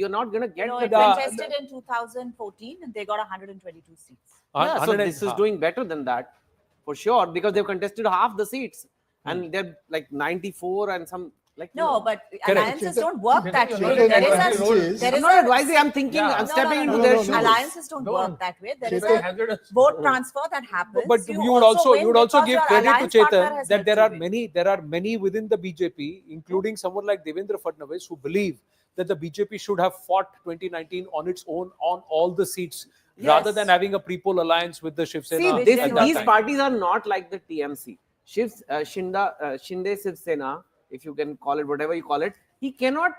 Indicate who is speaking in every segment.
Speaker 1: you're not going to get
Speaker 2: it contested in 2014 and they got 122 seats.
Speaker 1: Yeah, so this is doing better than that for sure, because they've contested half the seats and they're like 94 and some. Like,
Speaker 2: no, but alliances don't work that way.
Speaker 1: I'm not advising, I'm thinking, I'm stepping into their shoes.
Speaker 2: Alliances don't work that way. There is a vote transfer that happens.
Speaker 3: But you would also give credit to Chetan that there are many within the BJP, including someone like Devendra Fadnavis, who believe that the BJP should have fought 2019 on its own on all the seats, rather than having a pre-poll alliance with the Shiv Sena.
Speaker 1: See, these parties are not like the TMC. Shinde Sena, if you can call it whatever you call it, he cannot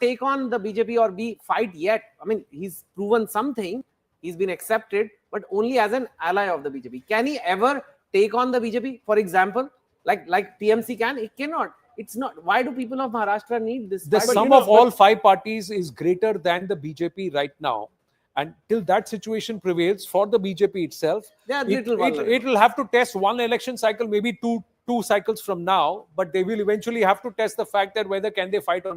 Speaker 1: take on the BJP or be fight yet. I mean, he's proven something, he's been accepted, but only as an ally of the BJP. Can he ever take on the BJP, for example, like TMC can? He cannot. It's not. Why do people of Maharashtra need this?
Speaker 3: The sum of all five parties is greater than the BJP right now. And till that situation prevails for the BJP itself, it will have to test one election cycle, maybe two cycles from now, but they will eventually have to test the fact that whether can they fight on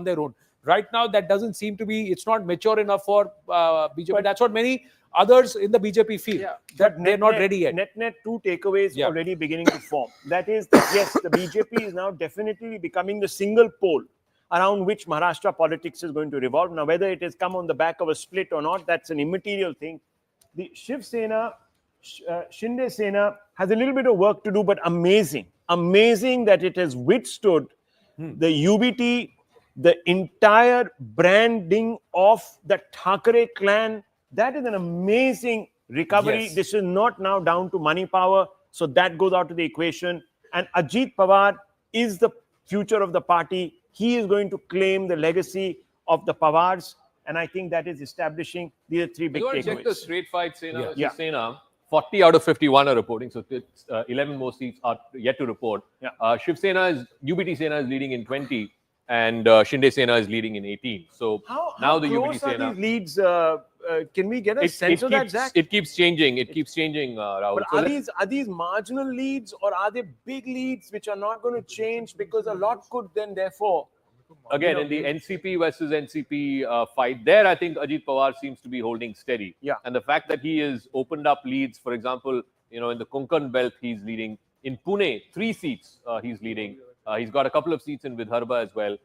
Speaker 3: their own. Right now, that doesn't seem to be, it's not mature enough for BJP. But that's what many others in the BJP feel, that they're not ready yet.
Speaker 4: Net two takeaways already beginning to form. That is that, yes, the BJP is now definitely becoming the single pole around which Maharashtra politics is going to revolve. Now, whether it has come on the back of a split or not, that's an immaterial thing. The Shiv Sena, Shinde Sena has a little bit of work to do, but amazing that it has withstood the UBT, the entire branding of the Thackeray clan. That is an amazing recovery. Yes. This is not now down to money power, so that goes out of the equation. And Ajit Pawar is the future of the party. He is going to claim the legacy of the Pawars, and I think that is establishing these three big takeaways.
Speaker 5: Check the straight fight Sena versus Sena. 40 out of 51 are reporting, so 11 more seats are yet to report. UBT Sena is leading in 20, and Shinde Sena is leading in 18. So now the UBT Sena.
Speaker 4: Are these leads? Can we get a sense of that, Zach?
Speaker 5: It keeps changing. Rahul.
Speaker 4: But are these marginal leads, or are they big leads which are not going to change, because a lot could then therefore.
Speaker 5: Again, in the NCP versus NCP fight, there I think Ajit Pawar seems to be holding steady. And the fact that he has opened up leads, for example, in the Konkan belt, he's leading. In Pune, 3 seats he's leading. He's got a couple of seats in Vidarbha as well.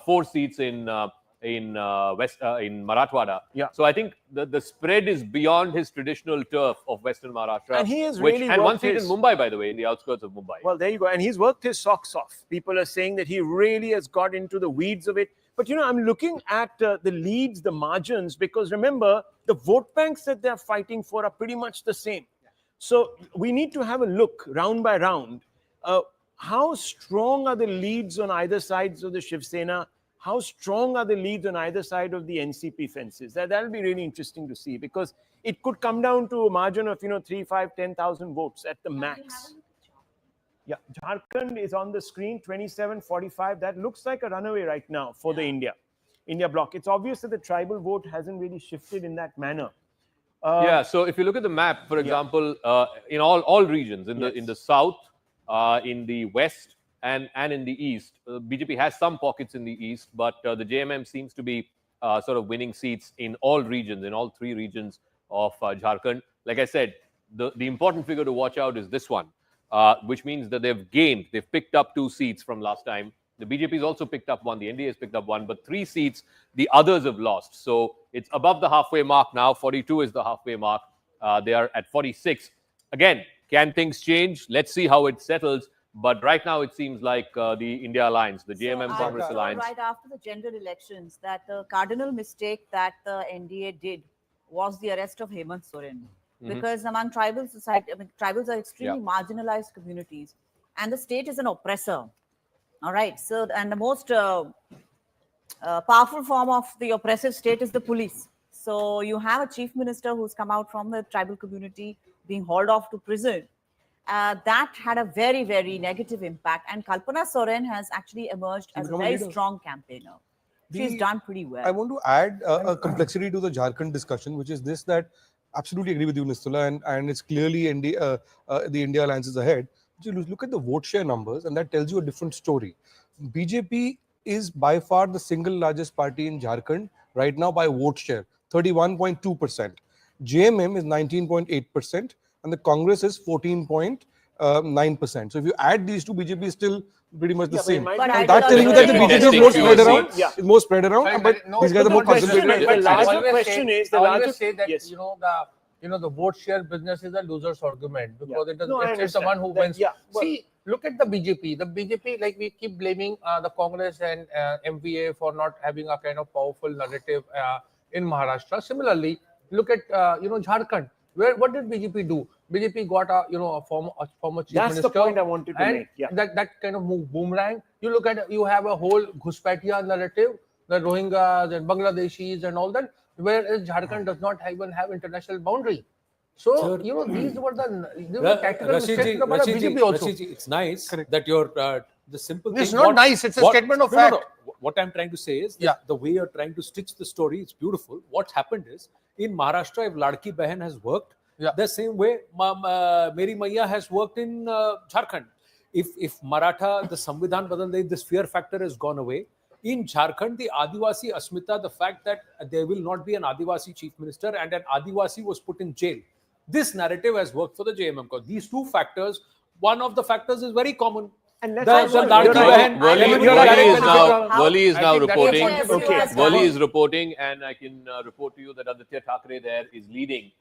Speaker 5: 4 seats in Marathwada. So I think the spread is beyond his traditional turf of Western Maharashtra.
Speaker 4: And he has really worked
Speaker 5: one seat in Mumbai, by the way, in the outskirts of Mumbai.
Speaker 4: Well, there you go. And he's worked his socks off. People are saying that he really has got into the weeds of it. But, I'm looking at the leads, the margins, because remember, the vote banks that they're fighting for are pretty much the same. So we need to have a look round by round. How strong are the leads on either sides of the Shiv Sena? How strong are the leads on either side of the NCP fences? That'll be really interesting to see, because it could come down to a margin of 3, 5, 10,000 votes at the max. Yeah, Jharkhand is on the screen, 27-45. That looks like a runaway right now for the India bloc. It's obvious that the tribal vote hasn't really shifted in that manner.
Speaker 5: So if you look at the map, for example, in all regions, in the south, in the west, and in the east, BJP has some pockets in the east, but the JMM seems to be sort of winning seats in all regions, in all 3 regions of Jharkhand. Like I said, the important figure to watch out is this one, which means that they've picked up 2 seats from last time. The BJP has also picked up 1, the NDA has picked up 1, but 3 seats the others have lost. So it's above the halfway mark now. 42 is the halfway mark. They are at 46. Again, can things change? Let's see how it settles. But right now, it seems like the India Alliance, the JMM Congress Alliance.
Speaker 2: Right after the general elections, that the cardinal mistake that the NDA did was the arrest of Hemant Soren. Because among tribal society, tribals are extremely marginalized communities, and the state is an oppressor. All right. So, and the most powerful form of the oppressive state is the police. So you have a chief minister who's come out from the tribal community being hauled off to prison. That had a very, very negative impact. And Kalpana Soren has actually emerged as a very strong campaigner. She's done pretty well.
Speaker 6: I want to add a complexity to the Jharkhand discussion, which is this, that absolutely agree with you, Nistula, and it's clearly the India Alliance is ahead. You look at the vote share numbers, and that tells you a different story. BJP is by far the single largest party in Jharkhand right now by vote share, 31.2%. JMM is 19.8%, and the Congress is 14.9%. So if you add these two, BJP is still pretty much the same.
Speaker 2: But
Speaker 6: And that's telling you that the BJP is more spread around. Is more spread around, but these guys are more concentrated.
Speaker 4: The larger question is the larger
Speaker 7: say that
Speaker 4: yes.
Speaker 7: the vote share business is a loser's argument because it is
Speaker 4: No, I
Speaker 7: it's the one who wins.
Speaker 4: Yeah, well-
Speaker 7: See, look at the BJP. The BJP, like we keep blaming the Congress and MVA for not having a kind of powerful narrative in Maharashtra. Similarly, look at Jharkhand. What did BJP do? BJP got a former chief
Speaker 4: That's
Speaker 7: minister.
Speaker 4: the point I wanted to
Speaker 7: and
Speaker 4: make. Yeah.
Speaker 7: that kind of move boomerang. You have a whole Ghuspatia narrative, the Rohingyas and Bangladeshis and all that, whereas Jharkhand does not even have international boundary. So
Speaker 3: Sir,
Speaker 7: these were tactical mistakes by the BJP also.
Speaker 3: Rashidji, it's nice that you're the simple
Speaker 7: It's
Speaker 3: thing.
Speaker 7: not nice. It's a statement of fact.
Speaker 3: What I'm trying to say is,
Speaker 7: Yeah.
Speaker 3: the way you're trying to stitch the story, it's beautiful. What's happened is, in Maharashtra, if Ladki Behan has worked, the same way Meri Maiya has worked in Jharkhand. If Maratha, the Samvidhan badal gayi, this fear factor has gone away. In Jharkhand, the Adivasi Asmita, the fact that there will not be an Adivasi chief minister and an Adivasi was put in jail, this narrative has worked for the JMM cause. These two factors, one of the factors is very common.
Speaker 4: And
Speaker 3: The
Speaker 4: let's also-
Speaker 3: Ladki
Speaker 4: you're right.
Speaker 3: Behan-
Speaker 5: Worli is now reporting.
Speaker 4: Okay.
Speaker 5: Worli is reporting, and I can report to you that Aaditya Thackeray there is leading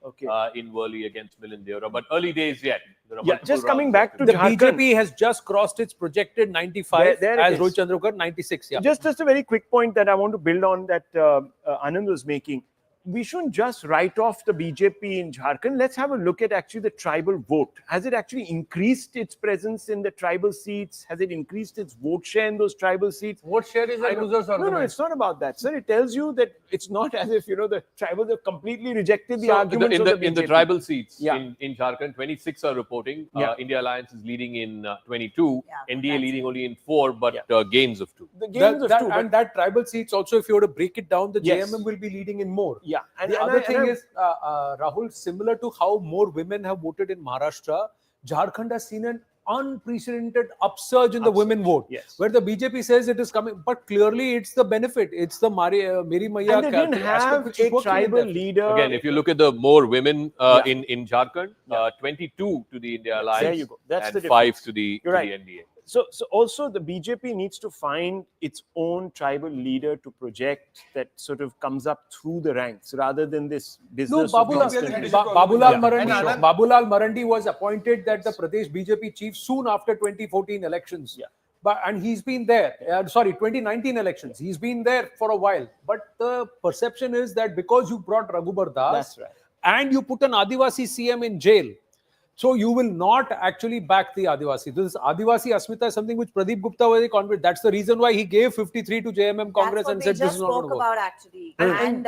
Speaker 5: in Worli against Milind Deora. But early days yet. There are multiple
Speaker 4: Just coming
Speaker 5: rounds
Speaker 4: back
Speaker 5: left
Speaker 4: to
Speaker 3: The
Speaker 4: Jharkhand.
Speaker 3: BJP has just crossed its projected 95
Speaker 4: There it
Speaker 3: as
Speaker 4: is.
Speaker 3: Rohit Chandrakar 96. Yeah.
Speaker 4: Just a very quick point that I want to build on that Anand was making. We shouldn't just write off the BJP in Jharkhand. Let's have a look at actually the tribal vote. Has it actually increased its presence in the tribal seats? Has it increased its vote share in those tribal seats?
Speaker 7: Vote share is a loser's argument.
Speaker 4: No, it's not about that, sir. It tells you that it's not as if the tribals have completely rejected the
Speaker 5: So
Speaker 4: arguments of the BJP.
Speaker 5: in the tribal seats
Speaker 4: Yeah.
Speaker 5: in Jharkhand, 26 are reporting.
Speaker 4: Yeah.
Speaker 5: India Alliance is leading in 22.
Speaker 2: Yeah,
Speaker 5: NDA
Speaker 2: that's
Speaker 5: leading only in 4, but gains of 2.
Speaker 4: The games of two,
Speaker 3: And that tribal seats also, if you were to break it down, the
Speaker 4: Yes.
Speaker 3: JMM will be leading in more.
Speaker 4: yeah.
Speaker 3: The other thing is, Rahul, similar to how more women have voted in Maharashtra, Jharkhand has seen an unprecedented upsurge in the women vote,
Speaker 4: yes.
Speaker 3: where the BJP says it is coming, but clearly it's the benefit. It's the Meri Maiya
Speaker 4: And they didn't
Speaker 3: aspect
Speaker 4: have
Speaker 3: which is
Speaker 4: a
Speaker 3: working in
Speaker 4: tribal
Speaker 3: there.
Speaker 5: Again,
Speaker 4: leader.
Speaker 5: if you look at the more women in Jharkhand, 22 to the India Alliance
Speaker 4: There you go. That's
Speaker 5: and
Speaker 4: the
Speaker 5: 5
Speaker 4: difference.
Speaker 5: to the
Speaker 4: You're right.
Speaker 5: NDA.
Speaker 4: So also the BJP needs to find its own tribal leader to project that sort of comes up through the ranks rather than this
Speaker 3: No,
Speaker 4: business. of
Speaker 3: Babulal
Speaker 4: constant-
Speaker 3: Babulal Marandi was appointed that the Pradesh BJP chief soon after 2014 elections.
Speaker 4: Yeah.
Speaker 3: And he's been there. 2019 elections. He's been there for a while. But the perception is that because you brought Raghubar Das
Speaker 4: That's right.
Speaker 3: and you put an Adivasi CM in jail, so you will not actually back the Adivasi. This Adivasi Asmita is something which Pradeep Gupta was confident. That's the reason why he gave 53 to JMM Congress and said this is not going to work.
Speaker 2: About actually. And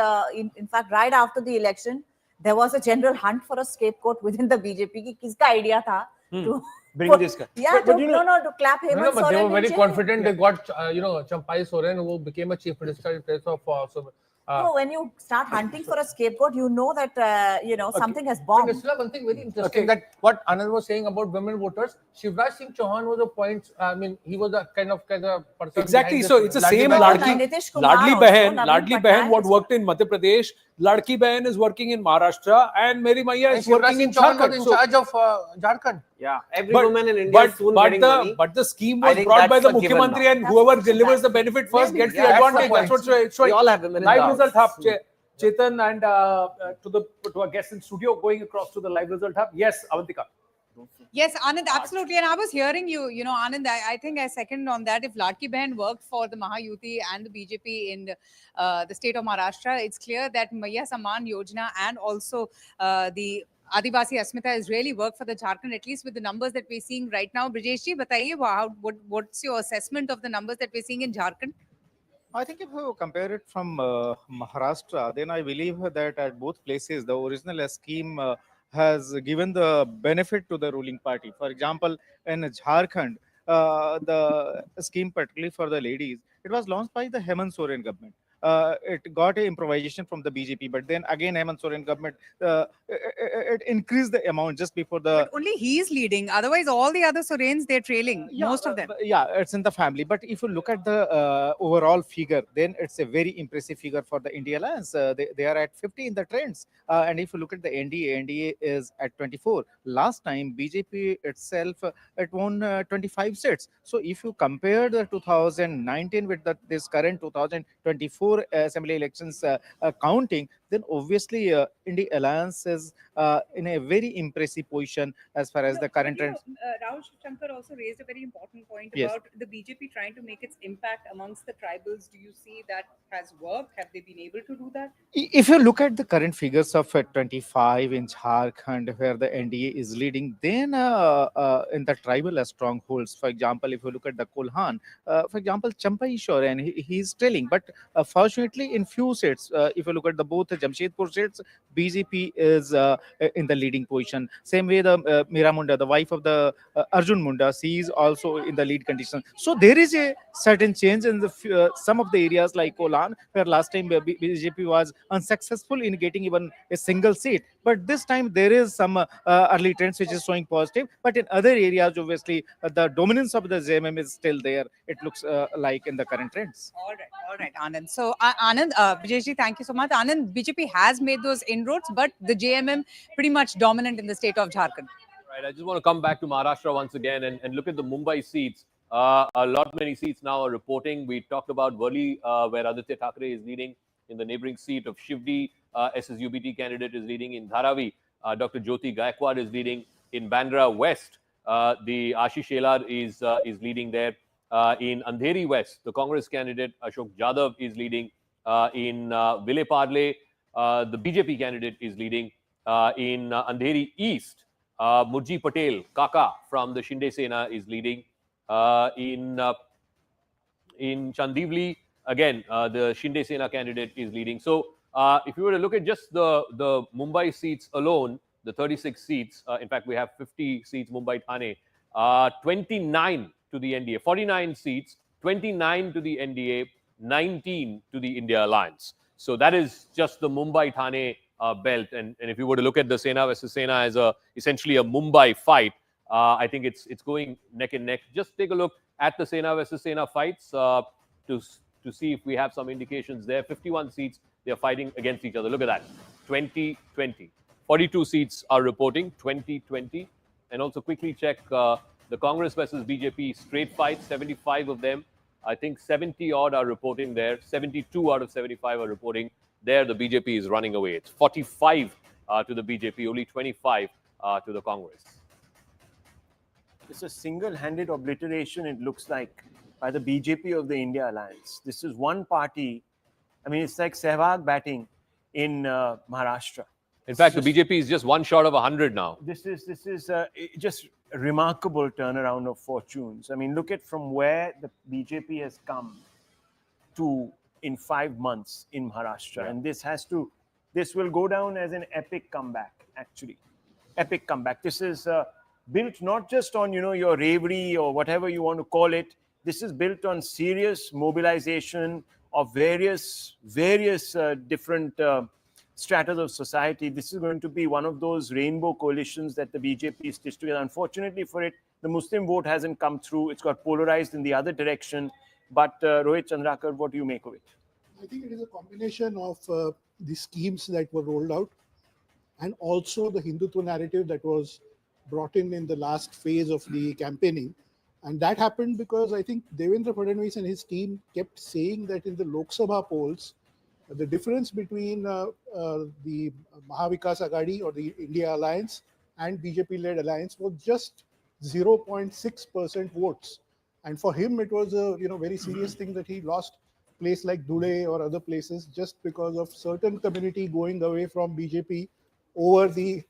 Speaker 2: in fact, right after the election, there was a general hunt for a scapegoat within the BJP. कि किसका idea था to
Speaker 4: Bring
Speaker 2: put-
Speaker 4: this guy.
Speaker 2: Yeah,
Speaker 4: But
Speaker 2: to,
Speaker 4: you know-
Speaker 2: to clap him.
Speaker 7: No, but they were very confident. They got Champai Soren, who became a chief minister in place of
Speaker 2: No, when you start hunting for a scapegoat, you know that something has bombed.
Speaker 7: But one thing very interesting that what Anand was saying about women voters, Shivraj Singh Chauhan was a point. I mean, he was a kind of person.
Speaker 3: Exactly.
Speaker 7: behind
Speaker 3: So
Speaker 7: this
Speaker 3: it's the
Speaker 7: Ladli
Speaker 3: same
Speaker 7: Behan.
Speaker 2: Nitish Kumar
Speaker 3: Ladli
Speaker 2: also,
Speaker 3: Behan.
Speaker 2: Naveen
Speaker 3: Ladli
Speaker 2: Patnaik
Speaker 3: Behan, what
Speaker 2: is-
Speaker 3: worked in Madhya Pradesh. Ladki Behan is working in Maharashtra, and Meri Maiya
Speaker 7: And
Speaker 3: is
Speaker 7: Shivraj
Speaker 3: working
Speaker 7: Singh
Speaker 3: in
Speaker 7: Chauhan was
Speaker 3: Jharkhand.
Speaker 7: in
Speaker 3: So-
Speaker 7: charge of Jharkhand.
Speaker 1: Yeah, every
Speaker 3: But-
Speaker 1: woman in India is soon getting money.
Speaker 3: But the scheme
Speaker 1: I
Speaker 3: was
Speaker 1: think
Speaker 3: brought by
Speaker 1: that's
Speaker 3: the
Speaker 1: a given
Speaker 3: Mukhyamantri,
Speaker 1: now.
Speaker 3: and
Speaker 2: That's
Speaker 3: whoever
Speaker 2: what
Speaker 3: delivers the
Speaker 2: exactly.
Speaker 3: benefit first
Speaker 1: Maybe.
Speaker 3: gets the
Speaker 1: Yeah, that's the
Speaker 3: advantage. That's
Speaker 1: point.
Speaker 3: what's right. It's right.
Speaker 1: We all have women in
Speaker 3: Live
Speaker 1: the
Speaker 3: result
Speaker 1: house.
Speaker 3: hub, Chetan, and to our guests in studio going across to the live result hub. Yes, Avantika.
Speaker 8: Yes, Anand, absolutely. And I was hearing you, Anand, I think I second on that. If Ladki Behan worked for the Mahayuti and the BJP in the state of Maharashtra, it's clear that Maiya Saman Yojana and also the Adivasi Asmita has really worked for the Jharkhand, at least with the numbers that we're seeing right now. Brijesh ji, bataiye, what's your assessment of the numbers that we're seeing in Jharkhand?
Speaker 9: I think if you compare it from Maharashtra, then I believe that at both places, the original scheme has given the benefit to the ruling party. For example, in Jharkhand, the scheme particularly for the ladies, it was launched by the Hemant Soren government. it got an improvisation from the BJP. But then again, Hemant Soren government it increased the amount just before the.
Speaker 8: But only he's leading. Otherwise, all the other Sorens, they're trailing. Most of them.
Speaker 9: Yeah, it's in the family. But if you look at the overall figure, then it's a very impressive figure for the India Alliance. They are at 50 in the trends. And if you look at the NDA is at 24. Last time, BJP itself, it won 25 seats. So if you compare the 2019 with this current 2024 assembly elections counting, then obviously India Alliance is in a very impressive position as far as the current trends.
Speaker 8: Rahul Shankar also raised a very important point
Speaker 9: Yes.
Speaker 8: about the BJP trying to make its impact amongst the tribals. Do you see that has worked? Have they been able to do that?
Speaker 9: If you look at the current figures of 25 in Jharkhand, where the NDA is leading, then in the tribal strongholds, for example, if you look at the Kolhan, for example, Champa Ishwar, and he is trailing. But fortunately, in few seats, if you look at the both Jamshedpur seats, BJP is in the leading position. Same way, the Meera Munda, the wife of the Arjun Munda, she is also in the lead condition. So there is a certain change in the some of the areas like Kolhan, where last time BJP was unsuccessful in getting even a single seat. But this time there is some early trends which is showing positive. But in other areas, obviously, the dominance of the JMM is still there. It looks like in the current trends.
Speaker 8: All right, Anand. So, Anand, Vijayji, thank you so much. Anand, BJP has made those inroads, but the JMM pretty much dominant in the state of Jharkhand.
Speaker 5: Right. I just want to come back to Maharashtra once again and look at the Mumbai seats. Many seats now are reporting. We talked about Worli, where Aditya Thackeray is leading. In the neighboring seat of Shivdi, SSUBT candidate is leading. In Dharavi, Dr. Jyoti Gaikwad is leading. In Bandra West, the Ashish Shelar is leading there. In Andheri West, the Congress candidate Ashok Jadhav is leading. In Vile Parle, the BJP candidate is leading. In Andheri East, Murji Patel, Kaka from the Shinde Sena is leading. In Chandivli, again, the Shinde Sena candidate is leading. So if you were to look at just the Mumbai seats alone, the 36 seats, in fact, we have 50 seats, Mumbai, Thane, 29 to the NDA, 49 seats, 29 to the NDA, 19 to the India Alliance. So that is just the Mumbai, Thane belt. And if you were to look at the Sena versus Sena as essentially a Mumbai fight, I think it's going neck and neck. Just take a look at the Sena versus Sena fights to see if we have some indications there. 51 seats, they are fighting against each other. Look at that. 20-20. 42 seats are reporting, 20-20. And also quickly check the Congress versus BJP straight fights, 75 of them. I think 70 odd are reporting there. 72 out of 75 are reporting there. The BJP is running away. It's 45 to the BJP, only 25 to the Congress.
Speaker 4: It's a single-handed obliteration, it looks like, by the BJP of the India Alliance. This is one party. I mean, it's like Sehwag batting in Maharashtra.
Speaker 5: In fact, the BJP is just one short of 100 now.
Speaker 4: This is just a remarkable turnaround of fortunes. I mean, look at from where the BJP has come to in 5 months in Maharashtra. Yeah. And this will go down as an epic comeback, actually. Epic comeback. This is built not just on, your bravery or whatever you want to call it. This is built on serious mobilization of various different stratas of society. This is going to be one of those rainbow coalitions that the BJP stitched together. Unfortunately for it, the Muslim vote hasn't come through. It's got polarized in the other direction. But Rohit Chandrakar, what do you make of it?
Speaker 10: I think it is a combination of the schemes that were rolled out and also the Hindutva narrative that was brought in the last phase of the campaigning. And that happened because I think Devendra Fadnavis and his team kept saying that in the Lok Sabha polls, the difference between the Maha Vikas Aghadi or the India Alliance and BJP-led alliance was just 0.6% votes. And for him, it was a very serious thing that he lost place like Dhule or other places just because of certain community going away from BJP over the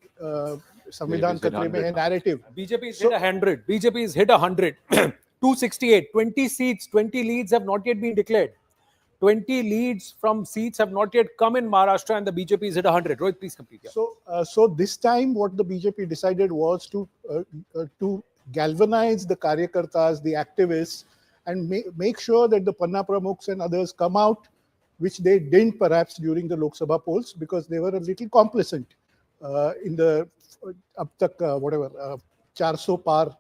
Speaker 10: Samvidhan Khatre Mein Hai narrative.
Speaker 3: BJP is hit 100. BJP is hit 100. 268. 20 seats, 20 leads have not yet been declared. 20 leads from seats have not yet come in Maharashtra and the BJP is hit 100. Rohit, please complete.
Speaker 10: Yeah. So this time what the BJP decided was to galvanize the Karyakartas, the activists, and make sure that the Panna Pramukhs and others come out which they didn't perhaps during the Lok Sabha polls because they were a little complacent in the up tak, whatever 400 par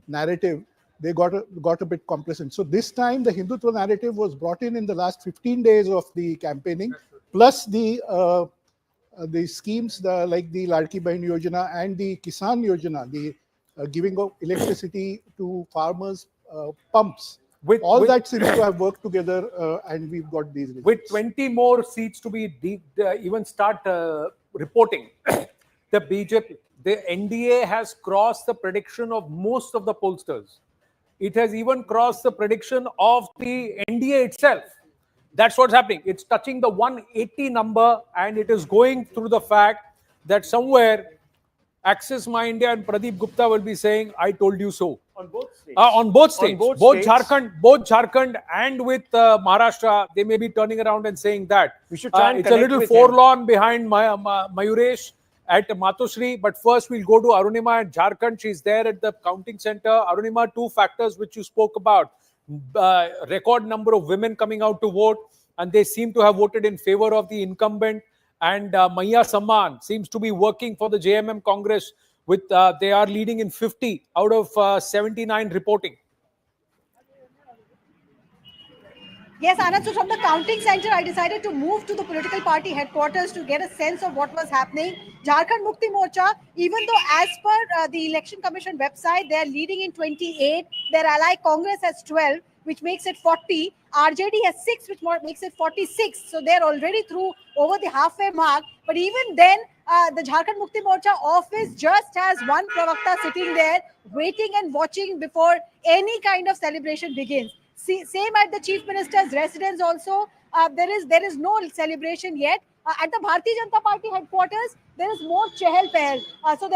Speaker 10: narrative. They got a bit complacent. So this time the Hindutva narrative was brought in the last 15 days of the campaigning, plus the schemes like the Ladki Bahin Yojana and the Kisan Yojana, the giving of electricity to farmers, pumps. All that seems to have worked together, and we've got these results.
Speaker 3: With 20 more seats to be even start reporting, the BJP, the NDA has crossed the prediction of most of the pollsters. It has even crossed the prediction of the NDA itself. That's what's happening. It's touching the 180 number, and it is going through the fact that somewhere Access My India and Pradeep Gupta will be saying, "I told you so."
Speaker 4: On both states.
Speaker 3: On both states.
Speaker 4: On
Speaker 3: Both
Speaker 4: states.
Speaker 3: Jharkhand and with Maharashtra, they may be turning around and saying that.
Speaker 4: We should try and
Speaker 3: it's a
Speaker 4: connect
Speaker 3: little
Speaker 4: with
Speaker 3: forlorn behind Mayuresh at Matoshri, but first we'll go to Arunima at Jharkhand. She's there at the counting center. Arunima, two factors which you spoke about. Record number of women coming out to vote, and they seem to have voted in favor of the incumbent. And Maya Samman seems to be working for the JMM Congress. With they are leading in 50 out of 79 reporting.
Speaker 11: Yes, Anand, so from the counting center, I decided to move to the political party headquarters to get a sense of what was happening. Jharkhand Mukti Morcha, even though as per the Election Commission website, they are leading in 28, their ally Congress has 12, which makes it 40. RJD has 6, which makes it 46. So they're already through over the halfway mark. But even then, the Jharkhand Mukti Morcha office just has one Pravakta sitting there, waiting and watching before any kind of celebration begins. Same at the Chief Minister's residence also. There is no celebration yet. At the Bharatiya Janata Party headquarters, there is more chehel pehel. So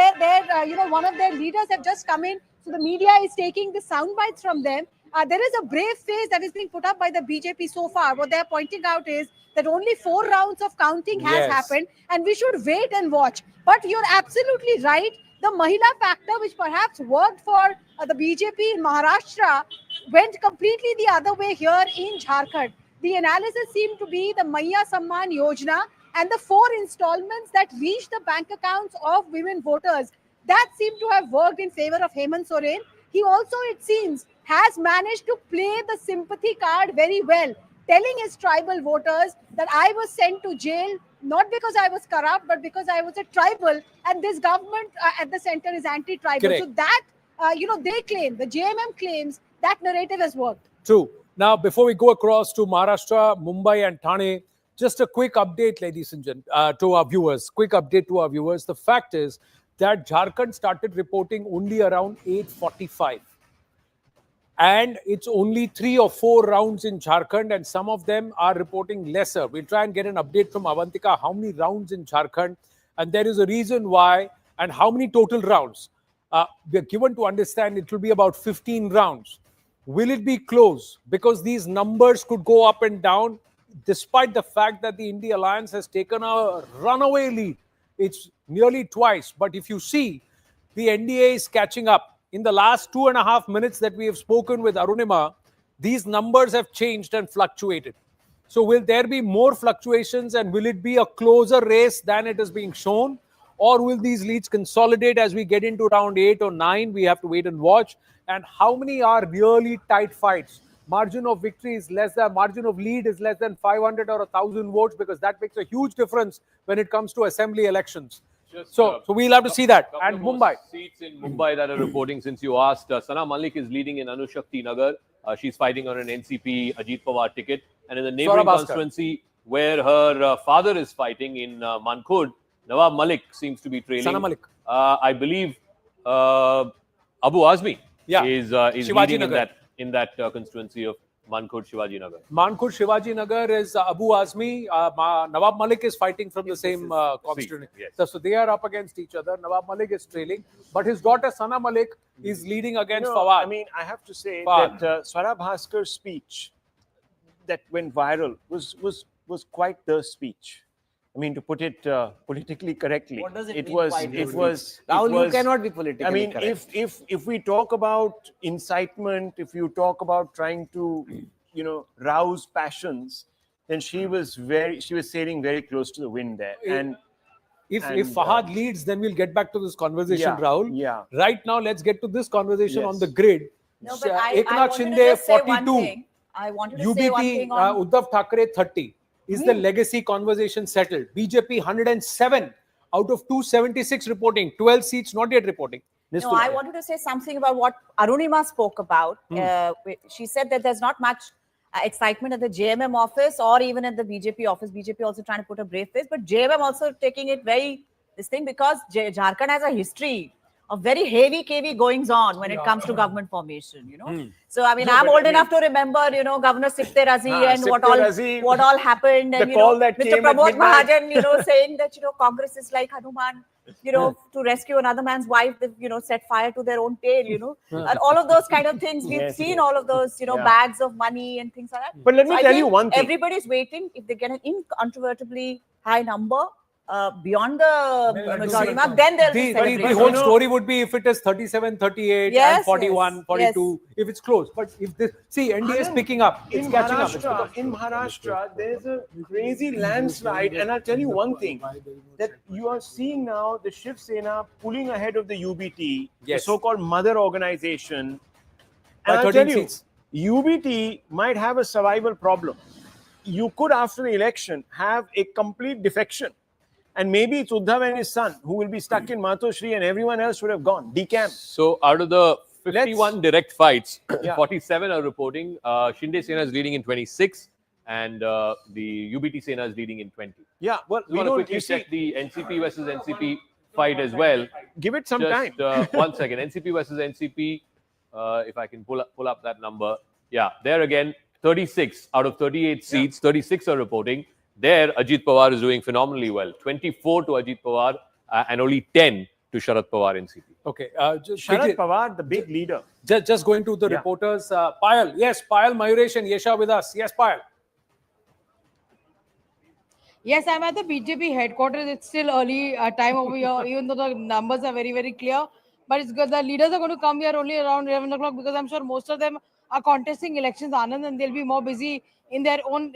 Speaker 11: one of their leaders have just come in. So the media is taking the sound bites from them. There is a brave face that is being put up by the BJP so far. What they're pointing out is that only 4 rounds of counting has happened, and we should wait and watch. But you're absolutely right. The Mahila factor, which perhaps worked for the BJP in Maharashtra, went completely the other way here in Jharkhand. The analysis seemed to be the Maya Samman Yojana and the 4 installments that reached the bank accounts of women voters. That seemed to have worked in favor of Hemant Soren. He also, it seems, has managed to play the sympathy card very well, telling his tribal voters that I was sent to jail not because I was corrupt, but because I was a tribal, and this government at the center is anti-tribal.
Speaker 3: Correct.
Speaker 11: So that, they claim, the JMM claims that narrative has worked.
Speaker 3: True. Now, before we go across to Maharashtra, Mumbai and Thane, just a quick update, ladies and gentlemen, to our viewers. Quick update to our viewers. The fact is that Jharkhand started reporting only around 8:45. And it's only 3 or 4 rounds in Jharkhand, and some of them are reporting lesser. We'll try and get an update from Avantika, how many rounds in Jharkhand, and there is a reason why, and how many total rounds. We're given to understand it will be about 15 rounds. Will it be close? Because these numbers could go up and down, despite the fact that the India Alliance has taken a runaway lead. It's nearly twice. But if you see, the NDA is catching up. In the last 2.5 minutes that we have spoken with Arunima, these numbers have changed and fluctuated. So will there be more fluctuations, and will it be a closer race than it is being shown? Or will these leads consolidate as we get into round 8 or 9? We have to wait and watch. And how many are really tight fights? Margin of victory is less than, margin of lead is less than 500 or 1,000 votes, because that makes a huge difference when it comes to assembly elections. So we'll have to see that. And Mumbai.
Speaker 5: Seats in Mumbai that are reporting, since you asked. Sana Malik is leading in Anushakti Nagar. She's fighting on an NCP Ajit Pawar ticket. And in the neighboring constituency where her father is fighting in Mankhurd, Nawab Malik seems to be trailing.
Speaker 3: Sana Malik.
Speaker 5: I believe Abu Azmi is leading in that constituency of Mankhurd Shivaji Nagar.
Speaker 3: Mankhurd Shivaji Nagar is Abu Azmi. Nawab Malik is fighting from the same constituency. Yes. So they are up against each other. Nawab Malik is trailing, but his daughter Sana Malik is leading against Fawad.
Speaker 4: I mean, I have to say that Swara Bhaskar's speech that went viral was quite the speech. I mean, to put it politically correctly,
Speaker 1: What does it mean?
Speaker 4: Rahul,
Speaker 1: you cannot be politically correct.
Speaker 4: if we talk about incitement, if you talk about trying to, rouse passions, then she was sailing very close to the wind there. And
Speaker 3: if Fahad leads, then we'll get back to this conversation, Rahul.
Speaker 4: Yeah.
Speaker 3: Right now, let's get to this conversation on
Speaker 4: Yes.
Speaker 3: the grid.
Speaker 2: No, but I
Speaker 3: Eknath
Speaker 2: wanted to
Speaker 3: Shinde,
Speaker 2: just say one
Speaker 3: 42.
Speaker 2: thing. I wanted to say one
Speaker 3: UBT,
Speaker 2: thing on
Speaker 3: Uddhav Thackeray, 30. Is the legacy conversation settled? BJP, 107 out of 276 reporting. 12 seats not yet reporting.
Speaker 2: No, I wanted to say something about what Arunima spoke about. She said that there's not much excitement at the JMM office or even at the BJP office. BJP also trying to put a brave face, but JMM also taking it very this thing because Jharkhand has a history of very heavy goings on when it comes to government formation, you know. So I mean, I'm old enough to remember, you know, Governor Sikte Razi and what all happened, and you know, Mr. Pramod Mahajan, you know, saying that, you know, Congress is like Hanuman, you know, to rescue another man's wife, they, you know, set fire to their own tail, you know, and all of those kind of things. We've seen all of those, you know, bags of money and things like that.
Speaker 4: But let me tell you one thing.
Speaker 2: Everybody's waiting. If they get an incontrovertibly high number, beyond the majority mark, then there'll be
Speaker 3: the whole story would be if it is 37, 38 and 41, 42, if it's close. But if this, see, NDA is picking up. It's catching up.
Speaker 4: In Maharashtra, there's a crazy landslide. And I'll tell you one thing, that you are seeing now the Shiv Sena pulling ahead of the UBT, the so-called mother organization. And I'll tell you, UBT might have a survival problem. You could, after the election, have a complete defection. And maybe it's Uddhav and his son who will be stuck in Matoshri and everyone else would have gone, decamped.
Speaker 5: So out of the 51 direct fights, 47 are reporting. Shinde Sena is leading in 26 and the UBT Sena is leading in 20.
Speaker 4: Yeah, well,
Speaker 5: we don't quickly check the NCP versus NCP fight as well.
Speaker 4: Give it some time.
Speaker 5: 1 second. NCP versus NCP, if I can pull up that number. Yeah, there again, 36 out of 38 seats, 36 are reporting. There, Ajit Pawar is doing phenomenally well. 24 to Ajit Pawar and only 10 to Sharad Pawar NCP.
Speaker 3: Okay.
Speaker 4: Sharad Pawar, the big leader.
Speaker 3: Just going to the reporters. Payal, yes, Payal, Mayuresh and Yesha with us. Yes, Payal.
Speaker 12: Yes, I'm at the BJP headquarters. It's still early time over here, even though the numbers are very, very clear. But it's good. The leaders are going to come here only around 11 o'clock because I'm sure most of them are contesting elections, Anand, and they'll be more busy in their own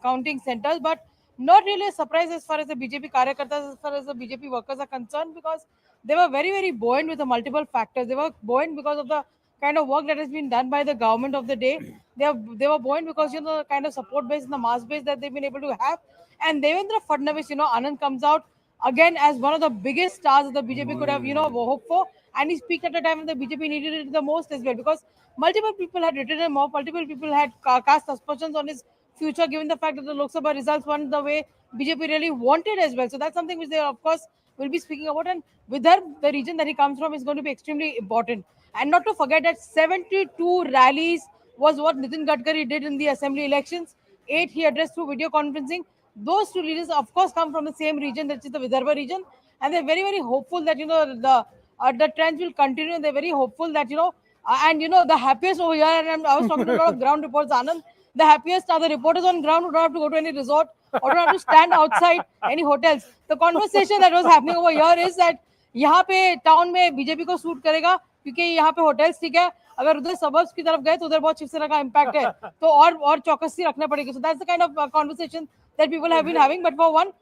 Speaker 12: counting centers. But not really a surprise as far as the BJP Karyakartas, as far as the BJP workers are concerned, because they were very, very buoyant with the multiple factors. They were buoyant because of the kind of work that has been done by the government of the day. They were buoyant because, you know, the kind of support base and the mass base that they've been able to have. And Devendra Fadnavis, you know, Anand comes out again as one of the biggest stars that the BJP could have, you know, hoped for. And he speaks at a time when the BJP needed it the most as well, because multiple people had written him off, multiple people had cast aspersions on his future, given the fact that the Lok Sabha results weren't the way BJP really wanted as well. So that's something which they, of course, will be speaking about. And with her, the region that he comes from is going to be extremely important. And not to forget that 72 rallies was what Nitin Gadkari did in the assembly elections. 8 he addressed through video conferencing. Those two leaders, of course, come from the same region, that is the Vidarbha region. And they're very, very hopeful that, you know, the trends will continue. They're very hopeful that, you know, and, you know, the happiest over here, and I was talking to a lot of ground reports, Anand, the happiest are the reporters on ground who don't have to go to any resort or don't have to stand outside any hotels. The conversation that was happening over here is that यहाँ पे town में BJP को suit करेगा क्योंकि यहाँ पे hotels ठीक है, अगर उधर सबर्ब्स की तरफ गए तो उधर बहुत शिवसेना का इम्पैक्ट है, तो और चौकसी रखना पड़ेगी. So that's the kind of conversation that people have been having. But for one,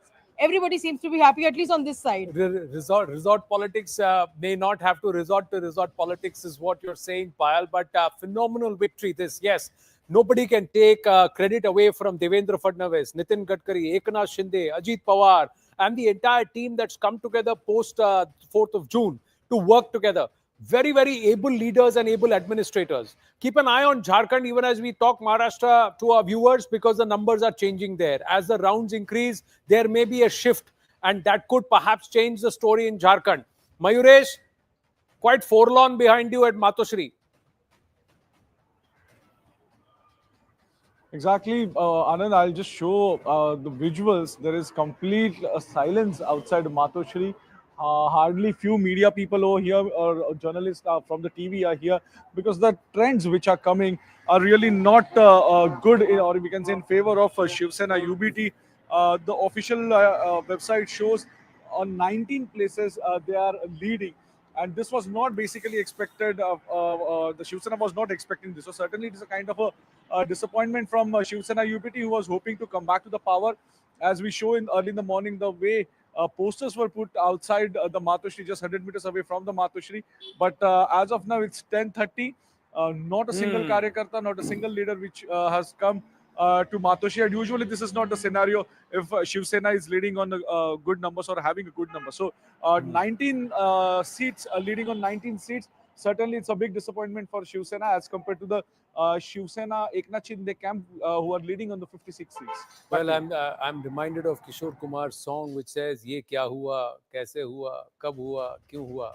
Speaker 12: everybody seems to be happy, at least on this side.
Speaker 3: Resort politics may not have to resort to resort politics, is what you're saying, Payal. But phenomenal victory this. Yes, nobody can take credit away from Devendra Fadnavis, Nitin Gadkari, Eknath Shinde, Ajit Pawar, and the entire team that's come together post 4th of June to work together. Very, very able leaders and able administrators. Keep an eye on Jharkhand even as we talk Maharashtra to our viewers, because the numbers are changing there. As the rounds increase, there may be a shift, and that could perhaps change the story in Jharkhand. Mayuresh, quite forlorn behind you at Matoshri.
Speaker 13: Exactly, Anand, I'll just show the visuals. There is complete silence outside Matoshri. Hardly few media people over here or journalists from the TV are here, because the trends which are coming are really not good, or we can say in favor of Shiv Sena UBT. The official website shows on 19 places they are leading. And this was not basically expected. The Shiv Sena was not expecting this. So certainly it is a kind of disappointment from Shiv Sena UPT, who was hoping to come back to the power. As we show in early in the morning, the way posters were put outside the Matoshri, just 100 meters away from the Matoshri. But as of now, it's 10:30. Not a single Karyakarta, not a single leader which has come to Matoshri. And usually this is not the scenario if Shiv Sena is leading on good numbers or having a good number. So 19 seats, leading on 19 seats. Certainly, it's a big disappointment for Shiv Sena as compared to the Shiv Sena Eknath Shinde camp, who are leading on the 56 seats.
Speaker 3: Well, I'm reminded of Kishore Kumar's song which says, "Ye kya hua, kaise hua, kab hua, kyun hua,"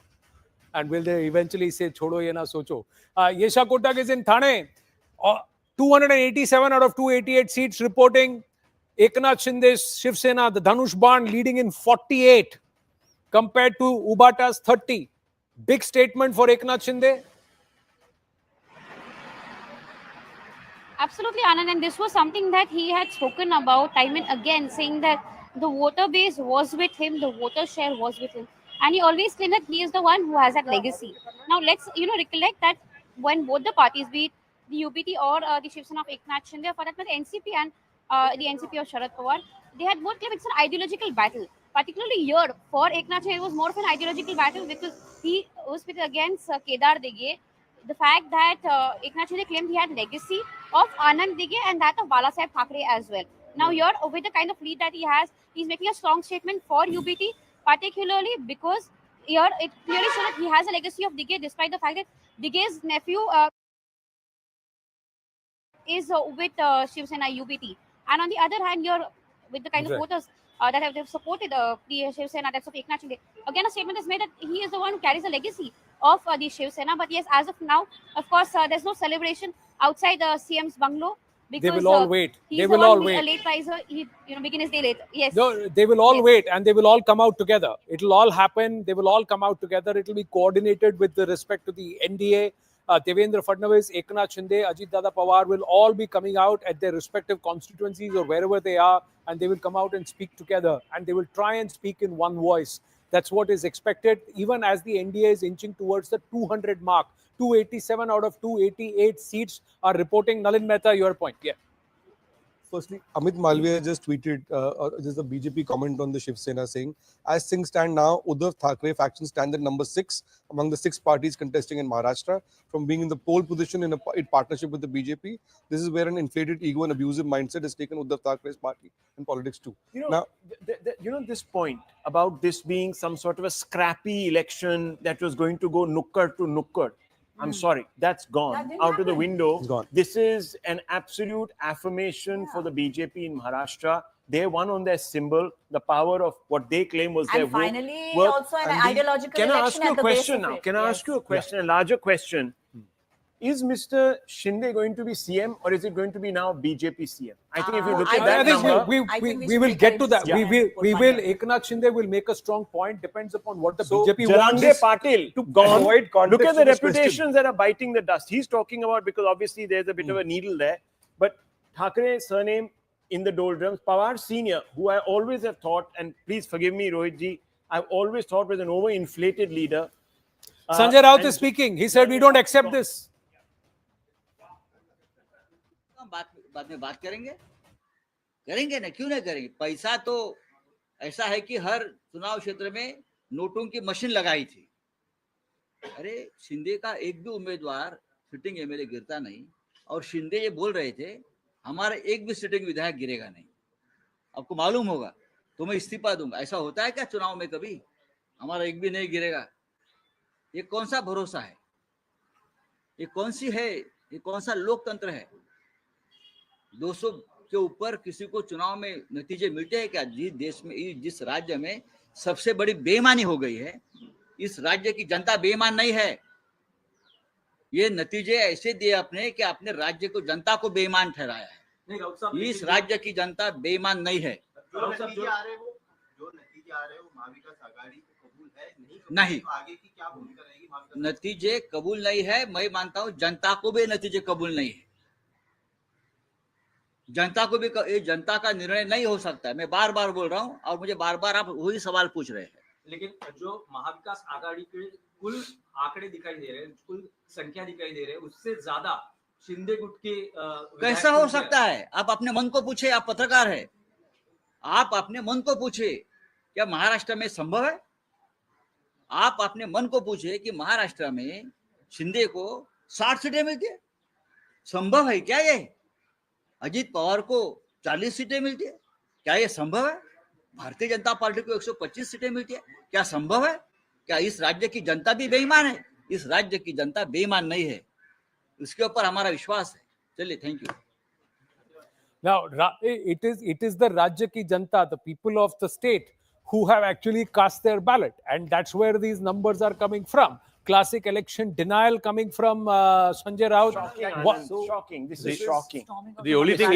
Speaker 3: and will they eventually say, "Chodo ye na socho." Yesha Kotak is in Thane. 287 out of 288 seats reporting. Eknath Shinde's Shiv Sena, the Dhanush Ban, leading in 48 compared to Ubata's 30. Big statement for Eknath Shinde.
Speaker 14: Absolutely, Anand, and this was something that he had spoken about time and again, saying that the voter base was with him, the voter share was with him, and he always claimed that he is the one who has that legacy. Now, let's recollect that when both the parties, be it the UPT or the Shiv Sena of Eknath Shinde, for that matter, NCP and the NCP of Sharad Pawar, they had both claimed it's an ideological battle. Particularly here, for Eknath Shinde, it was more of an ideological battle because he was pitted against Kedar Dege. The fact that Eknath Shinde claimed he had legacy of Anand Dighe and that of Balasaheb Thackeray as well. Now here, with the kind of lead that he has, he's making a strong statement for UPT, particularly because here it clearly shows that he has a legacy of Dighe, despite the fact that Dighe's nephew is with Shiv Sena UPT. And on the other hand, here, with the kind of voters that have supported the Shiv Sena, that's of Eknath Shinde, again a statement is made that he is the one who carries the legacy of the Shiv Sena. But yes, as of now, of course, there's no celebration outside the CM's bungalow because
Speaker 3: they will all wait.
Speaker 14: They will all wait. A late riser, he begin his day late. Yes.
Speaker 3: No, they will all wait and they will all come out together. It'll all happen. They will all come out together. It'll be coordinated with the respect to the NDA. Devendra, Fadnavis, Eknath Shinde, Ajit Pawar will all be coming out at their respective constituencies or wherever they are, and they will come out and speak together and they will try and speak in one voice. That's what is expected, even as the NDA is inching towards the 200 mark. 287 out of 288 seats are reporting. Nalin Mehta, your point. Yeah.
Speaker 6: Firstly, Amit Malviya just tweeted just a BJP comment on the Shiv Sena saying, as things stand now, Uddhav Thackeray faction stands at number 6 among the 6 parties contesting in Maharashtra. From being in the pole position in partnership with the BJP, this is where an inflated ego and abusive mindset has taken Uddhav Thackeray's party in politics too.
Speaker 4: Now, this point about this being some sort of a scrappy election that was going to go nukkad to nukkad, I'm sorry, that's gone out of the window. This is an absolute affirmation for the BJP in Maharashtra. They won on their symbol, the power of what they claim was their vote.
Speaker 2: And finally, also an ideological
Speaker 4: election. Can I ask you
Speaker 2: a
Speaker 4: question now? Can I ask you a question, a larger question? Is Mr. Shinde going to be CM or is it going to be now BJP CM? I think if you look at that number...
Speaker 3: We will get to that. We will. Eknath Shinde will make a strong point. Depends upon what the BJP wants.
Speaker 4: Jarange Patil, gone. Look at the reputations that are biting the dust. He's talking about, because obviously there's a bit of a needle there. But Thackeray's surname in the doldrums. Pawar Senior, who I always have thought, and please forgive me, Rohitji, I've always thought was an overinflated leader.
Speaker 3: Sanjay Raut is speaking. He said, we don't accept this.
Speaker 15: बाद में बात करेंगे ना, क्यों नहीं करेंगे? पैसा तो ऐसा है कि हर चुनाव क्षेत्र में नोटों की मशीन लगाई थी। अरे शिंदे का एक भी उम्मीदवार सिटिंग एमएलए गिरता नहीं, और शिंदे ये बोल रहे थे हमारा एक भी सिटिंग विधायक गिरेगा नहीं। आपको मालूम होगा तो मैं इस्तीफा दूंगा। ऐसा होता है क्या चुनाव में कभी? हमारा एक भी नहीं गिरेगा। ये कौन सा भरोसा है? ये कौन सी है? ये कौन सा लोकतंत्र है? 200 के ऊपर किसी को चुनाव में नतीजे मिलते हैं क्या? जिस देश में, जिस राज्य में सबसे बड़ी बेईमानी हो गई है, इस राज्य की जनता बेईमान नहीं है। ये नतीजे ऐसे दिए आपने कि आपने राज्य को, जनता को बेईमान ठहराया है। इस राज्य की जनता बेईमान नहीं है।
Speaker 16: जो नतीजे आ रहे हो महा विकास आघाड़ी को कबूल है
Speaker 15: नहीं,
Speaker 16: आगे की क्या भूमिका रहेगी?
Speaker 15: नतीजे कबूल नहीं है। मैं मानता हूं जनता को भी नतीजे कबूल नहीं है। जनता को भी, ये जनता का निर्णय नहीं हो सकता है। मैं बार बार बोल रहा हूं और मुझे बार बार आप वही सवाल पूछ रहे हैं।
Speaker 17: लेकिन जो महाविकास आघाड़ी के कुल आंकड़े दिखाई दे रहे हैं, कुल संख्या दिखाई दे रहे हैं, उससे ज्यादा शिंदे गुट के
Speaker 15: कैसा हो सकता है? आप अपने मन को पूछे, आप पत्रकार है, आप अपने मन को पूछे, क्या महाराष्ट्र में संभव है? आप अपने मन को पूछे कि महाराष्ट्र में शिंदे को 60 सीटें मिलती है, संभव है क्या ये? अजीत पवार को 40 सीटें मिलती है, क्या ये संभव है? भारतीय जनता पार्टी को 125 सीटें मिलती है, क्या संभव है? क्या इस राज्य की जनता भी बेईमान है? इस राज्य की जनता बेईमान नहीं है, उसके ऊपर हमारा विश्वास है। चलिए, thank you.
Speaker 3: Now, it is the Rajya ki Janta, the people of the state, who have actually cast their ballot, and that's where these numbers are coming from. Classic election denial coming from Sanjay Raut.
Speaker 4: Shocking. This is shocking.
Speaker 5: The only thing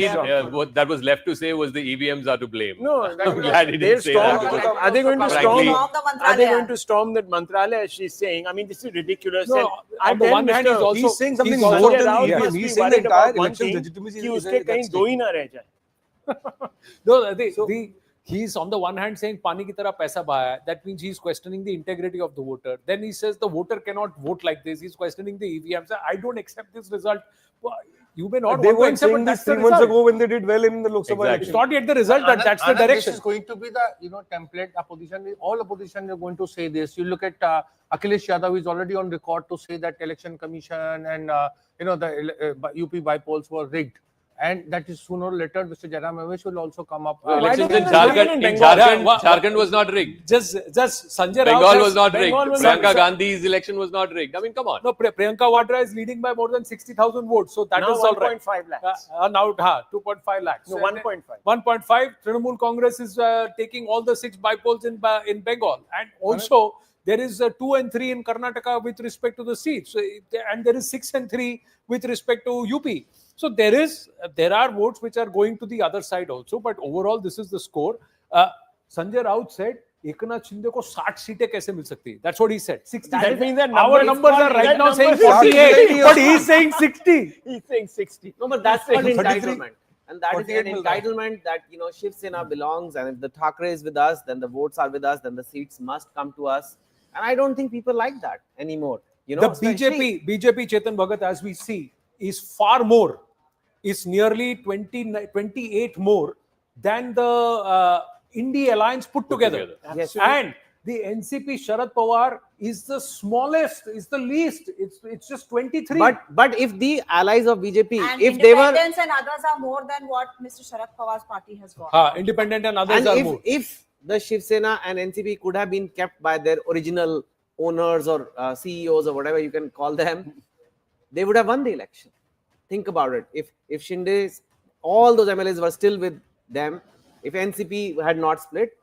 Speaker 5: what that was left to say was the EVMs are to blame.
Speaker 4: No,
Speaker 5: I'm glad he didn't say that.
Speaker 4: Are they going to storm?
Speaker 5: Frankly,
Speaker 4: Are they going to storm that Mantralaya? As she's saying. I mean, this is ridiculous.
Speaker 6: No, on the one hand, he's saying something more than he's saying the entire election legitimacy.
Speaker 4: कि उसके कहीं दो ही ना रह जाए.
Speaker 3: No, he's on the one hand saying पानी की तरह पैसा बहाया. That means he's questioning the integrity of the voter. Then he says the voter cannot vote like this. He's questioning the EVMs. I don't accept this result. You may not.
Speaker 6: They weren't saying this 3 months ago when they did well in the Lok Sabha election.
Speaker 3: It's not yet the result, but that's the direction.
Speaker 7: This is going to be the template. Opposition, all opposition are going to say this. You look at Akhilesh Yadav, who is already on record to say that election commission and the UP by-polls were rigged. And that is sooner or later, Mr. Jairam Ramesh will also come up.
Speaker 5: Elections in Jharkhand was not rigged.
Speaker 3: Just Sanjay Raut.
Speaker 5: Bengal was not rigged. Priyanka Gandhi's election was not rigged. I mean, come on.
Speaker 3: No, Priyanka Vadra is leading by more than 60,000 votes. So that
Speaker 4: Now
Speaker 3: is all right.
Speaker 4: 1.5 lakhs.
Speaker 3: Now 2.5 lakhs.
Speaker 4: No, 1.5.
Speaker 3: 1.5. Trinamool Congress is taking all the 6 by-polls in Bengal. And also, there is 2 and 3 in Karnataka with respect to the seats. And there is 6 and 3 with respect to UP. So there are votes which are going to the other side also, but overall this is the score. Sanjay Raut said, Eknath Shinde ko 60 seatein kaise mil sakti hai? That's what he said. 60.
Speaker 4: That means that
Speaker 3: our numbers are right now saying 48, but he's saying 60.
Speaker 4: He's saying 60.
Speaker 1: No, but that's called entitlement. And that is an entitlement that, Shiv Sena belongs, and if the Thackeray is with us, then the votes are with us, then the seats must come to us. And I don't think people like that anymore.
Speaker 3: The BJP, Chetan Bhagat, as we see, is far more. Is nearly 28 more than the NDA alliance put together.
Speaker 1: Yes.
Speaker 3: And the NCP Sharad Pawar is the smallest, is the least. It's just 23.
Speaker 1: But if the allies of BJP,
Speaker 2: And
Speaker 1: if they were
Speaker 2: independents and others are more than what Mr. Sharad Pawar's party has got.
Speaker 3: Independent and others
Speaker 1: and
Speaker 3: are more.
Speaker 1: if the Shiv Sena and NCP could have been kept by their original owners or CEOs or whatever you can call them, they would have won the election. Think about it. If Shinde's, all those MLAs were still with them, if NCP had not split,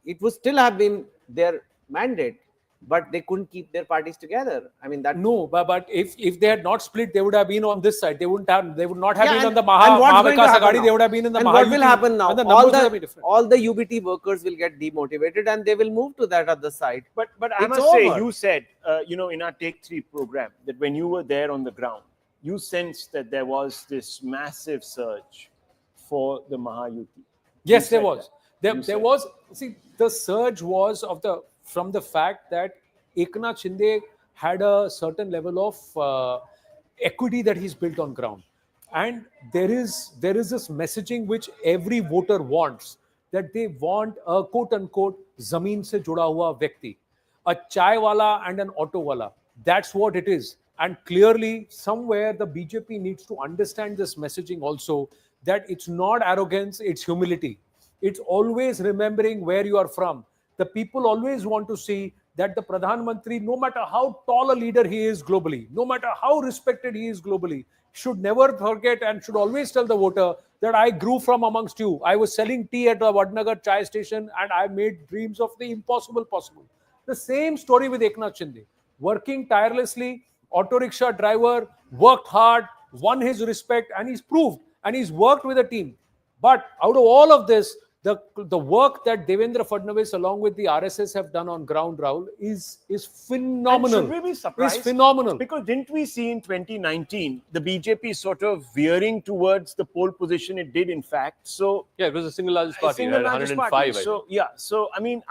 Speaker 1: it would still have been their mandate. But they couldn't keep their parties together. I mean that.
Speaker 3: No, but if they had not split, they would have been on this side. They would not have been on the
Speaker 1: Maha
Speaker 3: Vikas Aghadi. They would have been in the Mahayuti.
Speaker 1: What will happen now?
Speaker 3: And
Speaker 1: all the UBT workers will get demotivated and they will move to that other side.
Speaker 4: But I must say, you said, in our Take 3 program, that when you were there on the ground, you sensed that there was this massive surge for the Mahayuti.
Speaker 3: Yes, there was. There was. See, the surge was from the fact that Eknath Shinde had a certain level of equity that he's built on ground, and there is this messaging which every voter wants, that they want a quote unquote zameen se juda hua vyakti, a chai wala and an auto wala. That's what it is. And clearly, somewhere the BJP needs to understand this messaging also, that it's not arrogance, it's humility. It's always remembering where you are from. The people always want to see that the Pradhan Mantri, no matter how tall a leader he is globally, no matter how respected he is globally, should never forget and should always tell the voter that I grew from amongst you. I was selling tea at the Vadnagar chai station and I made dreams of the impossible possible. The same story with Eknath Shinde. Working tirelessly, auto rickshaw driver, worked hard, won his respect, and he's proved, and he's worked with a team. But out of all of this, the work that Devendra Fadnavis along with the RSS have done on ground, Rahul, is phenomenal.
Speaker 4: And should we be surprised?
Speaker 3: It's phenomenal.
Speaker 4: Because didn't we see in 2019 the BJP sort of veering towards the pole position it did in fact? So
Speaker 5: yeah, it was the single largest party. It had 105.
Speaker 4: So I mean,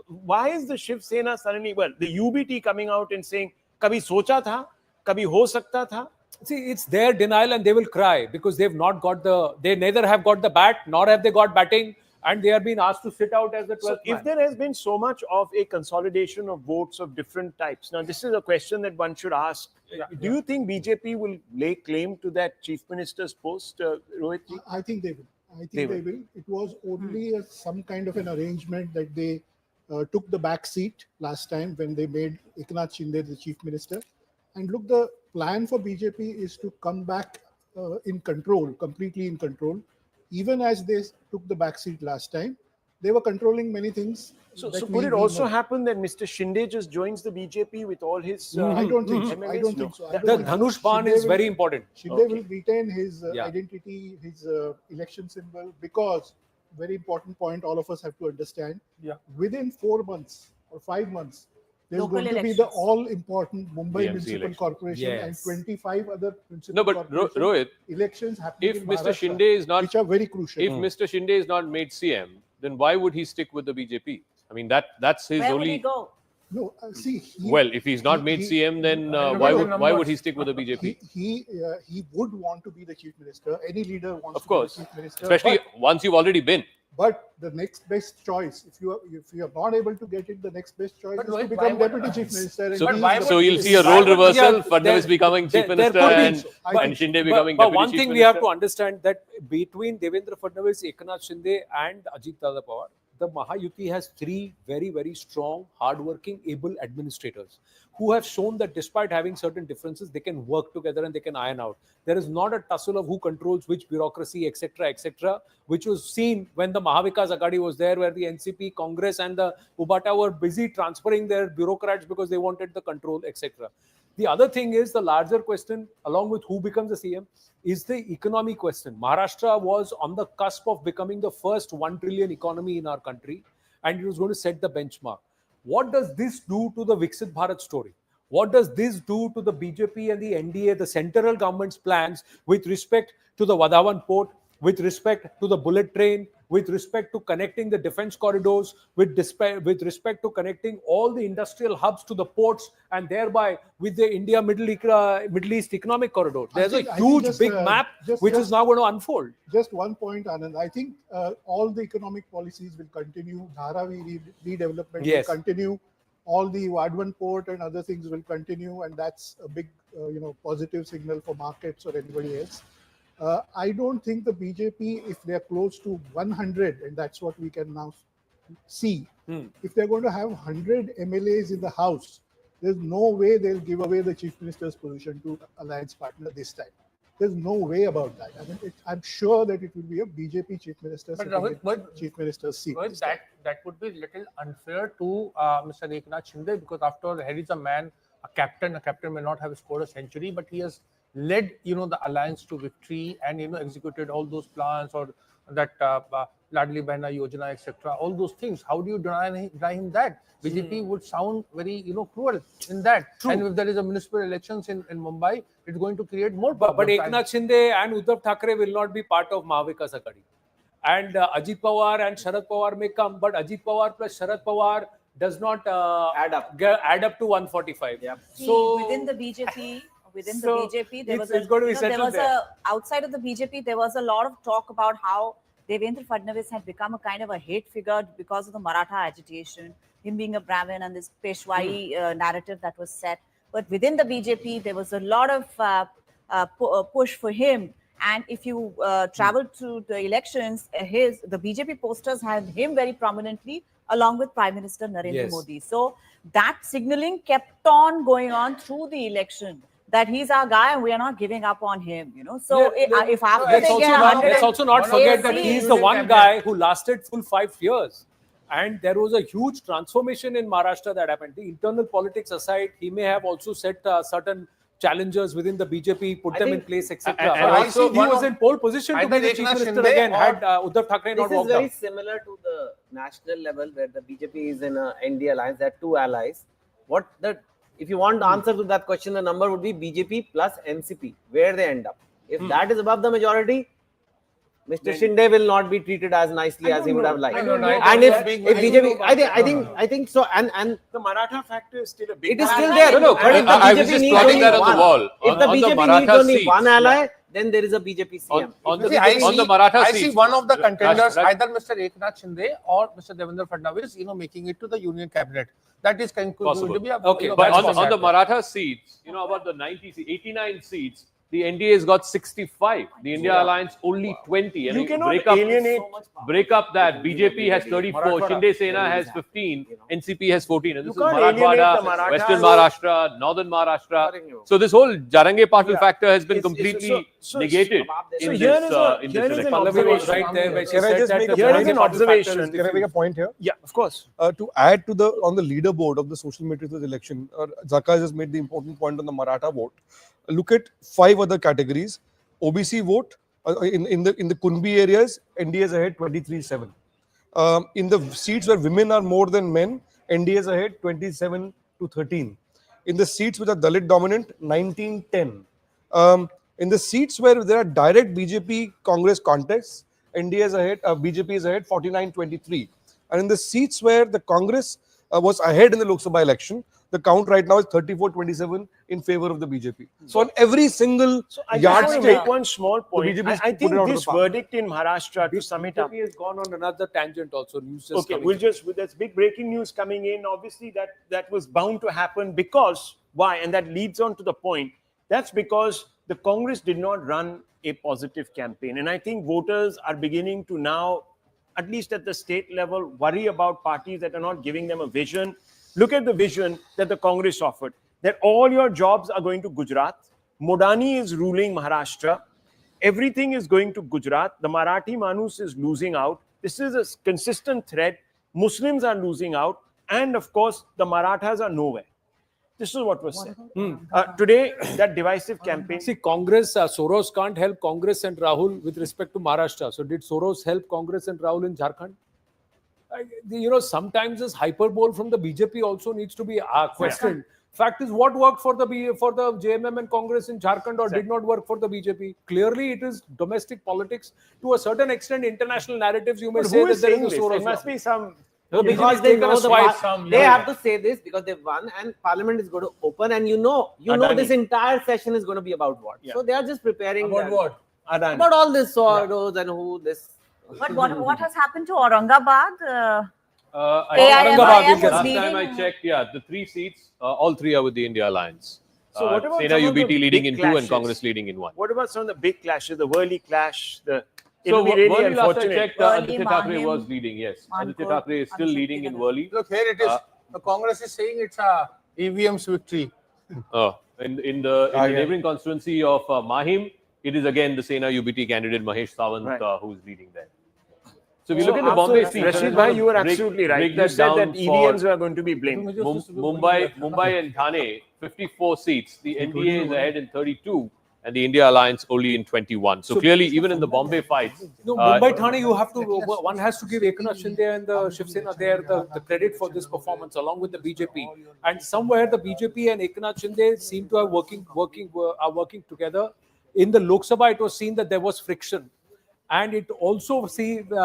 Speaker 4: why is the Shiv Sena suddenly, the UBT coming out and saying, "Kabhi socha tha, kabhi ho sakta tha"?
Speaker 3: See, it's their denial and they will cry because they neither have got the bat nor have they got batting, and they are being asked to sit out as the 12th
Speaker 4: So if
Speaker 3: man.
Speaker 4: there has been so much of a consolidation of votes of different types, now this is a question that one should ask. Do you think BJP will lay claim to that chief minister's post, Rohit?
Speaker 10: I think they will. I think they will. It was only some kind of an arrangement that they took the back seat last time when they made Eknath Shinde the chief minister. And look, the plan for BJP is to come back in control, completely in control. Even as they took the back seat last time, they were controlling many things.
Speaker 4: So could it also happen that Mr. Shinde just joins the BJP with all his?
Speaker 10: I don't think so. I don't think so.
Speaker 3: The Dhanush Ban is very important.
Speaker 10: Shinde will retain his identity, his election symbol, because very important point all of us have to understand. Within 4 months or 5 months, there's
Speaker 2: Local
Speaker 10: going to be the all-important Mumbai Municipal Corporation and 25 other municipal corporation
Speaker 5: Rohit,
Speaker 10: elections happening
Speaker 5: if
Speaker 10: in
Speaker 5: Mr.
Speaker 10: Maharashtra,
Speaker 5: Shinde is not,
Speaker 10: which are very crucial.
Speaker 5: If Mr. Shinde is not made CM, then why would he stick with the BJP? I mean, that's his
Speaker 2: Where
Speaker 5: only.
Speaker 2: would he go?
Speaker 10: No, see.
Speaker 5: Well, if he's not made CM, then why would he stick with the BJP?
Speaker 10: He would want to be the chief minister. Any leader wants
Speaker 5: Of
Speaker 10: to
Speaker 5: course,
Speaker 10: be the chief minister.
Speaker 5: especially once you've already been.
Speaker 10: But the next best choice, if you are not able to get it, the next best choice is to
Speaker 7: Rohit,
Speaker 10: become deputy chief minister.
Speaker 5: So you'll see a role reversal, Fadnavis becoming chief minister and Shinde becoming
Speaker 3: but
Speaker 5: deputy
Speaker 3: one
Speaker 5: chief
Speaker 3: thing
Speaker 5: minister.
Speaker 3: we have to understand that between Devendra Fadnavis, Eknath Shinde and Ajit Pawar, the Mahayuti has 3 very, very strong, hard-working, able administrators who have shown that despite having certain differences, they can work together and they can iron out. There is not a tussle of who controls which bureaucracy, etc., which was seen when the Maha Vikas Aghadi was there, where the NCP, Congress and the Ubata were busy transferring their bureaucrats because they wanted the control, etc. The other thing is the larger question, along with who becomes the CM, is the economy question. Maharashtra was on the cusp of becoming the first 1 trillion economy in our country, and it was going to set the benchmark. What does this do to the Viksit Bharat story? What does this do to the BJP and the NDA, the central government's plans with respect to the Vadhavan port, with respect to the bullet train, with respect to connecting the defense corridors, with respect to connecting all the industrial hubs to the ports, and thereby with the India-Middle East economic corridor? There's a huge, big map which is now going to unfold.
Speaker 10: Just one point, Anand. I think all the economic policies will continue. Dharavi redevelopment will continue. All the Vadhavan port and other things will continue, and that's a big, positive signal for markets or anybody else. I don't think the BJP, if they're close to 100, and that's what we can now see, if they're going to have 100 MLAs in the House, there's no way they'll give away the chief minister's position to alliance partner this time. There's no way about that. I mean, I'm sure that it will be a BJP chief minister, chief minister's seat.
Speaker 7: That would be a little unfair to Mr. Eknath Shinde, because after all, here is a man, a captain. A captain may not have scored a century, but he has led, the alliance to victory and, executed all those plans, or that Ladli Behna Yojana, etc. All those things. How do you deny him that? BJP would sound very, cruel in that. True. And if there is a municipal elections in Mumbai, it's going to create more problems.
Speaker 3: But Eknath Shinde and Uddhav Thackeray will not be part of Maha Vikas Aghadi. And Ajit Pawar and Sharad Pawar may come, but Ajit Pawar plus Sharad Pawar does not add up to 145.
Speaker 2: Yeah. So within the BJP, there was outside of the BJP, there was a lot of talk about how Devendra Fadnavis had become a kind of a hate figure because of the Maratha agitation, him being a Brahmin and this Peshwai narrative that was set. But within the BJP, there was a lot of push for him. And if you travel to the elections, the BJP posters had him very prominently, along with Prime Minister Narendra Modi. So that signaling kept on going on through the election, that he's our guy and we are not giving up on him, So if after
Speaker 3: let's also not forget that he's the one guy who lasted full 5 years. And there was a huge transformation in Maharashtra that happened. The internal politics aside, he may have also set certain challengers within the BJP, put them in place, etc.
Speaker 5: And also,
Speaker 3: he was in pole position to be the chief minister again, had Uddhav Thackeray not walked out.
Speaker 1: This is very similar to the national level where the BJP is in an NDA alliance. There are 2 allies. If you want the answer to that question, the number would be BJP plus NCP, where they end up. If that is above the majority, Mr. Shinde will not be treated as nicely as he would have liked.
Speaker 4: And
Speaker 1: if BJP, I think so. And
Speaker 4: the Maratha factor is still a big.
Speaker 1: It is still there.
Speaker 5: No,
Speaker 1: But if the
Speaker 5: I was
Speaker 1: BJP
Speaker 5: just
Speaker 1: needs
Speaker 5: plotting
Speaker 1: only
Speaker 5: that on the
Speaker 1: one,
Speaker 5: wall.
Speaker 1: if the
Speaker 5: On the
Speaker 1: BJP
Speaker 5: Maratha
Speaker 1: needs only
Speaker 5: seats,
Speaker 1: one ally, then there is a BJP CM.
Speaker 5: On the
Speaker 7: See,
Speaker 5: Maratha
Speaker 7: I
Speaker 5: seats,
Speaker 7: see one of the contenders,
Speaker 5: Raj-
Speaker 7: either Mr. Eknath Shinde or Mr. Devendra Fadnavis, making it to the union cabinet. That is going
Speaker 5: possible.
Speaker 7: to be a
Speaker 5: Okay, but on the Maratha seats, about the 89 seats, the NDA has got 65. The India Alliance only 20. And
Speaker 4: You cannot
Speaker 5: break up,
Speaker 4: alienate.
Speaker 5: break up that. BJP has 34, Shinde Sena has 15, NCP has 14. And this is
Speaker 4: can't alienate the
Speaker 5: Marathwada,
Speaker 4: Marathas.
Speaker 5: Western Maharashtra, Northern Maharashtra. So this whole Jarange Patil factor has been completely negated in this election.
Speaker 3: Pallavi was right there where she
Speaker 6: Can I
Speaker 3: said
Speaker 6: just
Speaker 3: that
Speaker 6: make
Speaker 3: the
Speaker 6: a
Speaker 4: Here is
Speaker 3: Jarange
Speaker 4: an
Speaker 3: Patil
Speaker 4: observation.
Speaker 3: factor is
Speaker 6: Can I make a point here?
Speaker 4: Yeah, of course.
Speaker 6: To add to on the leaderboard of the social metrics of the election, Zaka just made the important point on the Maratha vote. Look at 5 other categories. OBC vote in the Kunbi areas, NDA is ahead 23-7. In the seats where women are more than men, NDA is ahead 27-13. In the seats which are Dalit dominant, 19-10. In the seats where there are direct BJP Congress contests, NDA is ahead, BJP is ahead 49-23. And in the seats where the Congress was ahead in the Lok Sabha election, the count right now is 34-27 in favor of the BJP. So on every single
Speaker 4: I just want to make one small point.
Speaker 6: BJP is
Speaker 4: I
Speaker 6: put
Speaker 4: think
Speaker 6: it out of
Speaker 4: this
Speaker 6: the park.
Speaker 4: verdict in Maharashtra, to sum it up.
Speaker 3: BJP has gone on another tangent also. News just
Speaker 4: Okay,
Speaker 3: coming.
Speaker 4: there's big breaking news coming in. Obviously, that was bound to happen because why? And that leads on to the point. That's because the Congress did not run a positive campaign. And I think voters are beginning to now, at least at the state level, worry about parties that are not giving them a vision. Look at the vision that the Congress offered, that all your jobs are going to Gujarat. Modani is ruling Maharashtra. Everything is going to Gujarat. The Marathi Manus is losing out. This is a consistent thread. Muslims are losing out. And of course, the Marathas are nowhere. This is what was said. Today, that divisive campaign.
Speaker 3: See, Congress, Soros can't help Congress and Rahul with respect to Maharashtra. So did Soros help Congress and Rahul in Jharkhand? Sometimes this hyperbole from the BJP also needs to be questioned. Fact is, what worked for the JMM and Congress in Jharkhand or did not work for the BJP? Clearly, it is domestic politics. To a certain extent, international narratives, you may say that there is a Soros.
Speaker 4: There must be some.
Speaker 1: No, because they know they have to say this because they've won and Parliament is going to open, and you know this entire session is going to be about what. So they are just preparing
Speaker 7: About what?
Speaker 1: about all this Soros and who this.
Speaker 2: But what has happened to Aurangabad?
Speaker 5: Aurangabad,
Speaker 2: last
Speaker 5: last time I checked, the 3 seats, all 3 are with the India Alliance.
Speaker 4: So what about
Speaker 5: Sena
Speaker 4: some of the
Speaker 5: UBT leading
Speaker 4: big
Speaker 5: in 2
Speaker 4: clashes?
Speaker 5: and Congress leading in 1.
Speaker 4: What about some of the big clashes, the Worli clash?
Speaker 5: So
Speaker 4: It'll be really
Speaker 5: Worli, last I
Speaker 4: unfortunate.
Speaker 5: checked, Aditya Thackeray was leading, yes. Aditya Thackeray is still leading in Worli.
Speaker 7: Look, here it is. The Congress is saying it's a EVM's victory.
Speaker 5: In the neighboring constituency of Mahim, it is again the Sena UBT candidate Mahesh Sawant who's leading there. So if you look at the Bombay seat,
Speaker 4: Rashid bhai, you were absolutely right. You said that EVMs were going to be blamed.
Speaker 5: Mumbai and Thane, 54 seats. The NDA is ahead in 32, and the India Alliance only in 21. So clearly, even in the Bombay fights,
Speaker 3: Mumbai Thane, you have to. One has to give Eknath Shinde and the Shiv Sena there the credit for this performance, along with the BJP. And somewhere the BJP and Eknath Shinde seem to have are working together. In the Lok Sabha, it was seen that there was friction. And it also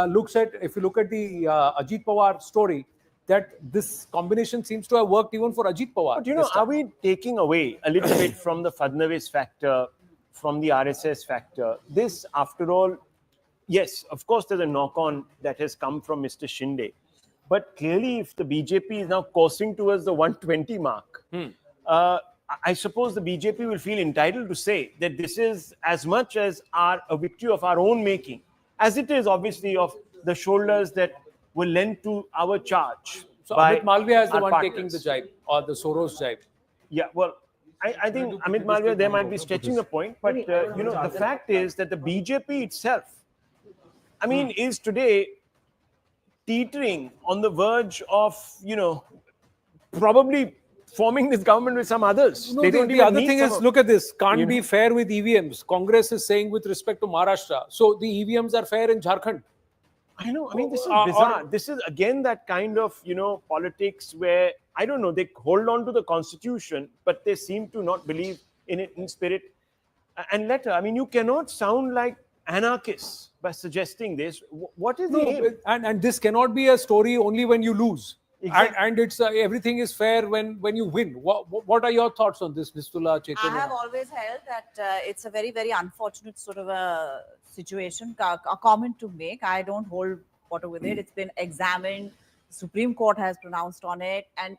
Speaker 3: looks at, if you look at the Ajit Pawar story, that this combination seems to have worked even for Ajit Pawar.
Speaker 4: But are we taking away a little bit from the Fadnavis factor, from the RSS factor? This, after all, yes, of course, there's a knock-on that has come from Mr. Shinde. But clearly, if the BJP is now coursing towards the 120 mark, I suppose the BJP will feel entitled to say that this is as much as a victory of our own making, as it is obviously of the shoulders that were lent to our charge.
Speaker 3: So Amit Malviya is the one taking the jibe, or the Soros jibe.
Speaker 4: Yeah, well, I think Amit Malviya, they might be stretching the point, but the fact is that the BJP itself, is today teetering on the verge of, probably forming this government with some others.
Speaker 3: No, the other thing is, look at this, can't be fair with EVMs. Congress is saying with respect to Maharashtra. So the EVMs are fair in Jharkhand.
Speaker 4: I know. This is bizarre. This is again that kind of, politics where, I don't know, they hold on to the constitution, but they seem to not believe in it in spirit and letter. You cannot sound like anarchists by suggesting this. What is the aim?
Speaker 3: And this cannot be a story only when you lose.
Speaker 4: Exactly.
Speaker 3: And it's everything is fair when you win. What are your thoughts on this, Nistula, Chaitanya?
Speaker 2: I have always held that it's a very, very unfortunate sort of a situation, a comment to make. I don't hold water with it. It's been examined. Supreme Court has pronounced on it. And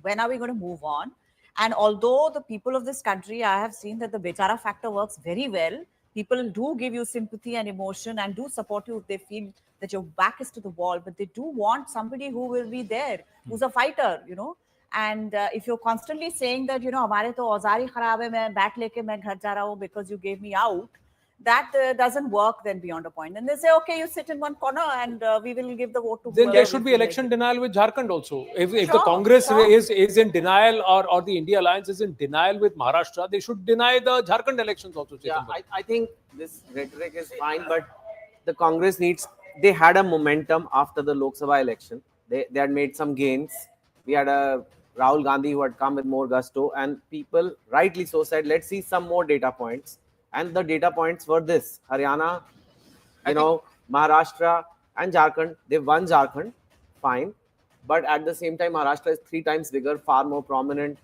Speaker 2: when are we going to move on? And although the people of this country, I have seen that the Bechara factor works very well. People do give you sympathy and emotion and do support you if they feel that your back is to the wall. But they do want somebody who will be there, who's a fighter, you know. And if you're constantly saying that, you know, हमारे तो औजार ही खराब है, मैं bat लेके मैं घर जा रहा हूँ because you gave me out, that doesn't work then beyond a point. And they say, okay, you sit in one corner and we will give the vote to
Speaker 3: Then
Speaker 2: whoever
Speaker 3: there should
Speaker 2: we
Speaker 3: be
Speaker 2: feel
Speaker 3: election
Speaker 2: like.
Speaker 3: denial with Jharkhand also. If the
Speaker 2: Sure,
Speaker 3: Congress
Speaker 2: sure.
Speaker 3: is in denial or the India Alliance is in denial with Maharashtra, they should deny the Jharkhand elections also.
Speaker 1: Yeah,
Speaker 3: Chaitanya.
Speaker 1: I think this rhetoric is fine, but the Congress needs, they had a momentum after the Lok Sabha election. They had made some gains. We had a Rahul Gandhi who had come with more gusto, and people rightly so said, let's see some more data points. And the data points were this: Haryana, Maharashtra and Jharkhand. They won Jharkhand, fine. But at the same time, Maharashtra is 3 times bigger, far more prominent,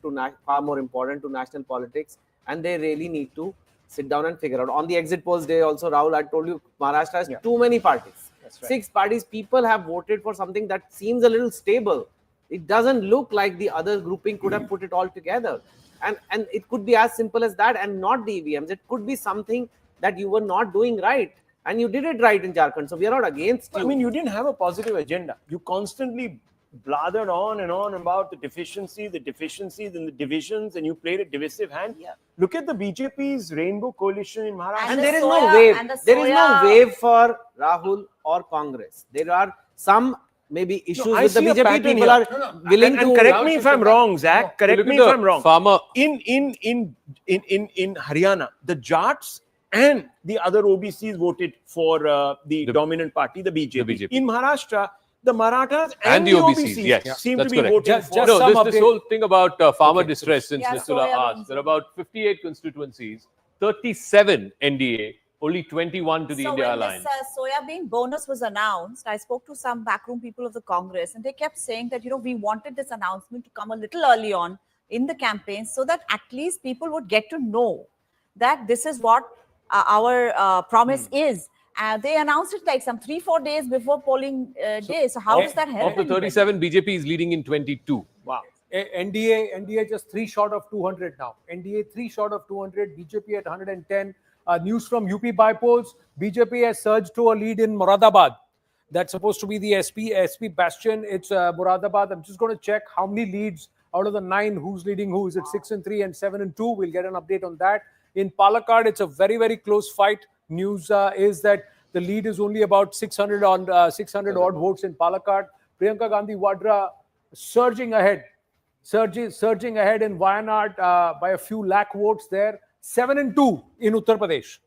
Speaker 1: far more important to national politics. And they really need to sit down and figure out. On the exit polls day also, Rahul, I told you, Maharashtra has too many parties.
Speaker 4: That's right.
Speaker 1: 6 parties. People have voted for something that seems a little stable. It doesn't look like the other grouping could have put it all together. And it could be as simple as that, and not the EVMs. It could be something that you were not doing right. And you did it right in Jharkhand. So we are not against you.
Speaker 4: I mean, you didn't have a positive agenda. You constantly blathered on and on about the deficiencies and the divisions, and you played a divisive hand.
Speaker 1: Yeah.
Speaker 4: Look at the BJP's rainbow coalition in Maharashtra.
Speaker 1: And there is no wave. There is no wave for Rahul or Congress. There are some maybe issues with the BJP. People are willing to.
Speaker 4: And correct me if I'm wrong, Zach. Correct me if I'm wrong.
Speaker 5: Farmer.
Speaker 4: In Haryana, the Jats and the other OBCs voted for the dominant party, the BJP. In Maharashtra, the Marathas and the OBCs seem to be voting for.
Speaker 5: This whole thing about farmer distress, since Nistula asked, there are about 58 constituencies, 37 NDA, only 21 to the India Alliance.
Speaker 2: So when this soybean bonus was announced, I spoke to some backroom people of the Congress, and they kept saying that, you know, we wanted this announcement to come a little early on in the campaign so that at least people would get to know that this is what our promise is. They announced it like some 3-4 days before polling day. So how does that help?
Speaker 5: Of the 37, BJP is leading in 22.
Speaker 4: Wow.
Speaker 3: NDA just 3 short of 200 now. NDA 3 short of 200, BJP at 110. News from UP by-polls, BJP has surged to a lead in Moradabad. That's supposed to be the SP bastion. It's Moradabad. I'm just going to check how many leads out of the 9, who's leading who. Is it 6-3 and 7-2? We'll get an update on that. In Palakkad, it's a very, very close fight. News is that the lead is only about 600 odd votes in Palakkad. Priyanka Gandhi Vadra surging ahead in Wayanad by a few lakh votes there. 7-2 in Uttar Pradesh.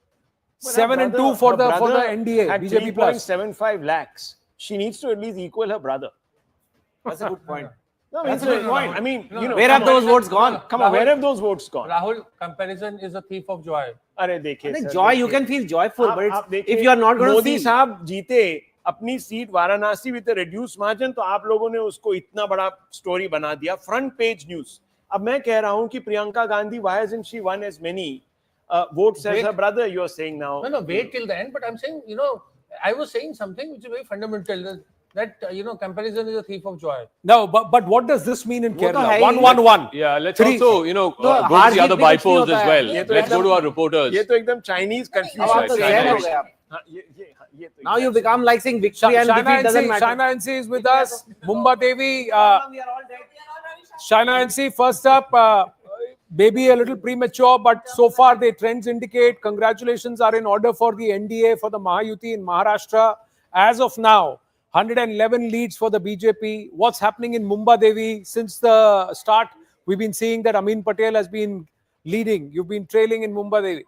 Speaker 3: 7-2 for the NDA.
Speaker 4: At
Speaker 3: BJP plus
Speaker 4: 3.75 lakhs. She needs to at least equal her brother.
Speaker 1: That's a good point.
Speaker 4: No, that's a good point. I mean,
Speaker 1: where have those votes gone?
Speaker 4: Come on, where have those votes gone?
Speaker 7: Rahul, comparison is a thief of joy.
Speaker 1: Joy, you can feel joyful, but if you are not going to see.
Speaker 4: Modi साहब जीते अपनी seat Varanasi with a reduced margin, तो आप लोगों ने उसको इतना बड़ा स्टोरी बना दिया, front page news. अब मैं कह रहा हूँ कि Priyanka Gandhi, why hasn't she won as many votes as her brother? You are saying now.
Speaker 7: No, wait till the end. But I'm saying, I was saying something which is very fundamental. That comparison is a thief of joy.
Speaker 3: No, but what does this mean in Kerala? 1-1-1.
Speaker 5: Yeah, let's also go to the other by-polls as well. Let's go to our reporters.
Speaker 4: ये तो एकदम Chinese confusion.
Speaker 1: Now you become like saying victory and defeat doesn't matter.
Speaker 3: Shaina NC is with us. Mumba Devi. Shaina NC, first up, maybe a little premature, but so far the trends indicate congratulations are in order for the NDA, for the Mahayuti in Maharashtra. As of now, 111 leads for the BJP. What's happening in Mumba Devi? Since the start, we've been seeing that Amin Patel has been leading. You've been trailing in Mumba Devi.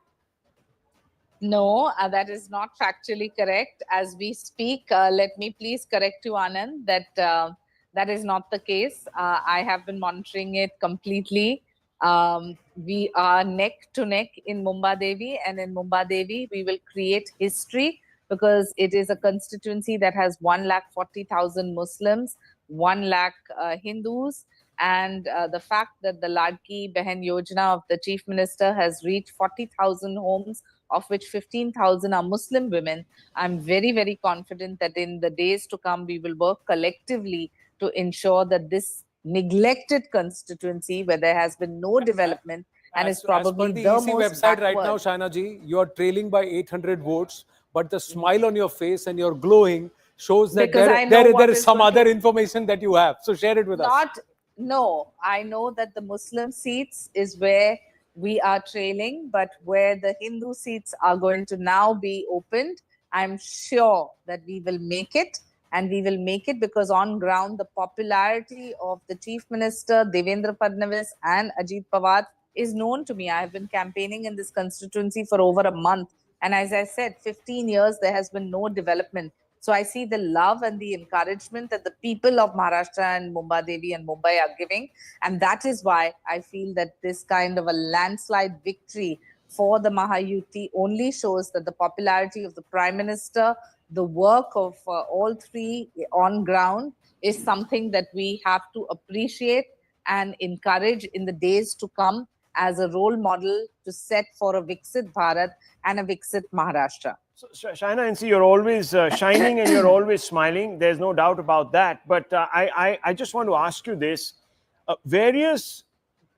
Speaker 18: No, that is not factually correct. As we speak, let me please correct you, Anand, that that is not the case. I have been monitoring it completely. We are neck to neck in Mumbai, and in Mumbai, we will create history because it is a constituency that has 1,40,000 Muslims, 1 lakh Hindus, and the fact that the Ladki Behan Yojana of the Chief Minister has reached 40,000 homes, of which 15,000 are Muslim women. I'm very, very confident that in the days to come, we will work collectively to ensure that this neglected constituency where there has been no development and is probably
Speaker 3: as per
Speaker 18: the
Speaker 3: the EC
Speaker 18: most
Speaker 3: website right now,
Speaker 18: backward.
Speaker 3: Shaina ji, you are trailing by 800 votes, but the smile on your face and your glowing shows that
Speaker 18: Because I know what
Speaker 3: there is
Speaker 18: is
Speaker 3: some
Speaker 18: going to-
Speaker 3: other information that you have. So share it with us.
Speaker 18: No, I know that the Muslim seats is where we are trailing, but where the Hindu seats are going to now be opened, I'm sure that we will make it. And we will make it because on ground, the popularity of the Chief Minister, Devendra Fadnavis and Ajit Pawar is known to me. I have been campaigning in this constituency for over a month. And as I said, 15 years, there has been no development. So I see the love and the encouragement that the people of Maharashtra and Mumbai and Mumbai are giving. And that is why I feel that this kind of a landslide victory for the Mahayuti only shows that the popularity of the Prime Minister, the work of all three on ground is something that we have to appreciate and encourage in the days to come as a role model to set for a Viksit Bharat and a Viksit Maharashtra.
Speaker 4: So, Shaina, and see, you're always shining and you're always smiling. There's no doubt about that. But I just want to ask you this.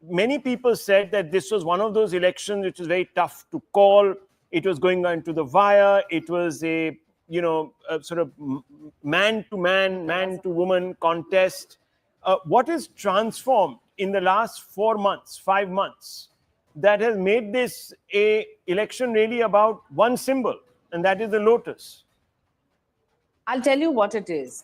Speaker 4: Many people said that this was one of those elections which was very tough to call. It was going into the wire. It was a sort of man-to-man, man-to-woman contest. What is transformed in the last 4 months, 5 months, that has made this a election really about one symbol, and that is the lotus?
Speaker 18: I'll tell you what it is.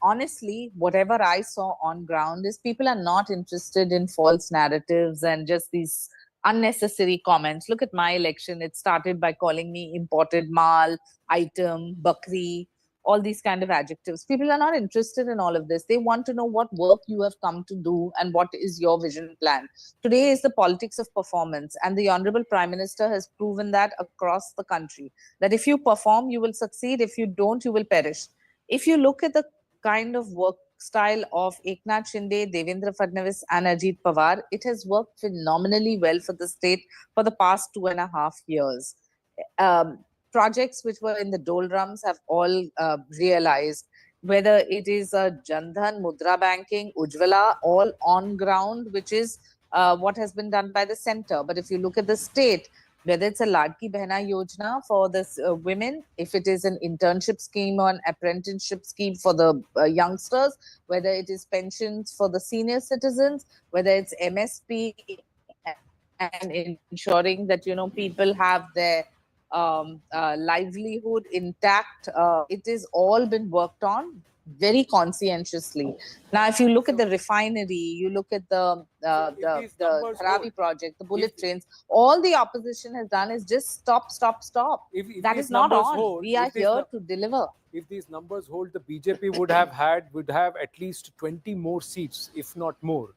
Speaker 18: Honestly, whatever I saw on ground is people are not interested in false narratives and just these unnecessary comments. Look at my election. It started by calling me imported mal, item, bakri, all these kind of adjectives. People are not interested in all of this. They want to know what work you have come to do and what is your vision plan. Today is the politics of performance, and the Honorable Prime Minister has proven that across the country, that if you perform, you will succeed. If you don't, you will perish. If you look at the kind of work style of Eknath Shinde, Devendra Fadnavis and Ajit Pawar, it has worked phenomenally well for the state for the past 2.5 years. Projects which were in the doldrums have all realized, whether it is a Jandhan, Mudra Banking, Ujjwala, all on ground, which is what has been done by the center. But if you look at the state, whether it's a Ladki Behna Yojana for this women, if it is an internship scheme or an apprenticeship scheme for the youngsters, whether it is pensions for the senior citizens, whether it's MSP and ensuring that, people have their livelihood intact. It is all been worked on very conscientiously. Now, if you look at the refinery, you look at the Dharavi project, the bullet trains, all the opposition has done is just stop. That is not on. We are here to deliver.
Speaker 3: If these numbers hold, the BJP would have at least 20 more seats, if not more,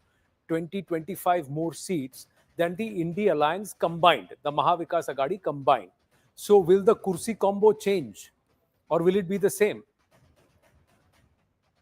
Speaker 3: 25 more seats than the India Alliance combined, the Maha Vikas Aghadi combined. So will the Kursi combo change, or will it be the same?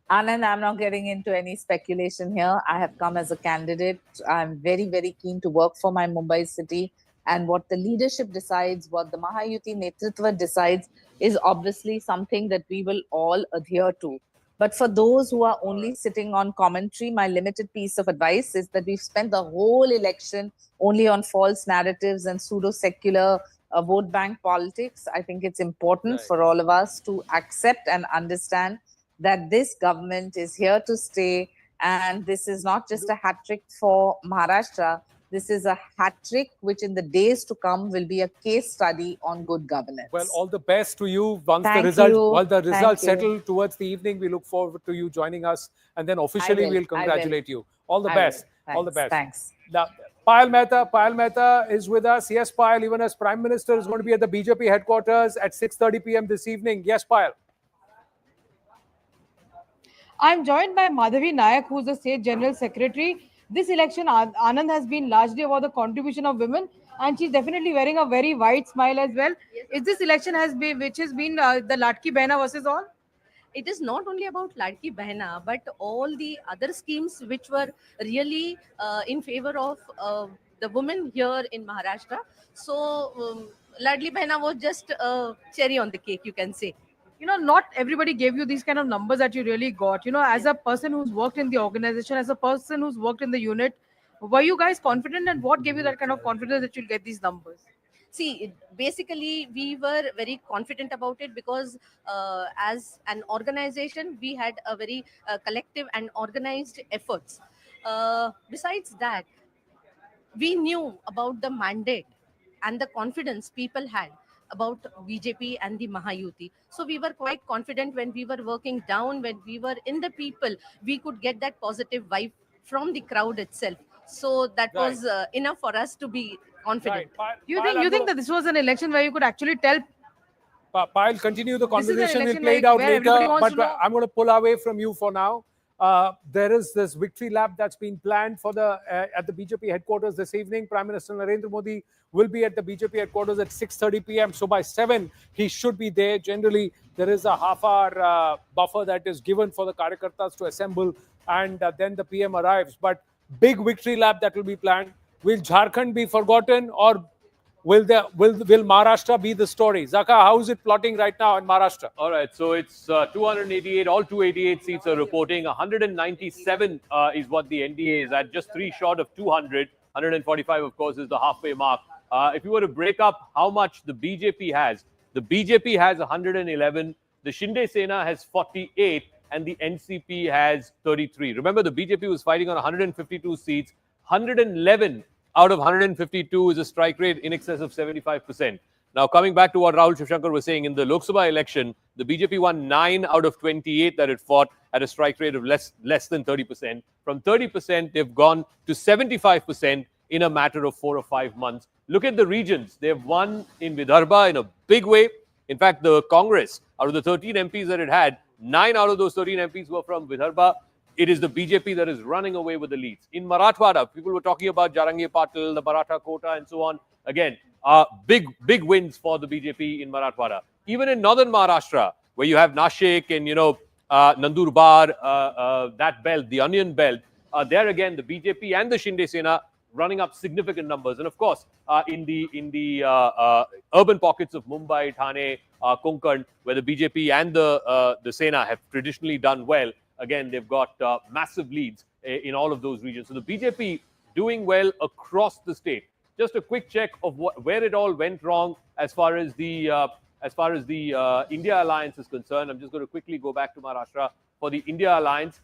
Speaker 18: Anand, I'm not getting into any speculation here. I have come as a candidate. I'm very, very keen to work for my Mumbai city. And what the leadership decides, what the Mahayuti Netritva decides, is obviously something that we will all adhere to. But for those who are only sitting on commentary, my limited piece of advice is that we've spent the whole election only on false narratives and pseudo-secular vote bank politics. I think it's important for all of us to accept and understand that this government is here to stay, and this is not just a hat trick for Maharashtra. This is a hat trick which in the days to come will be a case study on good governance.
Speaker 3: Well, all the best to you. Once
Speaker 18: Thank
Speaker 3: the
Speaker 18: you.
Speaker 3: results settle towards the evening, we look forward to you joining us, and then officially we'll congratulate you. All the best. All the best.
Speaker 18: Thanks.
Speaker 3: Now, Payal Mehta is with us. Yes, Payal, even as Prime Minister, is going to be at the BJP headquarters at 6:30 p.m. this evening. Yes, Payal.
Speaker 12: I'm joined by Madhavi Nayak, who's the State General Secretary. This election, Anand has been largely about the contribution of women, and she's definitely wearing a very wide smile as well. Is this election which has been the Latki Behna versus all?
Speaker 19: It is not only about Ladki Behna, but all the other schemes which were really in favor of the women here in Maharashtra. So, Ladli Behna was just a cherry on the cake, you can say.
Speaker 12: You know, not everybody gave you these kind of numbers that you really got. You know, as a person who's worked in the organization, as a person who's worked in the unit, were you guys confident, and what gave you that kind of confidence that you'll get these numbers?
Speaker 19: See, basically, we were very confident about it because as an organization, we had a very collective and organized efforts. Besides that, we knew about the mandate and the confidence people had about BJP and the Mahayuti. So we were quite confident when we were working down, when we were in the people, we could get that positive vibe from the crowd itself. So that was enough for us to be confident.
Speaker 12: You think that this was an election where you could actually tell?
Speaker 3: I'll continue the conversation. We'll play it out later, but I'm going to pull away from you for now. There is this victory lap that's been planned for the at the BJP headquarters this evening. Prime Minister Narendra Modi will be at the BJP headquarters at 6:30 p.m. So by 7, he should be there. Generally, there is a half-hour buffer that is given for the Karyakartas to assemble, and then the PM arrives. But big victory lap that will be planned. Will Jharkhand be forgotten, or will Maharashtra be the story? Zaka, how is it plotting right now in Maharashtra?
Speaker 5: All right, so it's 288, all 288 seats are reporting. 197 is what the NDA is at, just 3 short of 200. 145, of course, is the halfway mark. If you were to break up how much the BJP has 111, the Shinde Sena has 48, and the NCP has 33. Remember, the BJP was fighting on 152 seats. 111 out of 152 is a strike rate in excess of 75%. Now, coming back to what Rahul Shivshankar was saying, in the Lok Sabha election, the BJP won 9 out of 28 that it fought at a strike rate of less than 30%. From 30%, they've gone to 75% in a matter of 4 or 5 months. Look at the regions. They've won in Vidarbha in a big way. In fact, the Congress, out of the 13 MPs that it had, 9 out of those 13 MPs were from Vidarbha. It is the BJP that is running away with the leads. In Marathwada, people were talking about Jarangi Patil, the Maratha quota, and so on. Again, big wins for the BJP in Marathwada. Even in northern Maharashtra, where you have Nashik and, Nandurbar, that belt, the onion belt, there again, the BJP and the Shinde Sena running up significant numbers. And of course, in the urban pockets of Mumbai, Thane, Konkan, where the BJP and the Sena have traditionally done well, again, they've got massive leads in all of those regions. So the BJP doing well across the state. Just a quick check of where it all went wrong as far as the India Alliance is concerned. I'm just going to quickly go back to Maharashtra for the India Alliance.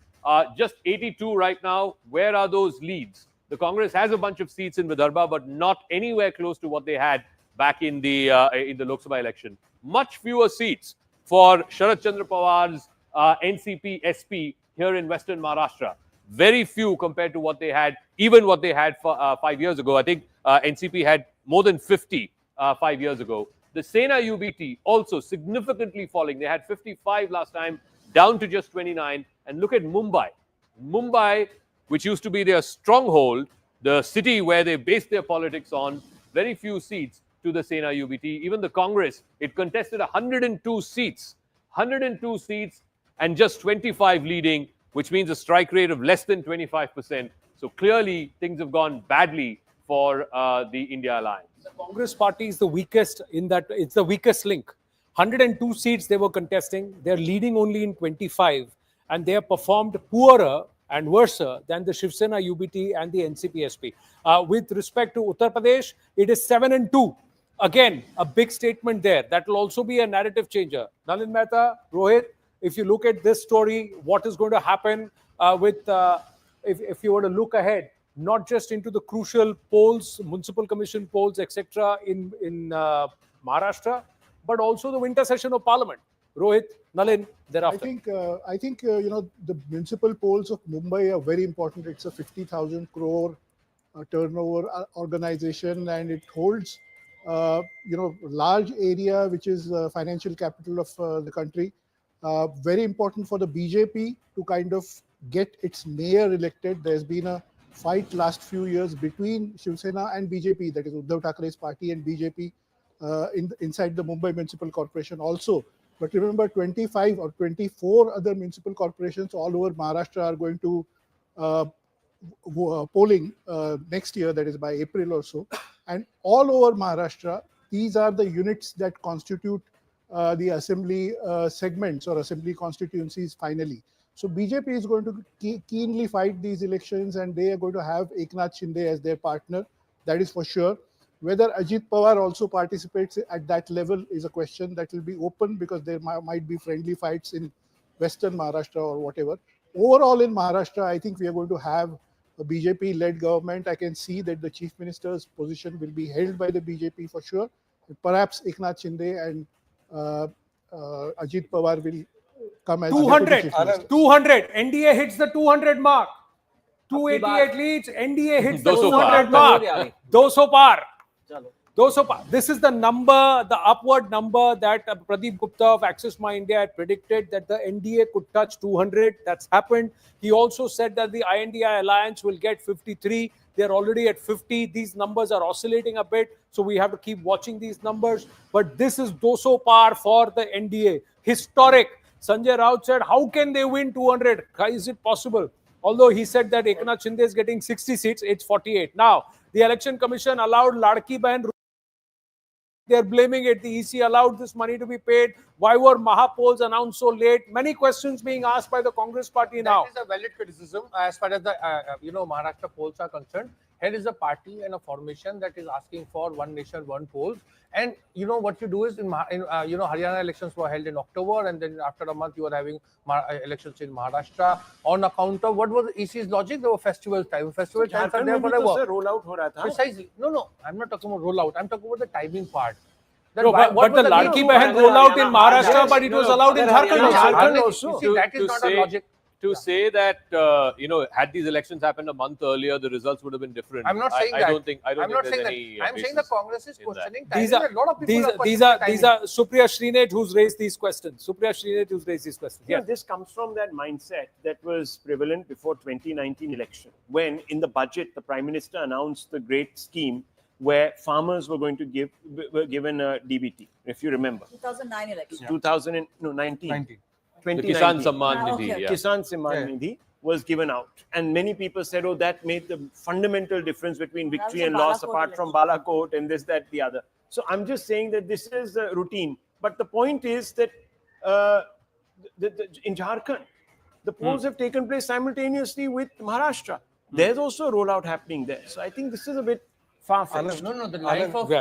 Speaker 5: Just 82 right now. Where are those leads? The Congress has a bunch of seats in Vidarbha, but not anywhere close to what they had back in the Lok Sabha election. Much fewer seats for Sharad Chandra Pawar's NCP SP here in Western Maharashtra. Very few compared to what they had, even what they had 5 years ago. I think NCP had more than 50 5 years ago. The Sena UBT also significantly falling. They had 55 last time, down to just 29. And look at Mumbai. Mumbai, which used to be their stronghold, the city where they based their politics on, very few seats to the Sena UBT. Even the Congress, it contested 102 seats. 102 seats and just 25 leading, which means a strike rate of less than 25%. So clearly, things have gone badly for the India Alliance.
Speaker 3: The Congress party is the weakest in that it's the weakest link. 102 seats they were contesting. They're leading only in 25, and they have performed poorer and worse than the Shiv Sena UBT and the NCP SP. With respect to Uttar Pradesh, it is 7-2. Again, a big statement there. That will also be a narrative changer. Nalin Mehta, Rohit, if you look at this story, what is going to happen if you were to look ahead, not just into the crucial polls, municipal commission polls, etc. in Maharashtra, but also the winter session of Parliament. Rohit, Nalin, thereafter.
Speaker 10: I think the municipal polls of Mumbai are very important. It's a 50,000 crore turnover organization, and it holds large area, which is financial capital of the country. Very important for the BJP to kind of get its mayor elected. There's been a fight last few years between Shiv Sena and BJP, that is Uddhav Thackeray's party and BJP inside the Mumbai Municipal Corporation also. But remember, 25 or 24 other municipal corporations all over Maharashtra are going to polling next year, that is by April or so. And all over Maharashtra, these are the units that constitute the assembly segments or assembly constituencies finally. So BJP is going to keenly fight these elections, and they are going to have Eknath Shinde as their partner. That is for sure. Whether Ajit Pawar also participates at that level is a question that will be open, because there might be friendly fights in Western Maharashtra or whatever. Overall in Maharashtra, I think we are going to have a BJP-led government. I can see that the Chief Minister's position will be held by the BJP for sure. Perhaps Eknath Shinde and Ajit Pawar will come as
Speaker 3: 200. 200. NDA hits the 200 mark. 288 leads. NDA hits the 200 mark. 200 par. 200 par. This is the number, the upward number that Pradeep Gupta of Access My India had predicted, that the NDA could touch 200. That's happened. He also said that the INDI alliance will get 53. They're already at 50. These numbers are oscillating a bit, so we have to keep watching these numbers. But this is 200 par for the NDA. Historic. Sanjay Raut said, how can they win 200? How is it possible? Although he said that Eknath Shinde is getting 60 seats, it's 48. Now, the Election Commission allowed Ladki Bahan. They're blaming it. The EC allowed this money to be paid. Why were Maha polls announced so late? Many questions being asked by the Congress party now.
Speaker 7: That is a valid criticism as far as the Maharashtra polls are concerned. Here is a party and a formation that is asking for one nation, one polls. And what you do is Haryana elections were held in October, and then after a month you are having elections in Maharashtra on account of what was the EC's logic? There were festival time. Festival times are there forever. Precisely. No, I'm not talking about rollout. I'm talking about the timing part.
Speaker 3: No, but the Ladki Bahan rollout in Maharashtra, but it was allowed in Jharkhand also.
Speaker 7: See, that is not a logic.
Speaker 5: To say that had these elections happened a month earlier, the results would have been different.
Speaker 7: I'm not saying that.
Speaker 5: I don't think
Speaker 7: I'm not
Speaker 5: there's
Speaker 7: saying
Speaker 5: any
Speaker 7: that. I'm saying the Congress is questioning timing.
Speaker 3: These are
Speaker 7: a lot of people
Speaker 3: these are Supriya Shrinet who's raised these questions. Supriya Shrinet who's raised these questions.
Speaker 4: Yeah, this comes from that mindset that was prevalent before 2019 election, when in the budget the Prime Minister announced the great scheme where farmers were going to were given a DBT, if you remember.
Speaker 2: 2009 election.
Speaker 4: 2019.
Speaker 5: The Kisan Samman Nidhi.
Speaker 4: Yeah. Kisan Samman Nidhi was given out. And many people said, oh, that made the fundamental difference between victory and loss, apart from Balakot and this, that, the other. So I'm just saying that this is a routine. But the point is that in Jharkhand, the polls have taken place simultaneously with Maharashtra. There's also a rollout happening there. So I think this is a bit far-fetched.
Speaker 7: No, the life of
Speaker 3: we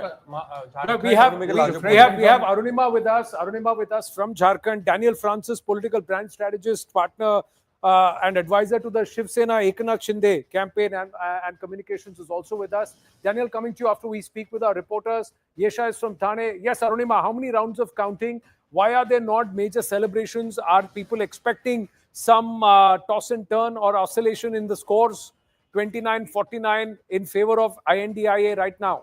Speaker 3: have Arunima with us. Arunima with us from Jharkhand. Daniel Francis, political brand strategist, partner and advisor to the Shiv Sena Eknath Shinde campaign and communications, is also with us. Daniel, coming to you after we speak with our reporters. Yesha is from Thane. Yes, Arunima, how many rounds of counting? Why are there not major celebrations? Are people expecting some toss and turn or oscillation in the scores? 29-49 in favor of INDIA right now.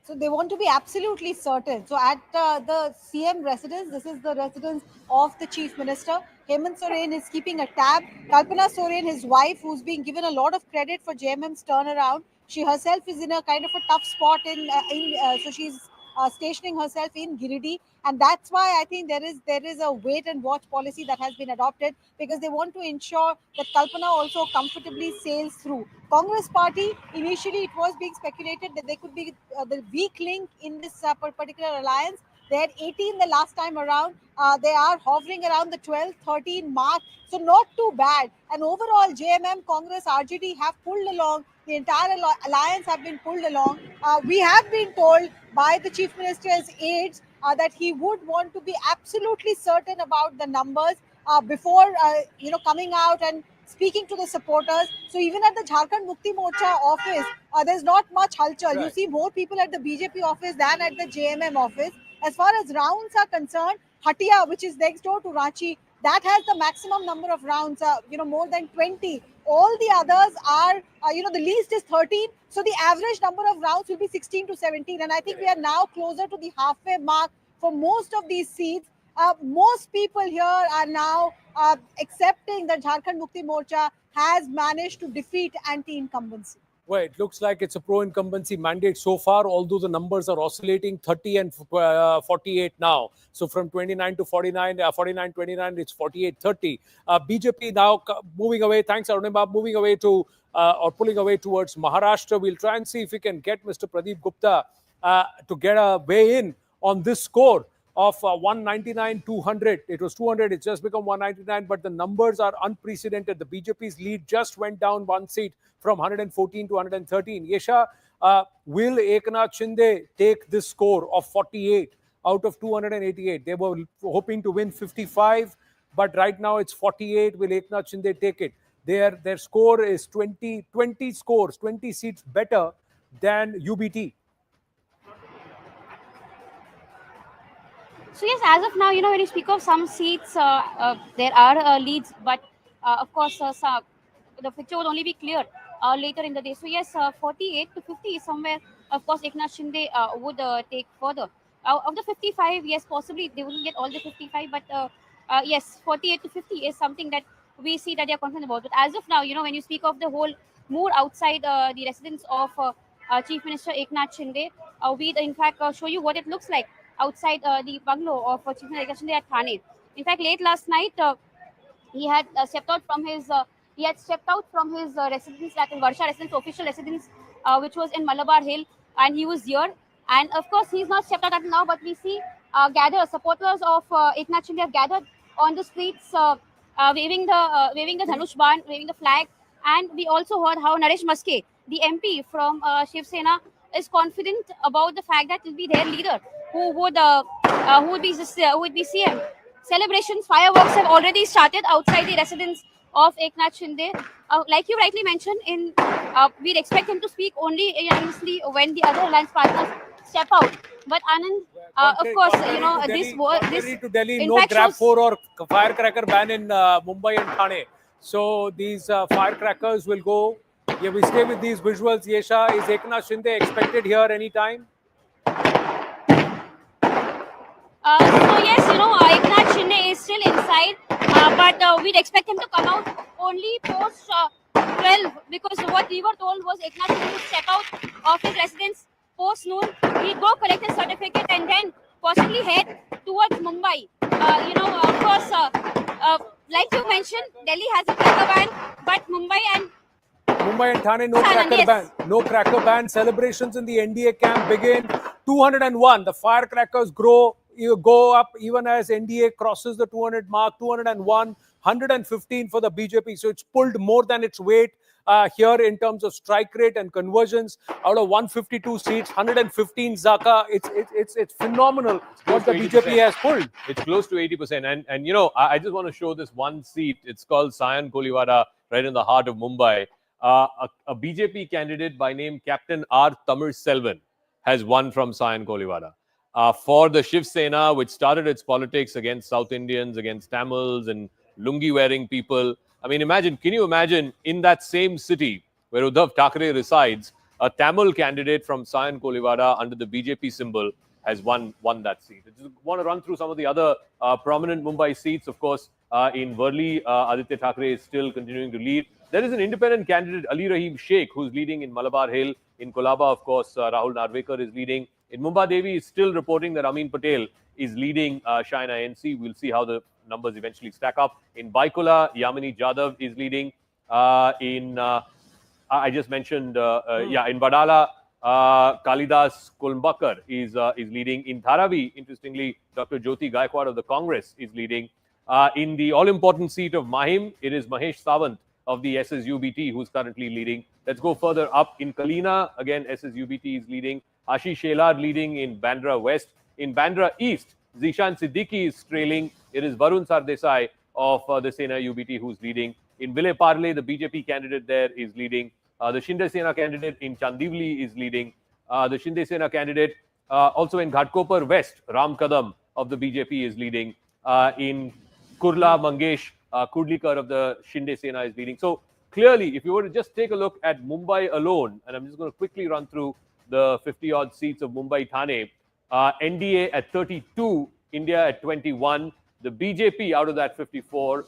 Speaker 11: So they want to be absolutely certain. So at the CM residence, this is the residence of the Chief Minister. Hemant Soren is keeping a tab. Kalpana Soren, his wife, who's being given a lot of credit for JMM's turnaround. She herself is in a kind of a tough spot so she's stationing herself in Giridih, and that's why I think there is a wait and watch policy that has been adopted, because they want to ensure that Kalpana also comfortably sails through. Congress party, initially it was being speculated that they could be the weak link in this particular alliance. They had 18 the last time around. They are hovering around the 12-13 mark. So not too bad. And overall, JMM, Congress, RJD have pulled along. The entire alliance have been pulled along. We have been told by the Chief Minister's aides that he would want to be absolutely certain about the numbers before coming out and speaking to the supporters. So even at the Jharkhand Mukti Morcha office, there's not much halchal. You see more people at the BJP office than at the JMM office. As far as rounds are concerned, Hatia, which is next door to Ranchi, that has the maximum number of rounds, more than 20. All the others are, the least is 13. So the average number of rounds will be 16 to 17. And I think we are now closer to the halfway mark for most of these seats. Most people here are now accepting that Jharkhand Mukti Morcha has managed to defeat anti-incumbency?
Speaker 3: Well, it looks like it's a pro-incumbency mandate so far, although the numbers are oscillating 30 and 48 now. So from 29 to 49, 49, 29, it's 48, 30. BJP now moving away, thanks Arunima, moving away to, or pulling away towards Maharashtra. We'll try and see if we can get Mr. Pradeep Gupta to get a way in on this score of 199, 200. It was 200, it's just become 199, but the numbers are unprecedented. The BJP's lead just went down one seat from 114 to 113. Yesha, will Eknath Shinde take this score of 48 out of 288? They were hoping to win 55, but right now it's 48. Will Eknath Shinde take it? Their score is 20 scores, 20 seats better than UBT.
Speaker 14: So yes, as of now, when you speak of some seats, there are leads, but of course, the picture will only be clear later in the day. So yes, 48 to 50 is somewhere, of course, Eknath Shinde would take further. Of the 55, yes, possibly they wouldn't get all the 55, but yes, 48 to 50 is something that we see that they are confident about. But as of now, when you speak of the whole mood outside the residence of Chief Minister Eknath Shinde, we in fact show you what it looks like outside the bungalow of Chief Minister Eknath Shinde at Thane. In fact, late last night, he had stepped out from his residence, that in Varsha residence, official residence, which was in Malabar Hill, and he was here. And of course, he's not stepped out until now, but we see supporters of Eknath Shinde have gathered on the streets, waving the Dhanush Ban, waving the flag. And we also heard how Naresh Maske, the MP from Shiv Sena, is confident about the fact that he'll be their leader, who would be CM. Celebrations, fireworks have already started outside the residence of Eknath Shinde. Like you rightly mentioned, we'd expect him to speak only when the other alliance partners step out. But Anand, of course, this
Speaker 3: to Delhi,
Speaker 14: in
Speaker 3: no
Speaker 14: fact
Speaker 3: grab
Speaker 14: shows,
Speaker 3: for or firecracker ban in Mumbai and Thane. So these firecrackers will go. Yeah, we stay with these visuals. Yesha, is Eknath Shinde expected here anytime?
Speaker 14: So yes, Eknath Shinde is still inside, but we'd expect him to come out only post 12, because what we were told was Eknath Shinde would step out of his residence post noon. He'd go collect his certificate and then possibly head towards Mumbai. Of course, like you mentioned, Delhi has a cracker ban, but Mumbai and
Speaker 3: Thane, no cracker ban. No cracker ban. Celebrations in the NDA camp begin. 201. The firecrackers go up even as NDA crosses the 200 mark. 201, 115 for the BJP. So it's pulled more than its weight here in terms of strike rate and conversions. Out of 152 seats, 115 Zaka. It's phenomenal what the BJP has pulled.
Speaker 5: It's close to 80%. And I just want to show this one seat. It's called Sayan Koliwada, right in the heart of Mumbai. A BJP candidate by name Captain R. Tamil Selvan has won from Sayan Koliwada. For the Shiv Sena, which started its politics against South Indians, against Tamils and lungi-wearing people. I mean, can you imagine in that same city where Uddhav Thackeray resides, a Tamil candidate from Sayan Koliwada under the BJP symbol has won that seat. I just want to run through some of the other prominent Mumbai seats. Of course, in Worli, Aaditya Thackeray is still continuing to lead. There is an independent candidate, Ali Rahim Sheikh, who's leading in Malabar Hill. In Kolaba, of course, Rahul Narvekar is leading. In Mumbai Devi is still reporting that Amin Patel is leading Shaina NC. We'll see how the numbers eventually stack up. In Baikula, Yamini Jadhav is leading. I just mentioned, in Badala, Kalidas Kolmbakar is leading. In Dharavi, interestingly, Dr. Jyoti Gaikwad of the Congress is leading. In the all-important seat of Mahim, it is Mahesh Sawant of the SSUBT who's currently leading. Let's go further up. In Kalina, again, SSUBT is leading. Ashish Shelad leading in Bandra West. In Bandra East, Zishan Siddiqui is trailing. It is Varun Sardesai of the Sena UBT who's leading. In Vile Parle, the BJP candidate there is leading. The Shinde Sena candidate in Chandivli is leading. The Shinde Sena candidate also in Ghatkopar West, Ram Kadam of the BJP is leading. In Kurla, Mangesh Kudlikar of the Shinde Sena is leading. So clearly, if you were to just take a look at Mumbai alone, and I'm just going to quickly run through the 50-odd seats of Mumbai Thane, NDA at 32, India at 21, The BJP out of that 54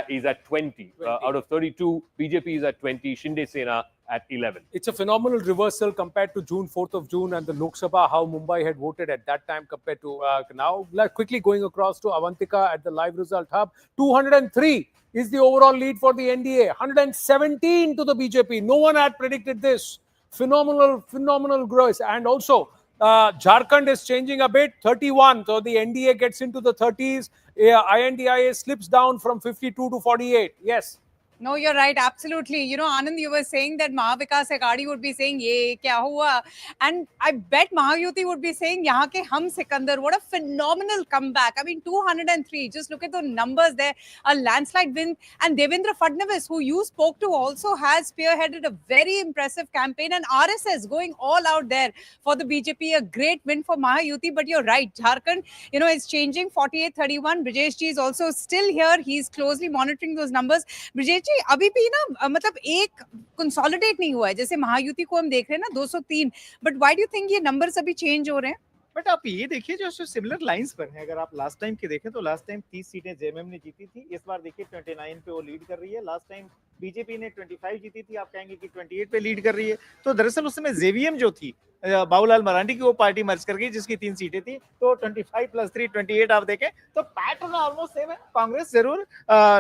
Speaker 5: is at 20. Out of 32, BJP is at 20, Shinde Sena at 11.
Speaker 3: It's a phenomenal reversal compared to June, 4th of June and the Lok Sabha, how Mumbai had voted at that time compared to now. Quickly going across to Avantika at the live result hub, 203 is the overall lead for the NDA, 117 to the BJP. No one had predicted this. Phenomenal growth. And also, Jharkhand is changing a bit, 31. So the NDA gets into the 30s. INDIA slips down from 52 to 48. Yes.
Speaker 8: No, you're right. Absolutely. You know, Anand, you were saying that Maha Vikas Aghadi would be saying, "Ye kya hua?" And I bet Mahayuti would be saying, "Yahan ke hum Sikandar." What a phenomenal comeback. I mean, 203. Just look at the numbers there. A landslide win. And Devendra Fadnavis, who you spoke to, also has spearheaded a very impressive campaign. And RSS going all out there for the BJP. A great win for Mahayuti. But you're right. Jharkhand, you know, is changing 48-31. Brijesh ji is also still here. He's closely monitoring those numbers. Brijesh, अभी भी ना मतलब एक consolidate नहीं हुआ है जैसे महायुति को हम देख रहे हैं ना 203 but why do you think ये नंबर्स अभी चेंज हो रहे हैं
Speaker 9: बट आप ये देखिए जो सिमिलर लाइंस पर है अगर आप लास्ट टाइम के देखें तो लास्ट टाइम 30 सीटें जेएमएम ने जीती थी इस बार देखिए 29 पे वो लीड कर रही है लास्ट टाइम बीजेपी ने 25 जीती थी आप कहेंगे कि 28 पे लीड कर रही है तो दरअसल उस समय जेवीएम जो थी बाबूलाल मरांडी की वो पार्टी मर्ज कर गई जिसकी 3 सीटें थी तो 25 + 3 28 आप देखें तो पैटर्न ऑलमोस्ट सेम है कांग्रेस जरूर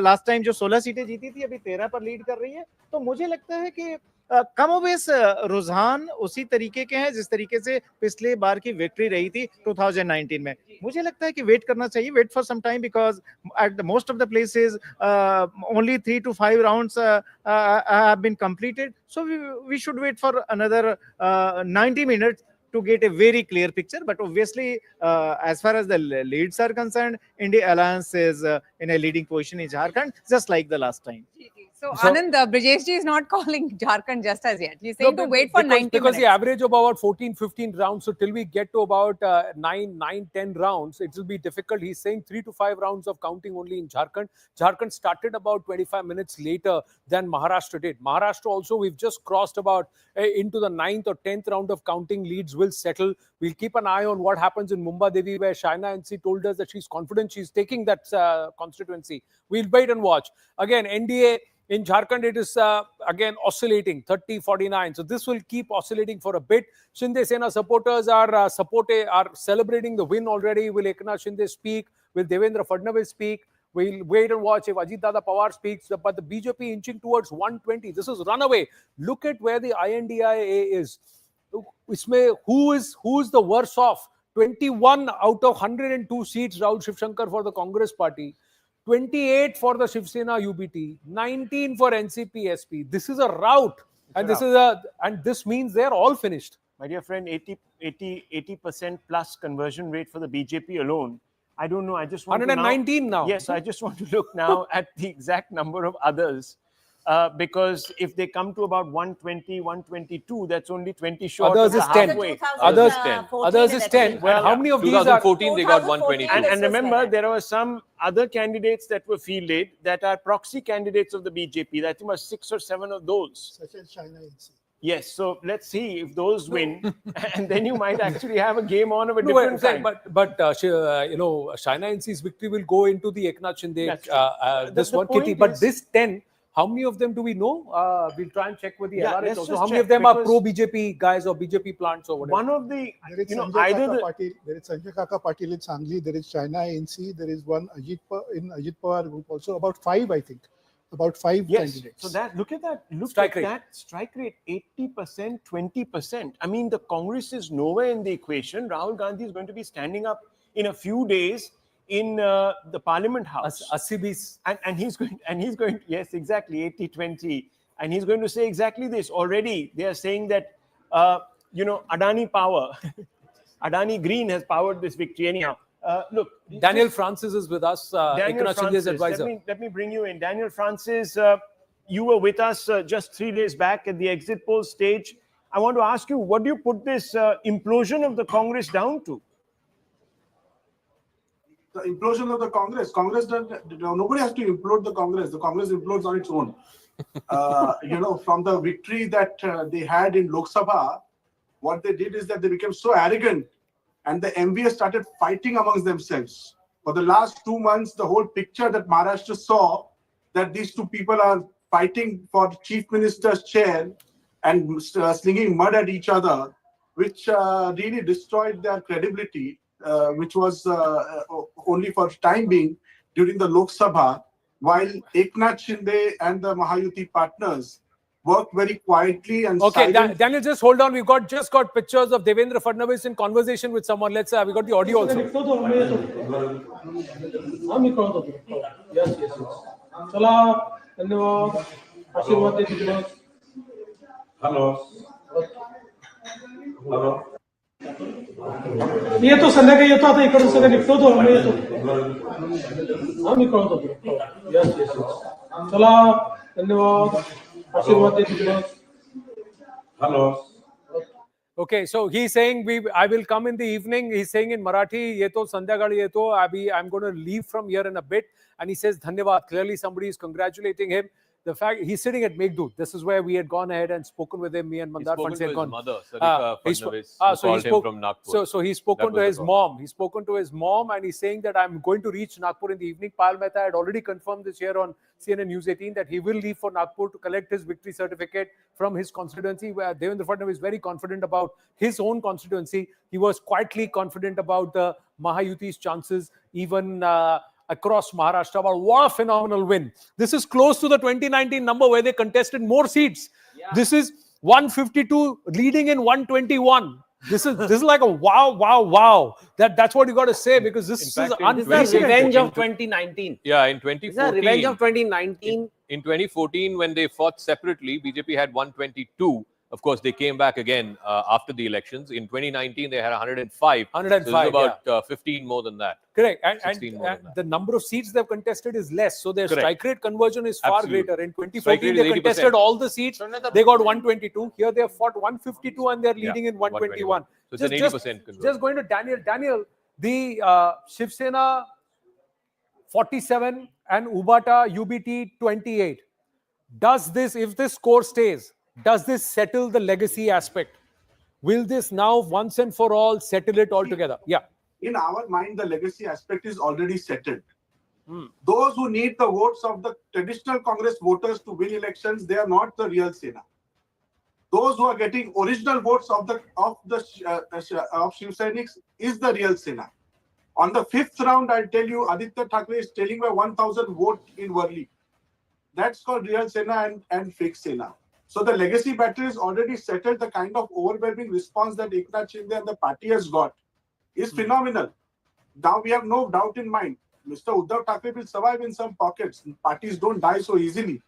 Speaker 9: लास्ट टाइम जो 16 सीटें जीती थी अभी 13 पर लीड कर रही है तो मुझे लगता है कि कमोबेश रुझान उसी तरीके के हैं जिस तरीके से पिछले बार की विक्ट्री रही थी 2019 में मुझे लगता है कि वेट करना चाहिए wait for some time because at the most of the places only 3 to 5 rounds have been completed so we should wait for another 90 minutes to get a very clear picture but obviously as far as the leads are concerned India Alliance is in a leading position in Jharkhand just like the last time.
Speaker 8: So Anand, Brijesh ji is not calling Jharkhand just as yet. He's saying to wait for 90 minutes.
Speaker 3: Because the average of about 14-15 rounds, so till we get to about 9-10 rounds, it will be difficult. He's saying 3 to 5 rounds of counting only in Jharkhand. Jharkhand started about 25 minutes later than Maharashtra did. Maharashtra also, we've just crossed about into the 9th or 10th round of counting. Leads will settle. We'll keep an eye on what happens in Mumbai Devi, where Shaina NC told us that she's confident she's taking that constituency. We'll wait and watch. Again, NDA in Jharkhand, it is again oscillating 30-49. So this will keep oscillating for a bit. Shinde Sena supporters are celebrating the win already. Will Eknath Shinde speak? Will Devendra Fadnavis speak? We'll wait and watch if Ajit Pawar speaks. But the BJP inching towards 120. This is runaway. Look at where the INDIA is. Who is the worse off? 21 out of 102 seats, Rahul Shivshankar for the Congress party. 28 for the Shiv Sena UBT, 19 for NCP SP. This is a rout, and this means they're all finished.
Speaker 4: My dear friend, 80% plus conversion rate for the BJP alone. I don't know. I just want
Speaker 3: 119 now.
Speaker 4: Yes, I just want to look now at the exact number of others. Because if they come to about 120, 122, that's only 20 short.
Speaker 3: Others is 10. Others 10. Others is 10. Well, how many of these are?
Speaker 5: 2014, they got 122.
Speaker 4: And remember, there were some other candidates that were fielded that are proxy candidates of the BJP. I think was 6 or 7 of those.
Speaker 10: Such as China NC.
Speaker 4: Yes, so let's see if those win, and then you might actually have a game on of a different kind.
Speaker 3: But Shaina NC's victory will go into the Eknath Shinde, this one kitty. But this 10, how many of them do we know? We'll try and check with the LRS also. How many of them are pro-BJP guys or BJP plants or whatever?
Speaker 4: One of the,
Speaker 10: there is Sanjay Kaka Patil in Sangli, there is Shaina NC, there is one in Ajit Pawar group also, about 5, I think. About 5 candidates.
Speaker 4: So that look at that strike rate 80%, 20%. I mean, the Congress is nowhere in the equation. Rahul Gandhi is going to be standing up in a few days in the Parliament House. And he's going yes, exactly 80-20, and he's going to say exactly this. Already they are saying that Adani power, Adani Green has powered this victory anyhow. Look,
Speaker 3: Daniel Francis is with us, Eknath Shinde's advisor.
Speaker 4: Let me bring you in. Daniel Francis, you were with us just 3 days back at the exit poll stage. I want to ask you, what do you put this implosion of the Congress down to?
Speaker 20: The implosion of the Congress. Nobody has to implode the Congress. The Congress implodes on its own. From the victory that they had in Lok Sabha, what they did is that they became so arrogant. And the MVS started fighting amongst themselves. For the last 2 months, the whole picture that Maharashtra saw, that these two people are fighting for Chief Minister's chair and slinging mud at each other, which really destroyed their credibility, which was only for time being during the Lok Sabha, while Eknath Shinde and the Mahayuti partners worked very quietly and
Speaker 3: okay,
Speaker 20: silently.
Speaker 3: Daniel, just hold on. We've just got pictures of Devendra Fadnavis in conversation with someone. Let's we got the audio also.
Speaker 13: Yes. चला धन्यवाद आशीर्वाद दे hello येतो संध्याकाळी येतो आता इकडून सगळं निघतो मी येतो मी कळवतो यस चला धन्यवाद आशीर्वाद दे hello.
Speaker 3: Okay, so he's saying I will come in the evening. He's saying in Marathi, "Ye to sandhyagali yeto." I'm going to leave from here in a bit, and he says "Dhanyavad." Clearly, somebody is congratulating him. The fact he's sitting at Meghdut. This is where we had gone ahead and spoken with him. Me and Mandar Fans had gone.
Speaker 5: Mother, Sarika Fadnavis, called him from Nagpur.
Speaker 3: So he's spoken to his mom. He's spoken to his mom, and he's saying that I'm going to reach Nagpur in the evening. Payal Mehta had already confirmed this here on CNN News 18 that he will leave for Nagpur to collect his victory certificate from his constituency. Where Devendra Fadnavis is very confident about his own constituency. He was quietly confident about the Mahayuti's chances, even across Maharashtra. But what a phenomenal win. This is close to the 2019 number where they contested more seats. Yeah. This is 152 leading in 121. This is like a wow. That's what you got to say, because this is
Speaker 1: the revenge of 2019.
Speaker 5: Yeah, in 2014.
Speaker 1: This is the revenge of 2019.
Speaker 5: In 2014, when they fought separately, BJP had 122. Of course, they came back again after the elections. In 2019, they had 105.
Speaker 3: 105,
Speaker 5: so about 15 more than that.
Speaker 3: Correct. And the number of seats they've contested is less. So their strike rate conversion is far greater. In 2014, they contested all the seats. They got 122. Here they have fought 152 and they're leading in 121.
Speaker 5: So it's an 80% conversion.
Speaker 3: Just going to Daniel. Daniel, the Shiv Sena 47 and Ubata UBT 28. Does this, if this score stays, does this settle the legacy aspect? Will this now once and for all settle it altogether? Yeah.
Speaker 20: In our mind, the legacy aspect is already settled. Those who need the votes of the traditional Congress voters to win elections, they are not the real Sena. Those who are getting original votes of Shiv Senics is the real Sena. On the 5th round, I'll tell you, Aaditya Thackeray is telling by 1,000 vote in Worli. That's called real Sena and fake Sena. So the legacy battle is already settled. The kind of overwhelming response that Eknath Shinde and the party has got is phenomenal. Now we have no doubt in mind. Mr. Uddhav Thackeray will survive in some pockets. Parties don't die so easily.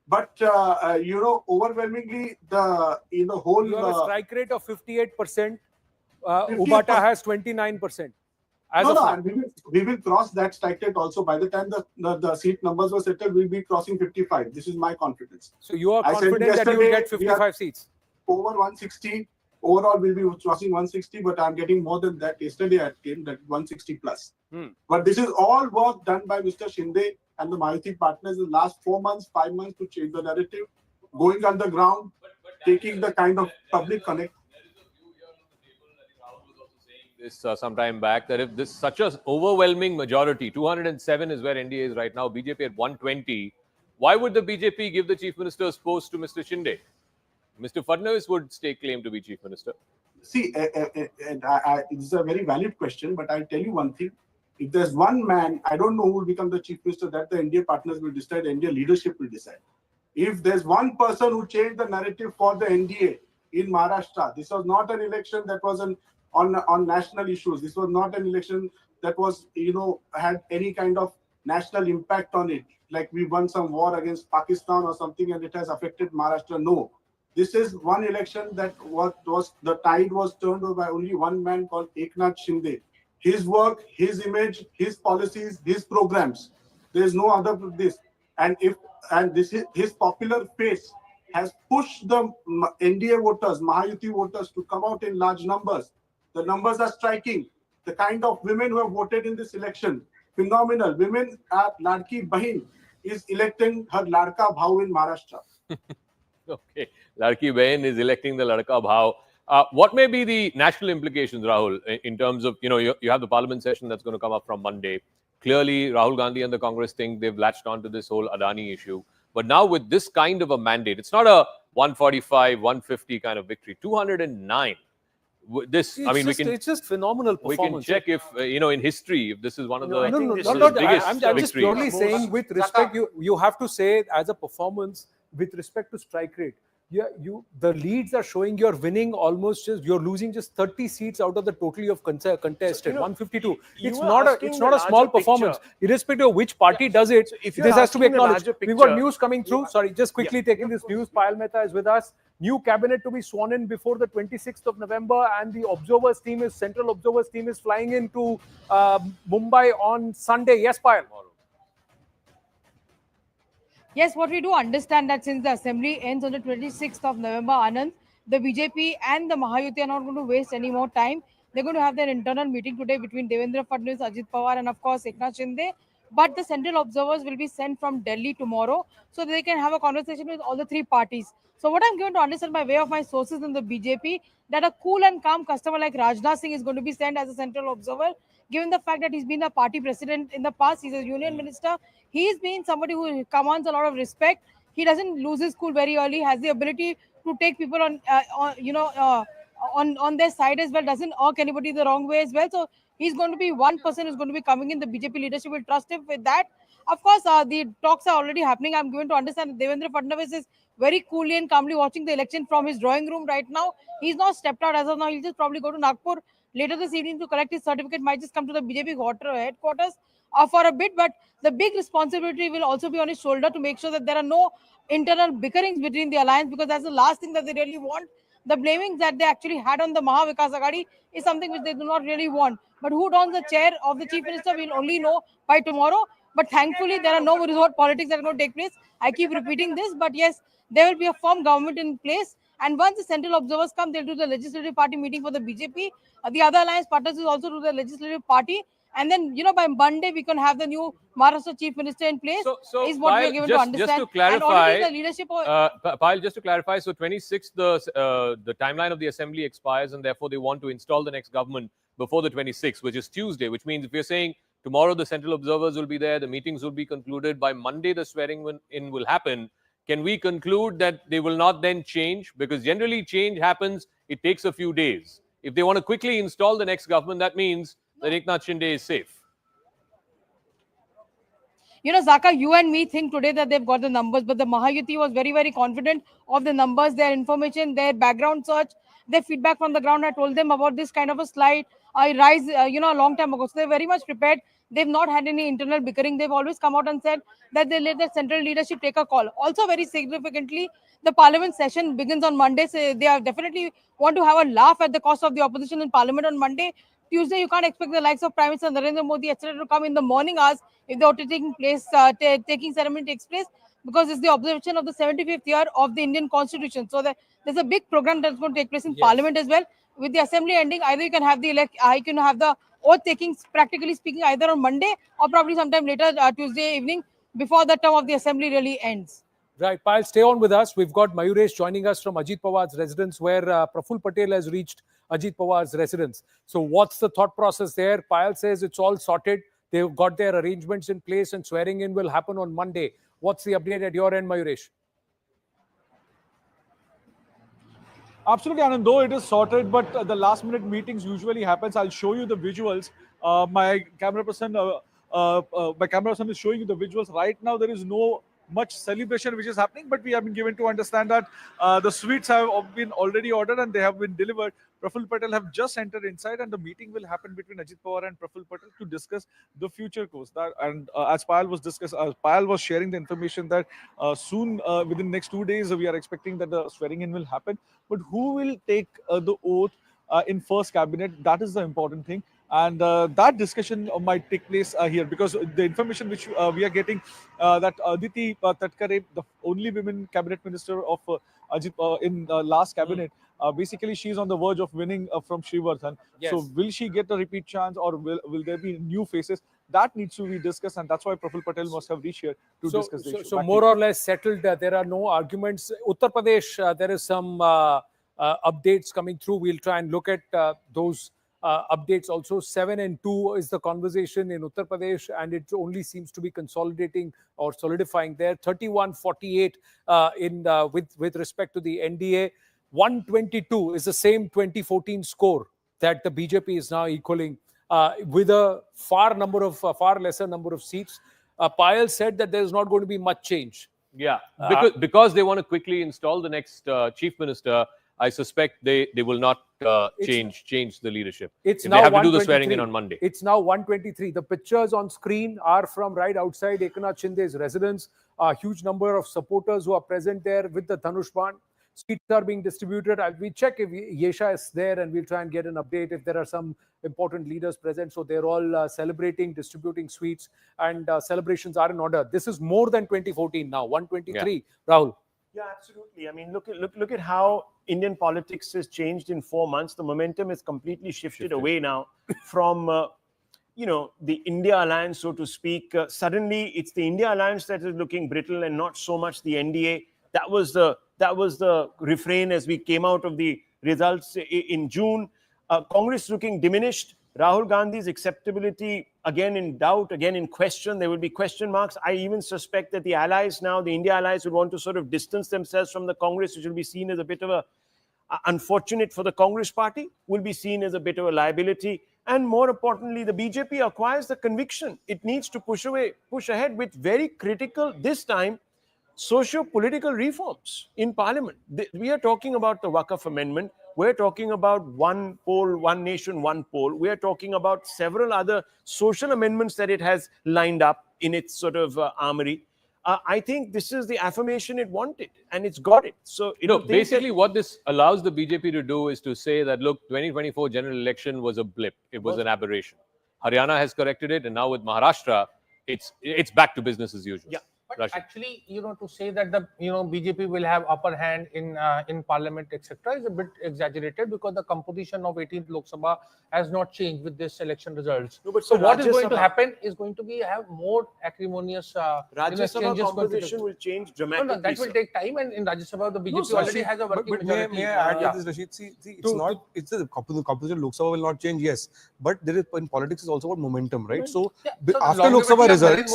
Speaker 20: But, overwhelmingly, the whole...
Speaker 3: You have a strike rate of 58%. Ubata has 29%.
Speaker 20: We will cross that strike rate also. By the time the seat numbers were settled, we'll be crossing 55. This is my confidence.
Speaker 3: So you are confident that you will get 55 seats?
Speaker 20: Over 160. Overall, we'll be crossing 160, but I'm getting more than that. Yesterday, I came that 160 plus. But this is all work done by Mr. Shinde and the Mahayuti partners in the last 4 months, 5 months to change the narrative, going underground, taking the kind of public connect.
Speaker 5: This some time back, that if this such an overwhelming majority, 207 is where NDA is right now, BJP at 120, why would the BJP give the Chief Minister's post to Mr. Shinde? Mr. Fadnavis would stake claim to be Chief Minister.
Speaker 20: See, it's a very valid question, but I'll tell you one thing. If there's one man, I don't know who will become the Chief Minister, that the NDA partners will decide, NDA leadership will decide. If there's one person who changed the narrative for the NDA in Maharashtra, this was not an election that was on national issues. This was not an election that was, had any kind of national impact on it. Like we won some war against Pakistan or something and it has affected Maharashtra. No. This is one election that the tide was turned over by only one man called Eknath Shinde. His work, his image, his policies, his programs. There is no other for this. His popular face has pushed the NDA voters, Mahayuti voters to come out in large numbers. The numbers are striking. The kind of women who have voted in this election, phenomenal. Women at Ladki Bahin is electing her Ladka Bhau in Maharashtra.
Speaker 5: Okay. Ladki Bahin is electing the Ladka Bhau. What may be the national implications, Rahul, in terms of, you have the parliament session that's going to come up from Monday. Clearly, Rahul Gandhi and the Congress think they've latched onto this whole Adani issue. But now with this kind of a mandate, it's not a 145, 150 kind of victory. 209.
Speaker 3: It's just phenomenal performance.
Speaker 5: We can check if, in history, if this is one of the
Speaker 3: biggest
Speaker 5: I'm
Speaker 3: just purely saying with respect, you have to say as a performance with respect to strike rate. The leads are showing you're winning you're losing just 30 seats out of the total of contested, 152. It's not a small performance. Irrespective of which party does it, this has to be acknowledged. We've got news coming through. Sorry, just quickly taking this news. Payal Mehta is with us. New cabinet to be sworn in before the 26th of November, and the Central Observers team is flying into Mumbai on Sunday. Yes, Payal.
Speaker 12: Yes, what we do understand that since the assembly ends on the 26th of November, Anand, the BJP and the Mahayuti are not going to waste any more time. They're going to have their internal meeting today between Devendra, Fadnavis, Ajit Pawar, and of course Eknath Shinde. But the central observers will be sent from Delhi tomorrow so that they can have a conversation with all the three parties. So what I'm going to understand by way of my sources in the BJP, that a cool and calm customer like Rajnath Singh is going to be sent as a central observer, given the fact that he's been a party president in the past. He's a union minister. He's been somebody who commands a lot of respect. He doesn't lose his cool very early, has the ability to take people on their side as well, doesn't irk anybody the wrong way as well. So he's going to be one person who's going to be coming in. The BJP leadership will trust him with that. Of course, the talks are already happening. I'm going to understand that Devendra Fadnavis is very coolly and calmly watching the election from his drawing room right now. He's not stepped out as of now. He'll just probably go to Nagpur later this evening to collect his certificate. Might just come to the BJP headquarters for a bit. But the big responsibility will also be on his shoulder to make sure that there are no internal bickerings between the alliance, because that's the last thing that they really want. The blaming that they actually had on the Maha Vikas Aghadi is something which they do not really want. But who dons the chair of the Chief Minister, we'll only know by tomorrow. But thankfully, there are no resort politics that are going to take place. I keep repeating this, but yes, there will be a firm government in place. And once the central observers come, they'll do the legislative party meeting for the BJP. The other alliance partners will also do the legislative party. And then, by Monday, we can have the new Maharashtra Chief Minister in place.
Speaker 5: So
Speaker 12: is what
Speaker 5: Payal,
Speaker 12: we are given to understand.
Speaker 5: Just to clarify,
Speaker 12: and the leadership
Speaker 5: Payal, just to clarify, so 26th, the timeline of the assembly expires, and therefore they want to install the next government before the 26th, which is Tuesday, which means if you're saying tomorrow the central observers will be there, the meetings will be concluded, by Monday the swearing in will happen, can we conclude that they will not then change? Because generally change happens, it takes a few days. If they want to quickly install the next government, that means that Eknath Shinde is safe.
Speaker 12: Zaka, you and me think today that they've got the numbers, but the Mahayuti was very, very confident of the numbers, their information, their background search, their feedback from the ground. I told them about this kind of a slide, rise, a long time ago. So they're very much prepared. They've not had any internal bickering. They've always come out and said that they let the central leadership take a call. Also, very significantly, the parliament session begins on Monday. So they are definitely want to have a laugh at the cost of the opposition in parliament on Monday. Tuesday, you can't expect the likes of Prime Minister Narendra Modi, etc., to come in the morning hours if the voting taking ceremony takes place, because it's the observation of the 75th year of the Indian Constitution. So there's a big program that's going to take place in Parliament as well. With the assembly ending, either you can have the oath taking, practically speaking, either on Monday or probably sometime later Tuesday evening before the term of the assembly really ends.
Speaker 3: Right, Payal, stay on with us. We've got Mayuresh joining us from Ajit Pawar's residence, where Praful Patel has reached Ajit Pawar's residence. So what's the thought process there? Payal says it's all sorted. They've got their arrangements in place and swearing in will happen on Monday. What's the update at your end, Mayuresh?
Speaker 13: Absolutely, Anand. Though it is sorted, but the last minute meetings usually happens. I'll show you the visuals. My camera person is showing you the visuals. Right now, there is no much celebration which is happening, but we have been given to understand that the sweets have been already ordered and they have been delivered. Praful Patel have just entered inside, and the meeting will happen between Ajit Pawar and Praful Patel to discuss the future course. As Payal was sharing the information that soon, within next 2 days, we are expecting that the swearing in will happen. But who will take the oath in first cabinet? That is the important thing. And that discussion might take place here, because the information which we are getting that Aaditya Thackeray, the only women cabinet minister of Ajit in last cabinet, basically she is on the verge of winning from Shiva.
Speaker 3: Yes.
Speaker 13: So will she get a repeat chance, or will there be new faces? That needs to be discussed, and that's why Praful Patel must have reached here to discuss the issue.
Speaker 3: So more or less settled. There are no arguments. Uttar Pradesh, there is some updates coming through. We'll try and look at those updates also. 7-2 is the conversation in Uttar Pradesh, and it only seems to be consolidating or solidifying there. 31-48 with respect to the NDA. 122 is the same 2014 score that the BJP is now equaling with a far lesser number of seats. Payal said that there is not going to be much change.
Speaker 5: Yeah, because they want to quickly install the next chief minister. I suspect they will not change the leadership.
Speaker 3: It's
Speaker 5: if
Speaker 3: now
Speaker 5: they have to do the
Speaker 3: 123.
Speaker 5: swearing in on Monday.
Speaker 3: It's now 123. The pictures on screen are from right outside Eknath Shinde's residence. A huge number of supporters who are present there with the Dhanushban. Seats are being distributed. We check if Yesha is there, and we'll try and get an update if there are some important leaders present. So they're all celebrating, distributing sweets, and celebrations are in order. This is more than 2014 now. 123. Yeah. Rahul.
Speaker 4: Yeah, absolutely. I mean, look at how Indian politics has changed in 4 months. The momentum has completely shifted away now from the India alliance, so to speak. Suddenly, it's the India alliance that is looking brittle, and not so much the NDA. That was the refrain as we came out of the results in June. Congress looking diminished. Rahul Gandhi's acceptability again in doubt, again in question. There will be question marks. I even suspect that the allies now, the India allies, will want to sort of distance themselves from the Congress, which will be seen as a bit of a unfortunate for the Congress party, will be seen as a bit of a liability. And more importantly, the BJP acquires the conviction it needs to push ahead with very critical, this time, socio-political reforms in Parliament. We are talking about the Waqf Amendment. We're talking about one poll, one nation, one poll. We're talking about several other social amendments that it has lined up in its sort of armory. I think this is the affirmation it wanted, and it's got it. So,
Speaker 5: basically what this allows the BJP to do is to say that, look, 2024 general election was a blip. It was an aberration. Haryana has corrected it, and now with Maharashtra, it's back to business as usual.
Speaker 7: Yeah. But actually, to say that the BJP will have upper hand in Parliament, etc., is a bit exaggerated, because the composition of 18th Lok Sabha has not changed with this election results.
Speaker 4: No, but
Speaker 7: so what is going to happen is going to be have more acrimonious
Speaker 4: Rajya Sabha composition will change dramatically.
Speaker 7: No, that will take time, and in Rajya Sabha the BJP already has a working majority.
Speaker 6: May I add to this, Rashid? See, it's the composition. Lok Sabha will not change, yes, but there is, in politics, is also about momentum, right? So after Lok Sabha results,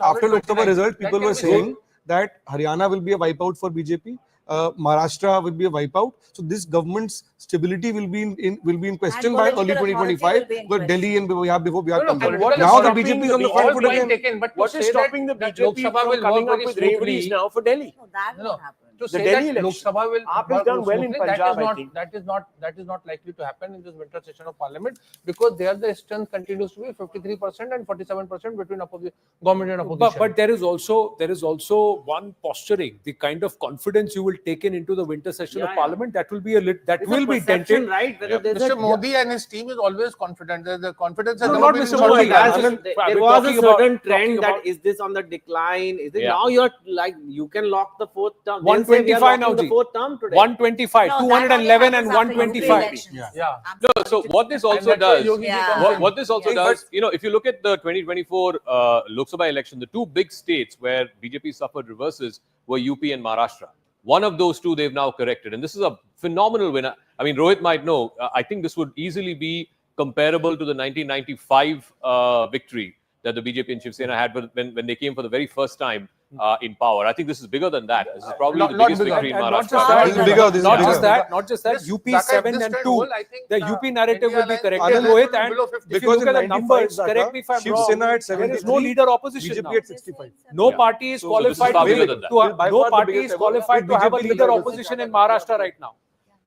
Speaker 6: after Lok Sabha result, people were saying that Haryana will be a wipeout for BJP. Maharashtra will be a wipeout. So this government's stability will be in question by early 2025. But Delhi and Bihar before Bihar comes out. Now the BJP is on the front foot again.
Speaker 4: What is stopping the BJP from coming up with braveries now for Delhi?
Speaker 2: No, that won't happen.
Speaker 7: To say that Lok Sabha will
Speaker 4: AAP has done well in Punjab,
Speaker 7: that is not likely to happen in this winter session of Parliament, because there the strength continues to be 53% and 47% between government and opposition.
Speaker 3: But there is also one posturing, the kind of confidence you will take into the winter session of Parliament, that will be dented.
Speaker 1: Right?
Speaker 7: Mr. Modi and his team is always confident. The confidence has
Speaker 3: not Mr. Modi.
Speaker 1: There was a certain trend that is this on the decline? Is it now you're like you can lock the fourth term?
Speaker 3: 125 now,
Speaker 1: the fourth term today.
Speaker 3: 125, 211 and 125.
Speaker 5: Yeah. No, so what this also does, what this also does, if you look at the 2024 Lok Sabha election, the two big states where BJP suffered reverses were UP and Maharashtra. One of those two they've now corrected, and this is a phenomenal win. I mean, Rohit might know. I think this would easily be comparable to the 1995 victory that the BJP and Shiv Sena had when they came for the very first time in power. I think this is bigger than that. This is probably the biggest victory in Maharashtra.
Speaker 3: Not just that. UP 7 and 2. The UP narrative will be corrected, Rohit. And if you look at the numbers, correct me if I'm wrong, there is no leader opposition now.
Speaker 6: BJP at 65.
Speaker 3: No party is qualified to have a leader opposition in Maharashtra right now.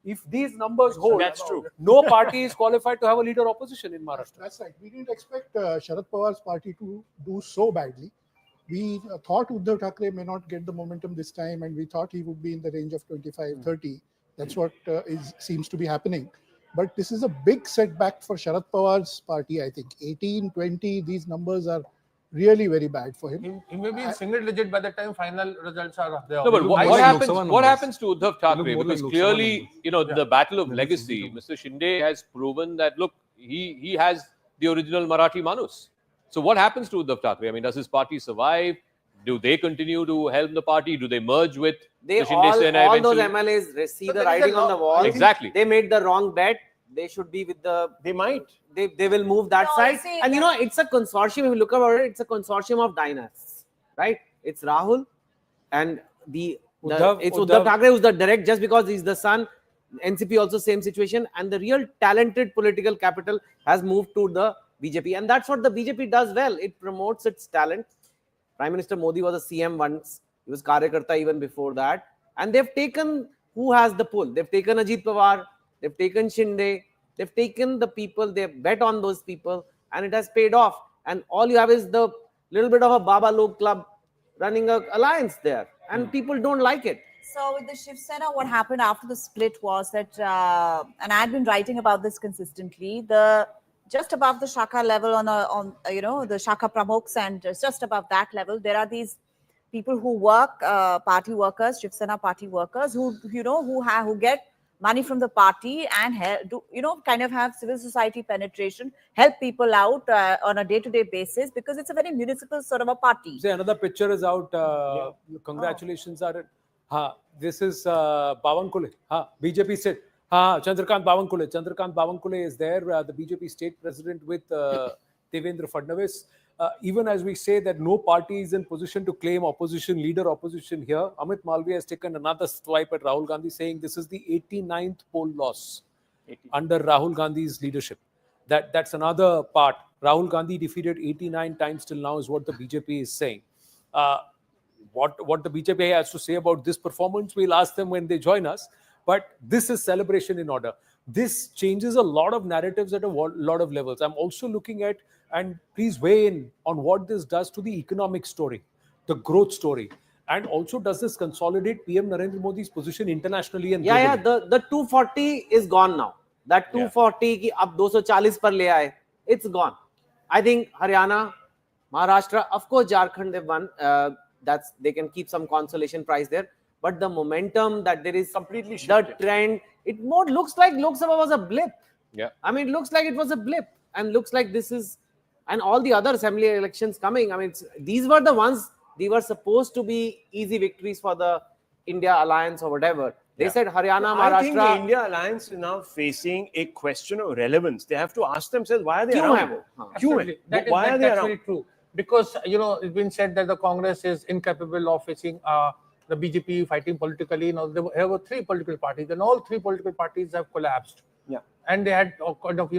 Speaker 3: If these numbers hold,
Speaker 4: that's true.
Speaker 3: No party is qualified to have a leader opposition in Maharashtra.
Speaker 10: That's right. We didn't expect Sharad Pawar's party to do so badly. We thought Uddhav Thackeray may not get the momentum this time, and we thought he would be in the range of 25-30. That's what seems to be happening. But this is a big setback for Sharad Pawar's party, I think. 18-20, these numbers are really very bad for him.
Speaker 7: He may be in single digit by the time final results are there.
Speaker 5: No, but what happens to Uddhav Thackeray? Because clearly, the battle of legacy, Mr. Shinde has proven that, look, he has the original Marathi Manus. So what happens to Uddhav Thackeray? I mean, does his party survive? Do they continue to helm the party? Do they merge with
Speaker 1: They
Speaker 5: the Shinde Sena
Speaker 1: all those
Speaker 5: eventually?
Speaker 1: MLAs see
Speaker 7: So
Speaker 1: the
Speaker 7: there is a
Speaker 1: writing on the
Speaker 7: law-
Speaker 1: wall.
Speaker 5: Exactly.
Speaker 1: They made the wrong bet. They should be with the.
Speaker 4: They might.
Speaker 1: They will move that
Speaker 2: No,
Speaker 1: side.
Speaker 2: see,
Speaker 1: And you know, it's a consortium. If you look about it, it's a consortium of dynasts, right? It's Rahul and it's Uddhav Thackeray who's the direct, just because he's the son. NCP also same situation, and the real talented political capital has moved to the BJP, and that's what the BJP does well. It promotes its talent. Prime Minister Modi was a CM once. He was Karyakarta even before that. And they've taken who has the pull. They've taken Ajit Pawar. They've taken Shinde. They've taken the people. They've bet on those people. And it has paid off. And all you have is the little bit of a Baba Log club running an alliance there. And people don't like it.
Speaker 2: So with the Shiv Sena, what happened after the split was that, and I had been writing about this consistently, just above the Shaka level on the Shaka Pramukhs, and just above that level, there are these people who work, party workers, Shiv Sena party workers, who get money from the party and kind of have civil society penetration, help people out on a day-to-day basis, because it's a very municipal sort of a party.
Speaker 3: See, another picture is out. Congratulations are. This is Bawankule. BJP state. Chandrakant Bawankule. Chandrakant Bawankule is there, the BJP state president with Devendra Fadnavis. Even as we say that no party is in position to claim leader opposition here, Amit Malviya has taken another swipe at Rahul Gandhi, saying this is the 89th poll loss under Rahul Gandhi's leadership. That's another part. Rahul Gandhi defeated 89 times till now is what the BJP is saying. What the BJP has to say about this performance, we'll ask them when they join us. But this is celebration in order. This changes a lot of narratives at a lot of levels. I'm also looking at, and please weigh in on what this does to the economic story, the growth story. And also, does this consolidate PM Narendra Modi's position internationally and globally?
Speaker 1: The 240 is gone now. That 240 ki ab 240 par le aaye, it's gone. I think Haryana, Maharashtra, of course Jharkhand, they've won. They can keep some consolation prize there. But the momentum that there is,
Speaker 4: completely shifted.
Speaker 1: The trend, it more looks like Lok Sabha was a blip.
Speaker 5: Yeah.
Speaker 1: I mean, it looks like it was a blip, and looks like this is, and all the other assembly elections coming. I mean, these were the ones, they were supposed to be easy victories for the India Alliance or whatever. They said Haryana, Maharashtra.
Speaker 4: I think the India Alliance is now facing a question of relevance. They have to ask themselves, why are they around?
Speaker 7: Why are they around? Very true. Because, it's been said that the Congress is incapable of facing the BJP fighting politically. Now, there were three political parties, and all three political parties have collapsed.
Speaker 4: Yeah.
Speaker 7: And they had a sort of,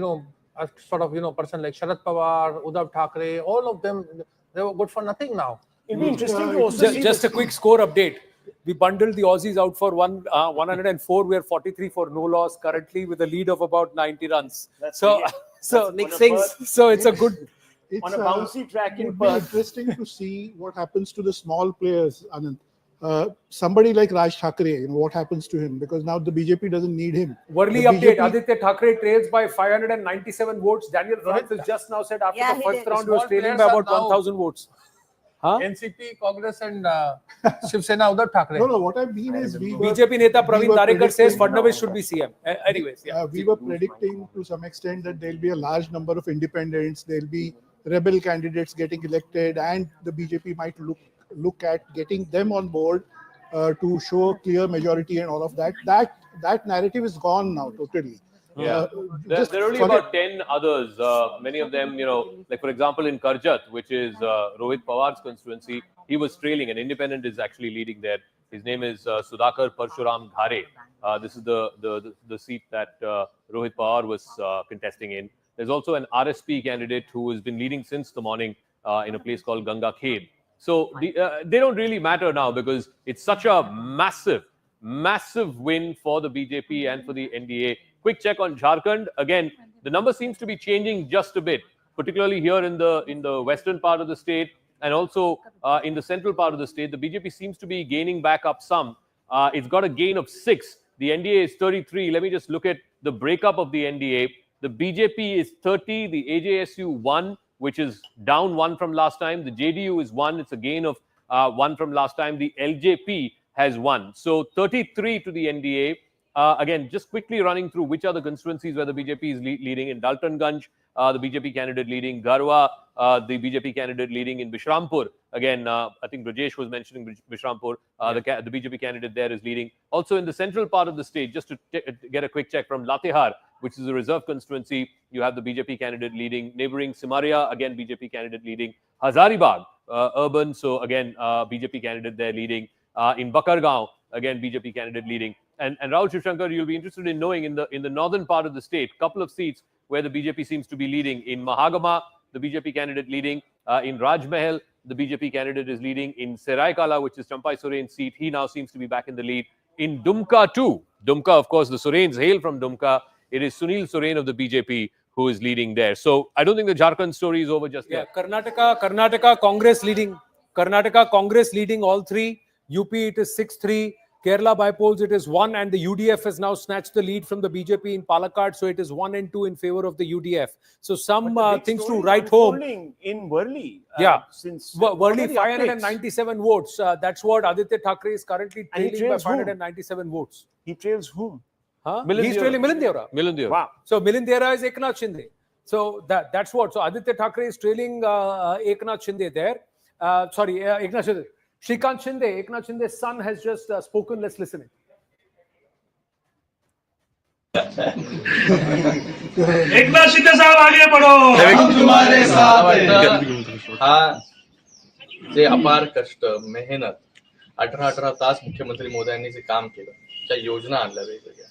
Speaker 7: person like Sharad Pawar, Uddhav Thackeray, all of them, they were good for nothing now.
Speaker 4: It'll be interesting to also see
Speaker 3: just a quick score update. We bundled the Aussies out for 104. We are 43 for no loss currently, with a lead of about 90 runs.
Speaker 4: So
Speaker 3: it's a good.
Speaker 4: On a bouncy track in
Speaker 10: It would be
Speaker 4: Perth.
Speaker 10: interesting to see what happens to the small players, Anand. Somebody like Raj Thackeray, what happens to him? Because now the BJP doesn't need him.
Speaker 3: Worldly
Speaker 10: The
Speaker 3: update,
Speaker 10: BJP
Speaker 3: Aditya Thackeray trails by 597 votes. Daniel Rohit has just now said after the first round he was trailing by about 1,000 votes.
Speaker 7: NCP, Congress and Shiv Sena, Uddhav Thackeray.
Speaker 10: No, what I mean is
Speaker 3: BJP Neta Praveen Darekar says Fadnavis should be CM. Anyways,
Speaker 10: we were predicting to some extent that there'll be a large number of independents, there'll be rebel candidates getting elected, and the BJP might look at getting them on board to show clear majority and all of that. That narrative is gone now totally.
Speaker 5: Yeah, there are only about 10 others. Many of them, like for example in Karjat, which is Rohit Pawar's constituency, he was trailing. An independent is actually leading there. His name is Sudhakar Parshuram Dhare. This is the seat that Rohit Pawar was contesting in. There's also an RSP candidate who has been leading since the morning in a place called Ganga Khed. So they don't really matter now because it's such a massive win for the BJP and for the NDA. Quick check on Jharkhand. Again, the number seems to be changing just a bit, particularly here in the western part of the state and also in the central part of the state. The BJP seems to be gaining back up some. It's got a gain of 6. The NDA is 33. Let me just look at the breakup of the NDA. The BJP is 30. The AJSU 1, which is down 1 from last time. The JDU is 1. It's a gain of 1 from last time. The LJP has 1. So 33 to the NDA. Again, just quickly running through which are the constituencies where the BJP is leading. In Daltonganj, the BJP candidate leading. Garhwa, the BJP candidate leading in Bishrampur. Again, I think Rajesh was mentioning Bishrampur. The BJP candidate there is leading. Also in the central part of the state, just to get a quick check from Latehar, which is a reserve constituency, you have the BJP candidate leading. Neighboring Simaria, again BJP candidate leading. Hazaribagh, urban, so again BJP candidate there leading. In Bakargaon, again BJP candidate leading. And Rahul Shivshankar, you'll be interested in knowing in the northern part of the state, couple of seats where the BJP seems to be leading. In Mahagama, the BJP candidate leading. In Rajmahal, the BJP candidate is leading. In Seraikala, which is Champai Soren's seat, he now seems to be back in the lead. In Dumka too, Dumka, of course, the Sorens hail from Dumka. It is Sunil Soren of the BJP who is leading there. So I don't think the Jharkhand story is over just yet.
Speaker 3: Karnataka Congress leading. Karnataka Congress leading all three. UP it is 6-3. Kerala by polls it is 1, and the UDF has now snatched the lead from the BJP in Palakkad, so it is 1 and 2 in favor of the UDF. So some things to write home.
Speaker 4: In Worli,
Speaker 3: since Worli 597 votes. That's what Aaditya Thackeray is currently trailing by 597 votes.
Speaker 4: He trails whom?
Speaker 3: He's trailing Milind Deora.
Speaker 5: Milind Deora.
Speaker 4: Wow.
Speaker 3: So Milind Deora is Eknath Shinde. So that's what. So Aaditya Thackeray is trailing Eknath Shinde there. Eknath Shinde. Shrikant Shinde, Eknath Shinde's son, has just spoken. Let's listen it.
Speaker 21: Eknath Shinde साहब आगे बढ़ो, हम तुम्हारे साथ हैं.
Speaker 22: हा जे अपार कष्ट, मेहनत, 18 तास मुख्यमंत्री महोदयांनी जे काम केलं, त्या योजना आणल्या वेगवेगळ्या,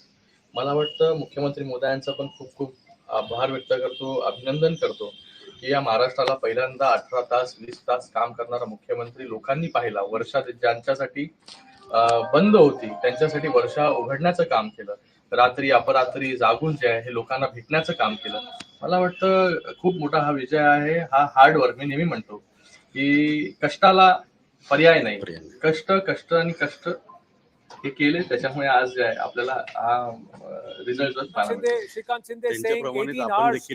Speaker 22: मला वाटतं मुख्यमंत्री महोदयांचा पण खूप खूप आभार व्यक्त करतो, अभिनंदन करतो की या महाराष्ट्राला पहिल्यांदा 18 तास 20 तास काम करणारा मुख्यमंत्री लोकांनी पाहिला. वर्षा ज्यांच्यासाठी बंद होती त्यांच्यासाठी वर्षा उघडण्याचं काम केलं. रात्री अपरात्री जागून जे आहे हे लोकांना भेटण्याचं काम केलं. मला वाटतं खूप मोठा हा विजय आहे. हा हार्ड वर्क, मी नेहमी म्हणतो की कष्टाला पर्याय नाही. कष्ट आणि कष्ट हे केले, त्याच्यामुळे आज जे आहे आपल्याला हा result
Speaker 3: Shrikant Shinde saying 18 hours.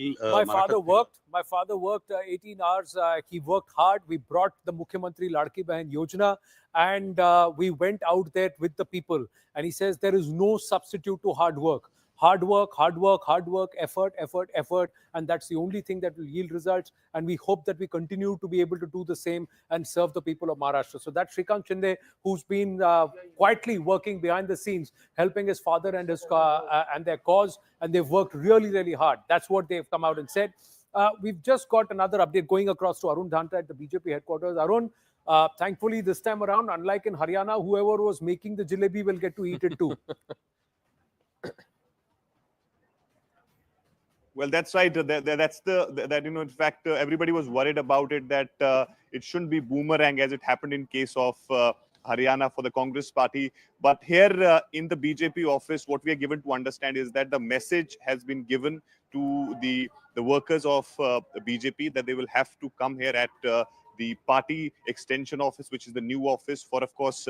Speaker 3: My father worked 18 hours. He worked hard. We brought the Mukhyamantri Ladki Bahan Yojana, and we went out there with the people. And he says there is no substitute to hard work. Hard work, effort, and that's the only thing that will yield results. And we hope that we continue to be able to do the same and serve the people of Maharashtra. So that's Shrikant Shinde, who's been quietly working behind the scenes, helping his father and his and their cause, and they've worked really, really hard. That's what they've come out and said. We've just got another update going across to Arun Dhanta at the BJP headquarters. Arun, thankfully this time around, unlike in Haryana, whoever was making the jalebi will get to eat it too.
Speaker 23: Well, that's right. That's in fact, everybody was worried about it, that it shouldn't be boomerang as it happened in case of Haryana for the Congress party. But here in the BJP office, what we are given to understand is that the message has been given to the workers of BJP that they will have to come here at the party extension office, which is the new office for, of course,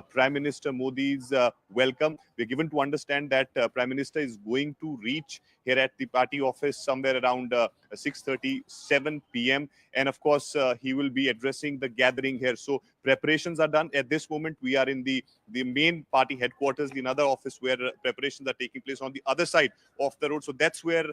Speaker 23: Prime Minister Modi's welcome. We're given to understand that Prime Minister is going to reach here at the party office somewhere around 6:37 p.m. And of course, he will be addressing the gathering here. So preparations are done. At this moment, we are in the main party headquarters, the another office where preparations are taking place on the other side of the road. So that's where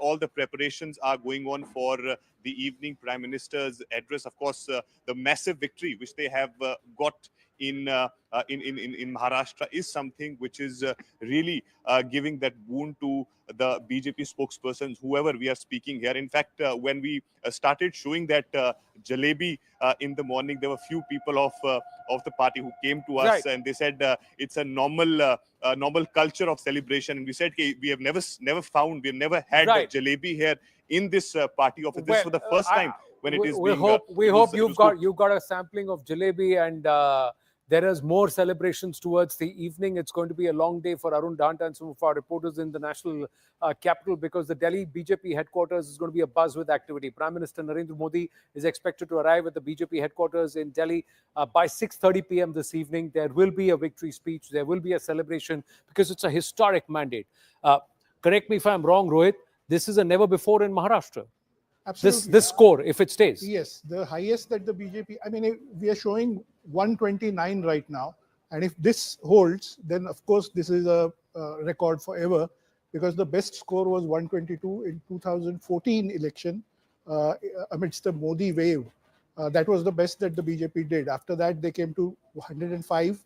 Speaker 23: all the preparations are going on for the evening Prime Minister's address. Of course, the massive victory which they have got in Maharashtra is something which is really giving that boon to the BJP spokespersons, whoever we are speaking here. In fact, when we started showing that jalebi in the morning, there were few people of the party who came to us, and they said it's a normal culture of celebration. And we said, hey, we have never had jalebi here in this party office. This is for the first time when it is
Speaker 3: we hope you've got a sampling of jalebi, and there is more celebrations towards the evening. It's going to be a long day for Arun Dhanta and some of our reporters in the national capital, because the Delhi BJP headquarters is going to be abuzz with activity. Prime Minister Narendra Modi is expected to arrive at the BJP headquarters in Delhi by 6:30 p.m. this evening. There will be a victory speech. There will be a celebration because it's a historic mandate. Correct me if I'm wrong, Rohit. This is a never before in Maharashtra.
Speaker 10: Absolutely.
Speaker 3: This score, if it stays.
Speaker 10: Yes, the highest that the BJP, I mean, we are showing 129 right now. And if this holds, then of course, this is a record forever. because the best score was 122 in 2014 election amidst the Modi wave. That was the best that the BJP did. After that, they came to 105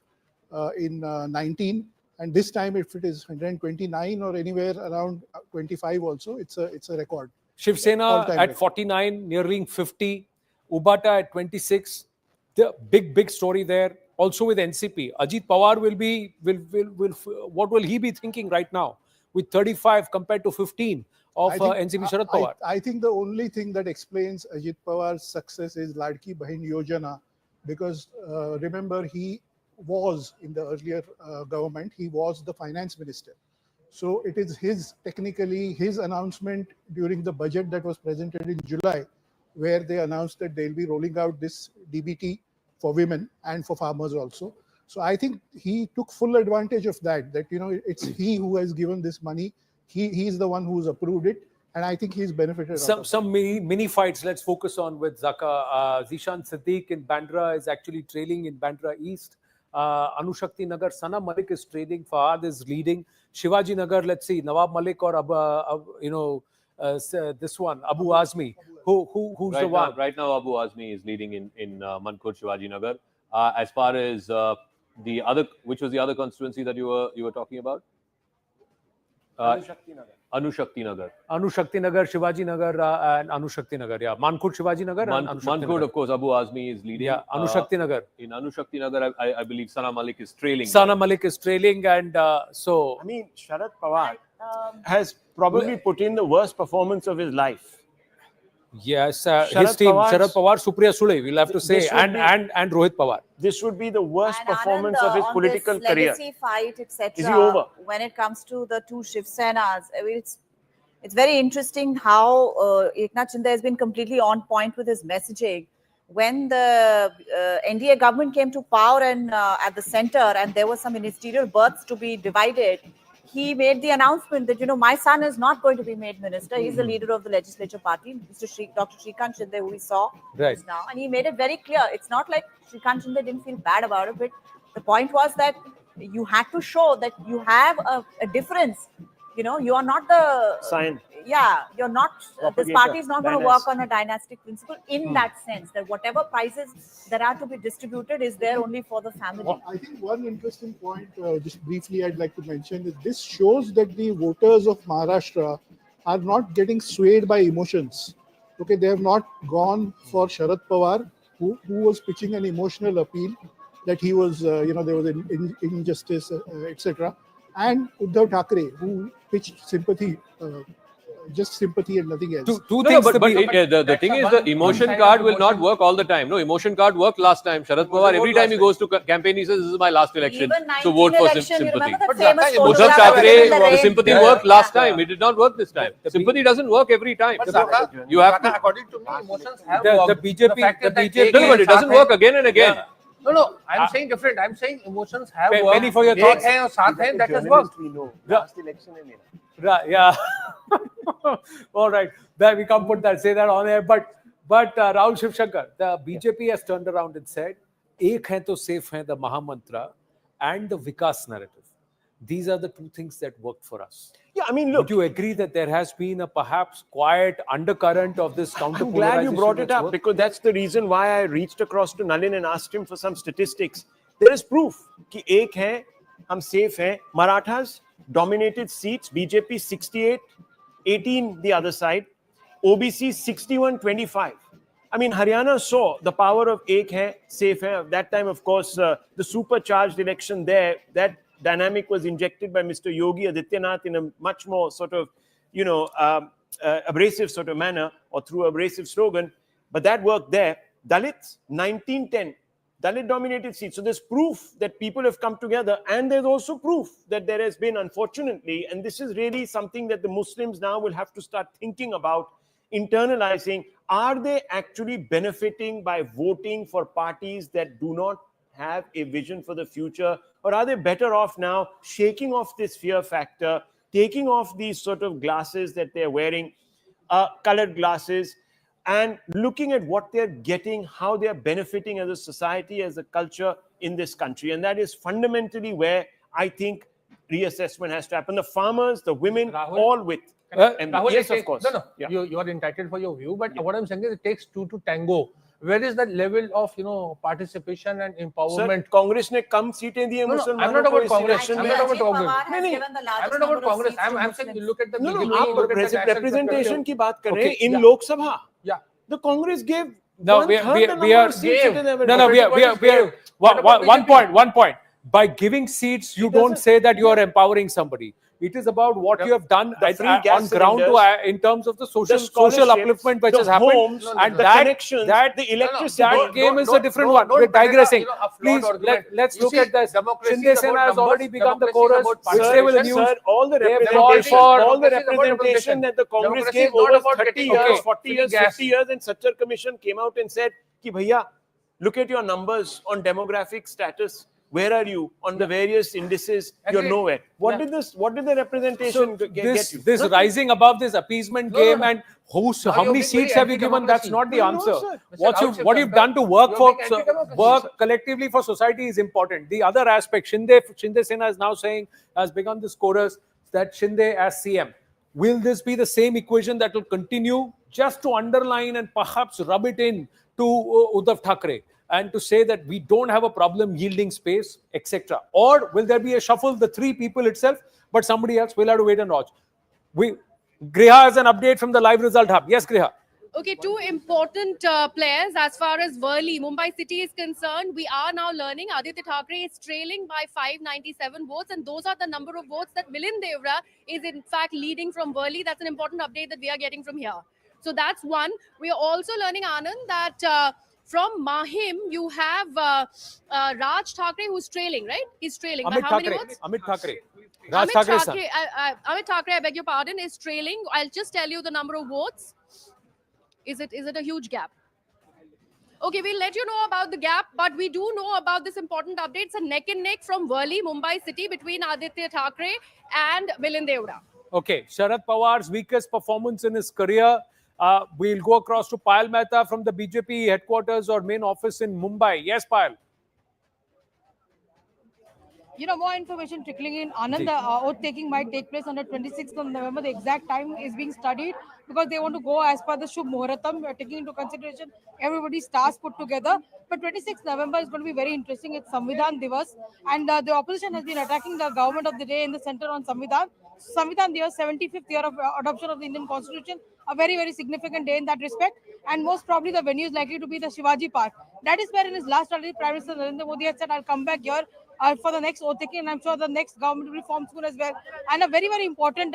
Speaker 10: in 19, and this time, if it is 129 or anywhere around 25, also it's a record.
Speaker 3: Shiv Sena at 49, nearing 50. Ubata at 26. The big story there. Also with NCP, Ajit Pawar what will he be thinking right now with 35 compared to 15 of NCP Sharad Pawar?
Speaker 10: I think the only thing that explains Ajit Pawar's success is Ladki Bahin Yojana, because remember, he was in the earlier government, he was the finance minister. So it is technically his announcement during the budget that was presented in July, where they announced that they'll be rolling out this DBT for women and for farmers also. So I think he took full advantage of that, it's he who has given this money. He's the one who's approved it. And I think he's benefited.
Speaker 3: Some mini fights. Let's focus on with Zaka. Zishan Siddiq in Bandra is actually trailing in Bandra East. Anushakti Nagar, Sana Malik is trailing. Fahad is leading. Shivaji Nagar, let's see, Nawab Malik or this one, Abu Azmi. Who's the one?
Speaker 5: Right now, Abu Azmi is leading in Mankur Shivaji Nagar. As far as the other, which was the other constituency that you were talking about? Anushakti Nagar.
Speaker 3: Anushakti Nagar, Shivaji Nagar, and Anushakti Nagar. Yeah, Mankur Shivaji Nagar.
Speaker 5: Mankur, of course, Abu Azmi is leading.
Speaker 3: Yeah, Anushakti Nagar.
Speaker 5: In Anushakti Nagar, I believe Sana Malik is trailing.
Speaker 3: Sana Malik is trailing, and so.
Speaker 4: I mean, Sharad Pawar has probably put in the worst performance of his life.
Speaker 3: Yes, his team, Sharad Pawar, Supriya Sule, we'll have to say, and Rohit Pawar.
Speaker 4: This would be the worst performance of his political career.
Speaker 2: Legacy fight, etc.
Speaker 4: Is he over?
Speaker 2: When it comes to the two Shiv Senas, it's very interesting how Eknath Shinde has been completely on point with his messaging. When the NDA government came to power and at the center, and there were some ministerial berths to be divided, he made the announcement that, my son is not going to be made minister. He's the leader of the legislature party, Dr. Shrikant Shinde, who we saw just now. And he made it very clear. It's not like Shrikant Shinde didn't feel bad about it, but the point was that you had to show that you have a difference. You are not the...
Speaker 4: Sign.
Speaker 2: Yeah, you're not... this party is not going to work on a dynastic principle in that sense, that whatever prizes that are to be distributed is there only for the family.
Speaker 10: I think one interesting point, just briefly, I'd like to mention is this shows that the voters of Maharashtra are not getting swayed by emotions. Okay, they have not gone for Sharad Pawar, who was pitching an emotional appeal that he was, there was an injustice, etc. And Uddhav Thackeray, who pitched sympathy, just sympathy and nothing else.
Speaker 5: The thing is, the emotion card will not work all the time. No, emotion card worked last time. Sharad Pawar, every time he goes to campaign, he says, this is my last election, so vote for sympathy. Uddhav Thackeray, the sympathy worked last time. It did not work this time. Sympathy doesn't work every time. You have to...
Speaker 7: According to me, emotions have
Speaker 3: the BJP...
Speaker 5: No, but it doesn't work again and again.
Speaker 7: No, I'm saying different. I'm saying emotions have worked.
Speaker 3: Many for your thoughts.
Speaker 7: That has worked.
Speaker 4: We know. Last election in
Speaker 3: yeah. All right. Then we can't say that on air. But Rahul Shiv Shankar, the BJP has turned around and said, "Ek hai to safe hai," the Maha Mantra, and the Vikas narrative. These are the two things that worked for us.
Speaker 4: Yeah, I mean, look.
Speaker 3: Would you agree that there has been a perhaps quiet undercurrent of this counter?
Speaker 4: I'm glad you brought it up, because that's the reason why I reached across to Nalin and asked him for some statistics. There is proof कि एक है, हम safe हैं. Marathas dominated seats. BJP 68, 18 the other side. OBC 61-25. I mean, Haryana saw the power of ek hai, safe hai. At that time, of course, the supercharged election there, that dynamic was injected by Mr. Yogi Adityanath in a much more sort of, abrasive sort of manner, or through abrasive slogan. But that worked there. Dalits, 19-10. Dalit-dominated seats. So there's proof that people have come together, and there's also proof that there has been, unfortunately, and this is really something that the Muslims now will have to start thinking about, internalizing, are they actually benefiting by voting for parties that do not have a vision for the future, or are they better off now shaking off this fear factor, taking off these sort of glasses that they're wearing, colored glasses, and looking at what they're getting, how they're benefiting as a society, as a culture in this country. And that is fundamentally where I think, reassessment has to happen. The farmers, the women,
Speaker 7: Rahul,
Speaker 4: all with. And
Speaker 7: Rahul,
Speaker 4: yes,
Speaker 7: it
Speaker 4: of course.
Speaker 7: No,
Speaker 4: Yeah.
Speaker 7: you are entitled for your view, but what I'm saying is it takes two to tango. Where is the level of participation and empowerment?
Speaker 4: Sir, Congress ne kam seatein diye
Speaker 7: I'm
Speaker 4: Musliman
Speaker 7: not about
Speaker 4: ko is
Speaker 7: Congress.
Speaker 4: election
Speaker 7: I'm
Speaker 4: mein.
Speaker 7: not about Congress.
Speaker 2: has given the
Speaker 7: I'm
Speaker 2: largest
Speaker 7: not
Speaker 2: number
Speaker 7: about
Speaker 2: of
Speaker 7: Congress.
Speaker 2: seats to
Speaker 7: I'm saying
Speaker 2: Muslims.
Speaker 7: you look at the
Speaker 4: No,
Speaker 7: BJP,
Speaker 4: no,
Speaker 7: look at the national
Speaker 4: representation ki baat kar rahe hain.
Speaker 7: Okay,
Speaker 4: In
Speaker 7: yeah.
Speaker 4: Lok Sabha,
Speaker 7: Yeah.
Speaker 4: the Congress gave
Speaker 3: No, we are one point. By giving seats, you don't say that you are empowering somebody. It is about what you have done on ground in terms of the social upliftment which has happened,
Speaker 4: homes,
Speaker 3: and
Speaker 4: the connections,
Speaker 3: that
Speaker 4: the electricity.
Speaker 3: that game is a different one. We're digressing. Please let's look at this. Shinde Sena has already begun the chorus. Which they will use.
Speaker 4: Sir, all the representation that the Congress gave over 30 years, 40 years, 50 years, and Sachar Commission came out and said, "Ki bhaiya, look at your numbers on demographic status. Where are you on the various indices? You're nowhere." What did the representation get you?
Speaker 3: This rising above this appeasement game and how many seats have you given? That's not the answer. What you've done to work collectively for society is important. The other aspect, Shinde Sena is now saying, has begun this chorus that Shinde as CM. Will this be the same equation that will continue, just to underline and perhaps rub it in to Uddhav Thackeray and to say that we don't have a problem yielding space, etc.? Or will there be a shuffle, the three people itself, but somebody else? We'll have to wait and watch. Griha has an update from the live result hub. Yes, Griha.
Speaker 15: Okay, two important players as far as Worli, Mumbai City is concerned. We are now learning Aaditya Thackeray is trailing by 597 votes, and those are the number of votes that Milind Deora is in fact leading from Worli. That's an important update that we are getting from here. So that's one. We are also learning, Anand, that from Mahim, you have Raj Thackeray who's trailing, right? He's trailing. By how many votes?
Speaker 3: Amit Thackeray.
Speaker 15: Amit Thackeray, I beg your pardon, is trailing. I'll just tell you the number of votes. Is it a huge gap? Okay, we'll let you know about the gap, but we do know about this important update. It's a neck and neck from Worli, Mumbai City, between Aaditya Thackeray and Milind Deora.
Speaker 3: Okay, Sharad Pawar's weakest performance in his career. We'll go across to Payal Mehta from the BJP headquarters or main office in Mumbai. Yes, Payal.
Speaker 12: More information trickling in. Anand, the oath taking might take place on the 26th of November. The exact time is being studied because they want to go as per the Shubh Muhuratam, taking into consideration everybody's stars put together. But 26th November is going to be very interesting. It's Samvidhan Divas, and the opposition has been attacking the government of the day in the center on Samvidhan. Samvidhan Divas, 75th year of adoption of the Indian Constitution, a very, very significant day in that respect. And most probably the venue is likely to be the Shivaji Park. That is where in his last rally, Prime Minister Narendra Modi had said, "I'll come back here for the next oath taking," and I'm sure the next government will be formed soon as well. And a very, very important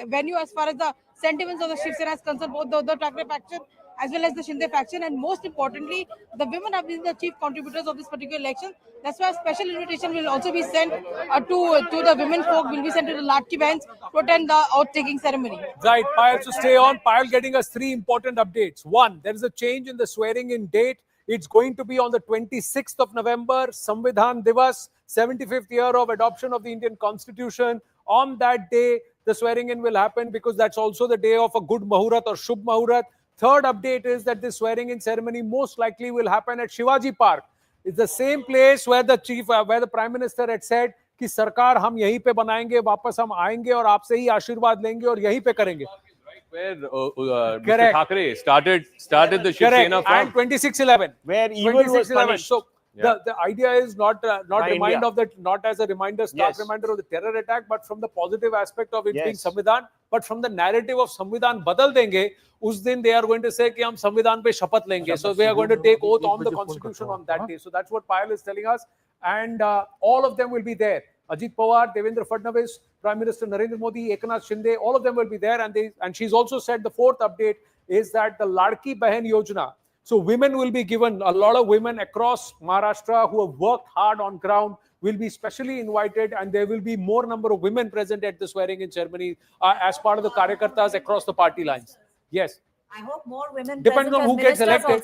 Speaker 12: venue as far as the sentiments of the Shiv Sena is concerned, both the Uddhav Thackeray faction as well as the Shinde faction. And most importantly, the women have been the chief contributors of this particular election. That's why a special invitation will also be sent to the women folk, will be sent to the Latki Bahns to attend the oath taking ceremony.
Speaker 3: Right, Payal, so stay on. Payal getting us three important updates. One, there is a change in the swearing in date. It's going to be on the 26th of November, Samvidhan Divas, 75th year of adoption of the Indian Constitution. On that day, the swearing in will happen because that's also the day of a good Mahurat or Shubh Mahurat. Third update is that the swearing in ceremony most likely will happen at Shivaji Park. It's the same place where the Prime Minister had said कि सरकार हम यहीं पे बनाएंगे, वापस हम आएंगे और आपसे ही आशीर्वाद लेंगे और यहीं पे करेंगे.
Speaker 5: Where Mr. Thackeray started the Shiv Sena from.
Speaker 3: And 2611.
Speaker 4: Where evil was punished.
Speaker 3: So the idea is not as a reminder, stark reminder of the terror attack, but from the positive aspect of it being Samvidhan, but from the narrative of Samvidhan badal denge, us din they are going to say कि हम संविधान पे शपथ लेंगे. So we are going to take oath on the constitution on that day. So that's what Payal is telling us, and all of them will be there. Ajit Pawar, Devendra, Fadnavis, Prime Minister Narendra Modi, Eknath Shinde, all of them will be there. And she's also said the fourth update is that the Ladki Bahan Yojana. So women will be given, a lot of women across Maharashtra who have worked hard on ground will be specially invited, and there will be more number of women present at the swearing-in ceremony as part of the Karyakartas across the party lines. Yes.
Speaker 2: I hope more women.
Speaker 3: Depends on who gets elected.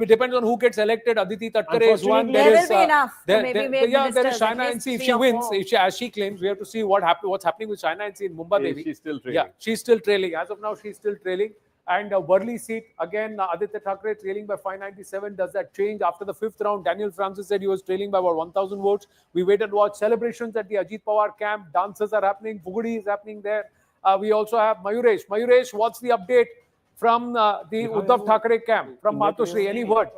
Speaker 3: Depends on who gets elected. Aditi Thackeray is one.
Speaker 2: There will be enough.
Speaker 3: There is Shaina NC. If she wins, as she claims, we have to see what's happening with Shaina NC in Mumbai.
Speaker 5: She's still trailing.
Speaker 3: Yeah, she's still trailing. As of now, she's still trailing. And Worli seat, again, Aaditya Thackeray trailing by 597. Does that change after the 5th round? Daniel Francis said he was trailing by about 1,000 votes. We wait and watch. Celebrations at the Ajit Pawar camp. Dances are happening. Fugudi is happening there. We also have Mayuresh. Mayuresh, what's the update from the Uddhav Thackeray camp, from Matoshri? Any word?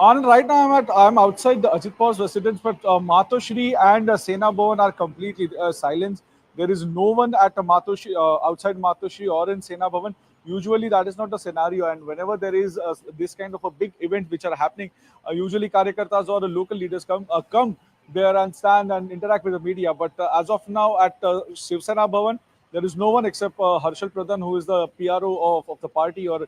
Speaker 13: Anand, right now I'm outside the Ajit Pawar's residence, but Matoshri and Sena Bhavan are completely silent. There is no one at Matoshri, outside Matoshri or in Sena Bhavan. Usually that is not the scenario, and whenever there is this kind of a big event which are happening, usually Karyakartas or the local leaders come there and stand and interact with the media. But as of now at Shiv Sena Bhavan, there is no one except Harshal Pradhan, who is the PRO of the party or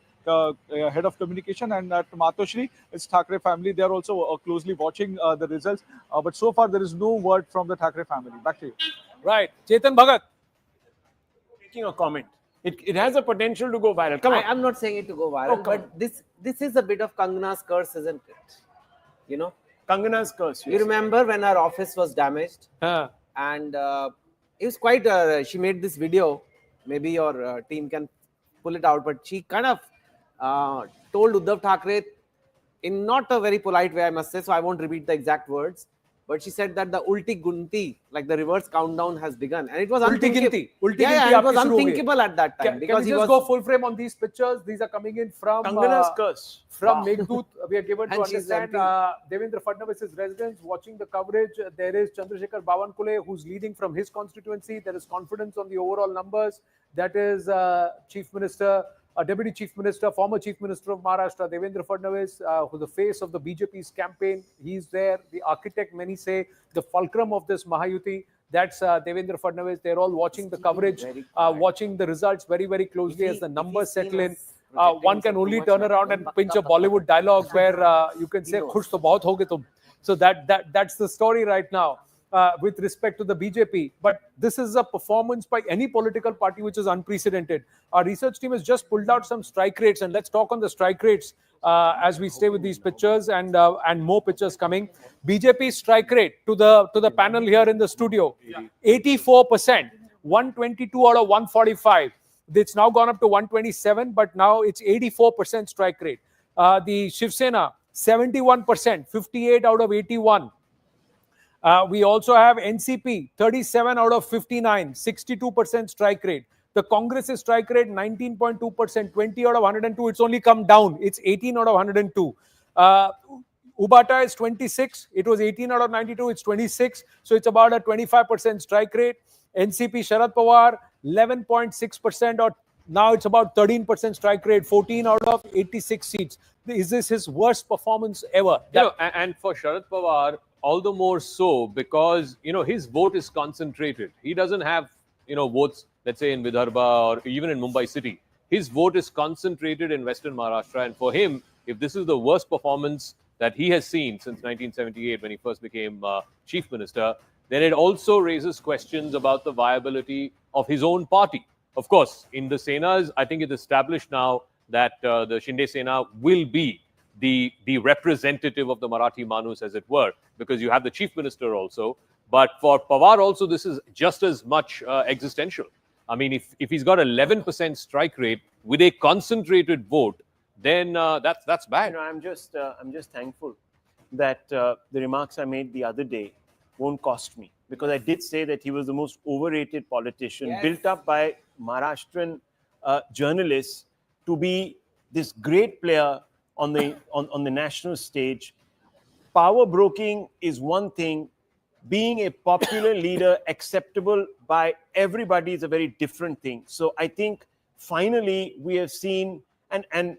Speaker 13: head of communication. And at Matoshri, it's Thackeray family. They are also closely watching the results. But so far, there is no word from the Thackeray family. Back to you.
Speaker 3: Right. Chetan Bhagat.
Speaker 4: Making a comment. It has a potential to go viral. Come on.
Speaker 1: I'm not saying it to go viral, but this is a bit of Kangana's curse, isn't it? You know?
Speaker 4: Kangana's curse.
Speaker 1: You remember when her office was damaged? And it was quite, she made this video. Maybe your team can pull it out, but she kind of told Uddhav Thackeray in not a very polite way, I must say, so I won't repeat the exact words. But she said that the ulti gunti, like the reverse countdown, has begun, and it was unthinkable. It was unthinkable at that time
Speaker 3: because he was go full frame on these pictures. These are coming in from
Speaker 4: Kangana's curse.
Speaker 3: From Meghdut. We are given to understand Devendra Fadnavis' residence watching the coverage. There is Chandrasekhar Bawankule, who's leading from his constituency. There is confidence on the overall numbers. That is Chief Minister. Deputy Chief Minister, former Chief Minister of Maharashtra, Devendra Fadnavis, who's the face of the BJP's campaign. He's there. The architect, many say, the fulcrum of this Mahayuti. That's Devendra Fadnavis. They're all watching the coverage, watching the results very, very closely as the numbers settle in. One can only turn around and pinch a Bollywood dialogue where you can say, "Khush to bahut hoge tum." So that's the story right now. With respect to the BJP. But this is a performance by any political party which is unprecedented. Our research team has just pulled out some strike rates, and let's talk on the strike rates as we stay with these pictures and more pictures coming. BJP strike rate to the panel here in the studio, 84%, 122 out of 145. It's now gone up to 127, but now it's 84% strike rate. The Shiv Sena, 71%, 58 out of 81. We also have NCP, 37 out of 59, 62% strike rate. The Congress's strike rate, 19.2%, 20 out of 102. It's only come down. It's 18 out of 102. Ubata is 26. It was 18 out of 92. It's 26. So it's about a 25% strike rate. NCP Sharad Pawar, 11.6%, or now it's about 13% strike rate, 14 out of 86 seats. Is this his worst performance ever?
Speaker 5: And for Sharad Pawar, all the more so because, his vote is concentrated. He doesn't have, votes, let's say in Vidarbha or even in Mumbai city. His vote is concentrated in Western Maharashtra. And for him, if this is the worst performance that he has seen since 1978 when he first became Chief Minister, then it also raises questions about the viability of his own party. Of course, in the Senas, I think it's established now that the Shinde Sena will be the representative of the Marathi Manus, as it were, because you have the Chief Minister also. But for Pawar also, this is just as much existential. I mean, if he's got 11% strike rate with a concentrated vote, then that's bad.
Speaker 4: I'm just thankful that the remarks I made the other day won't cost me, because I did say that he was the most overrated politician built up by Maharashtrian journalists to be this great player on the national stage. Power broking is one thing. Being a popular leader acceptable by everybody is a very different thing. So I think finally we have seen, and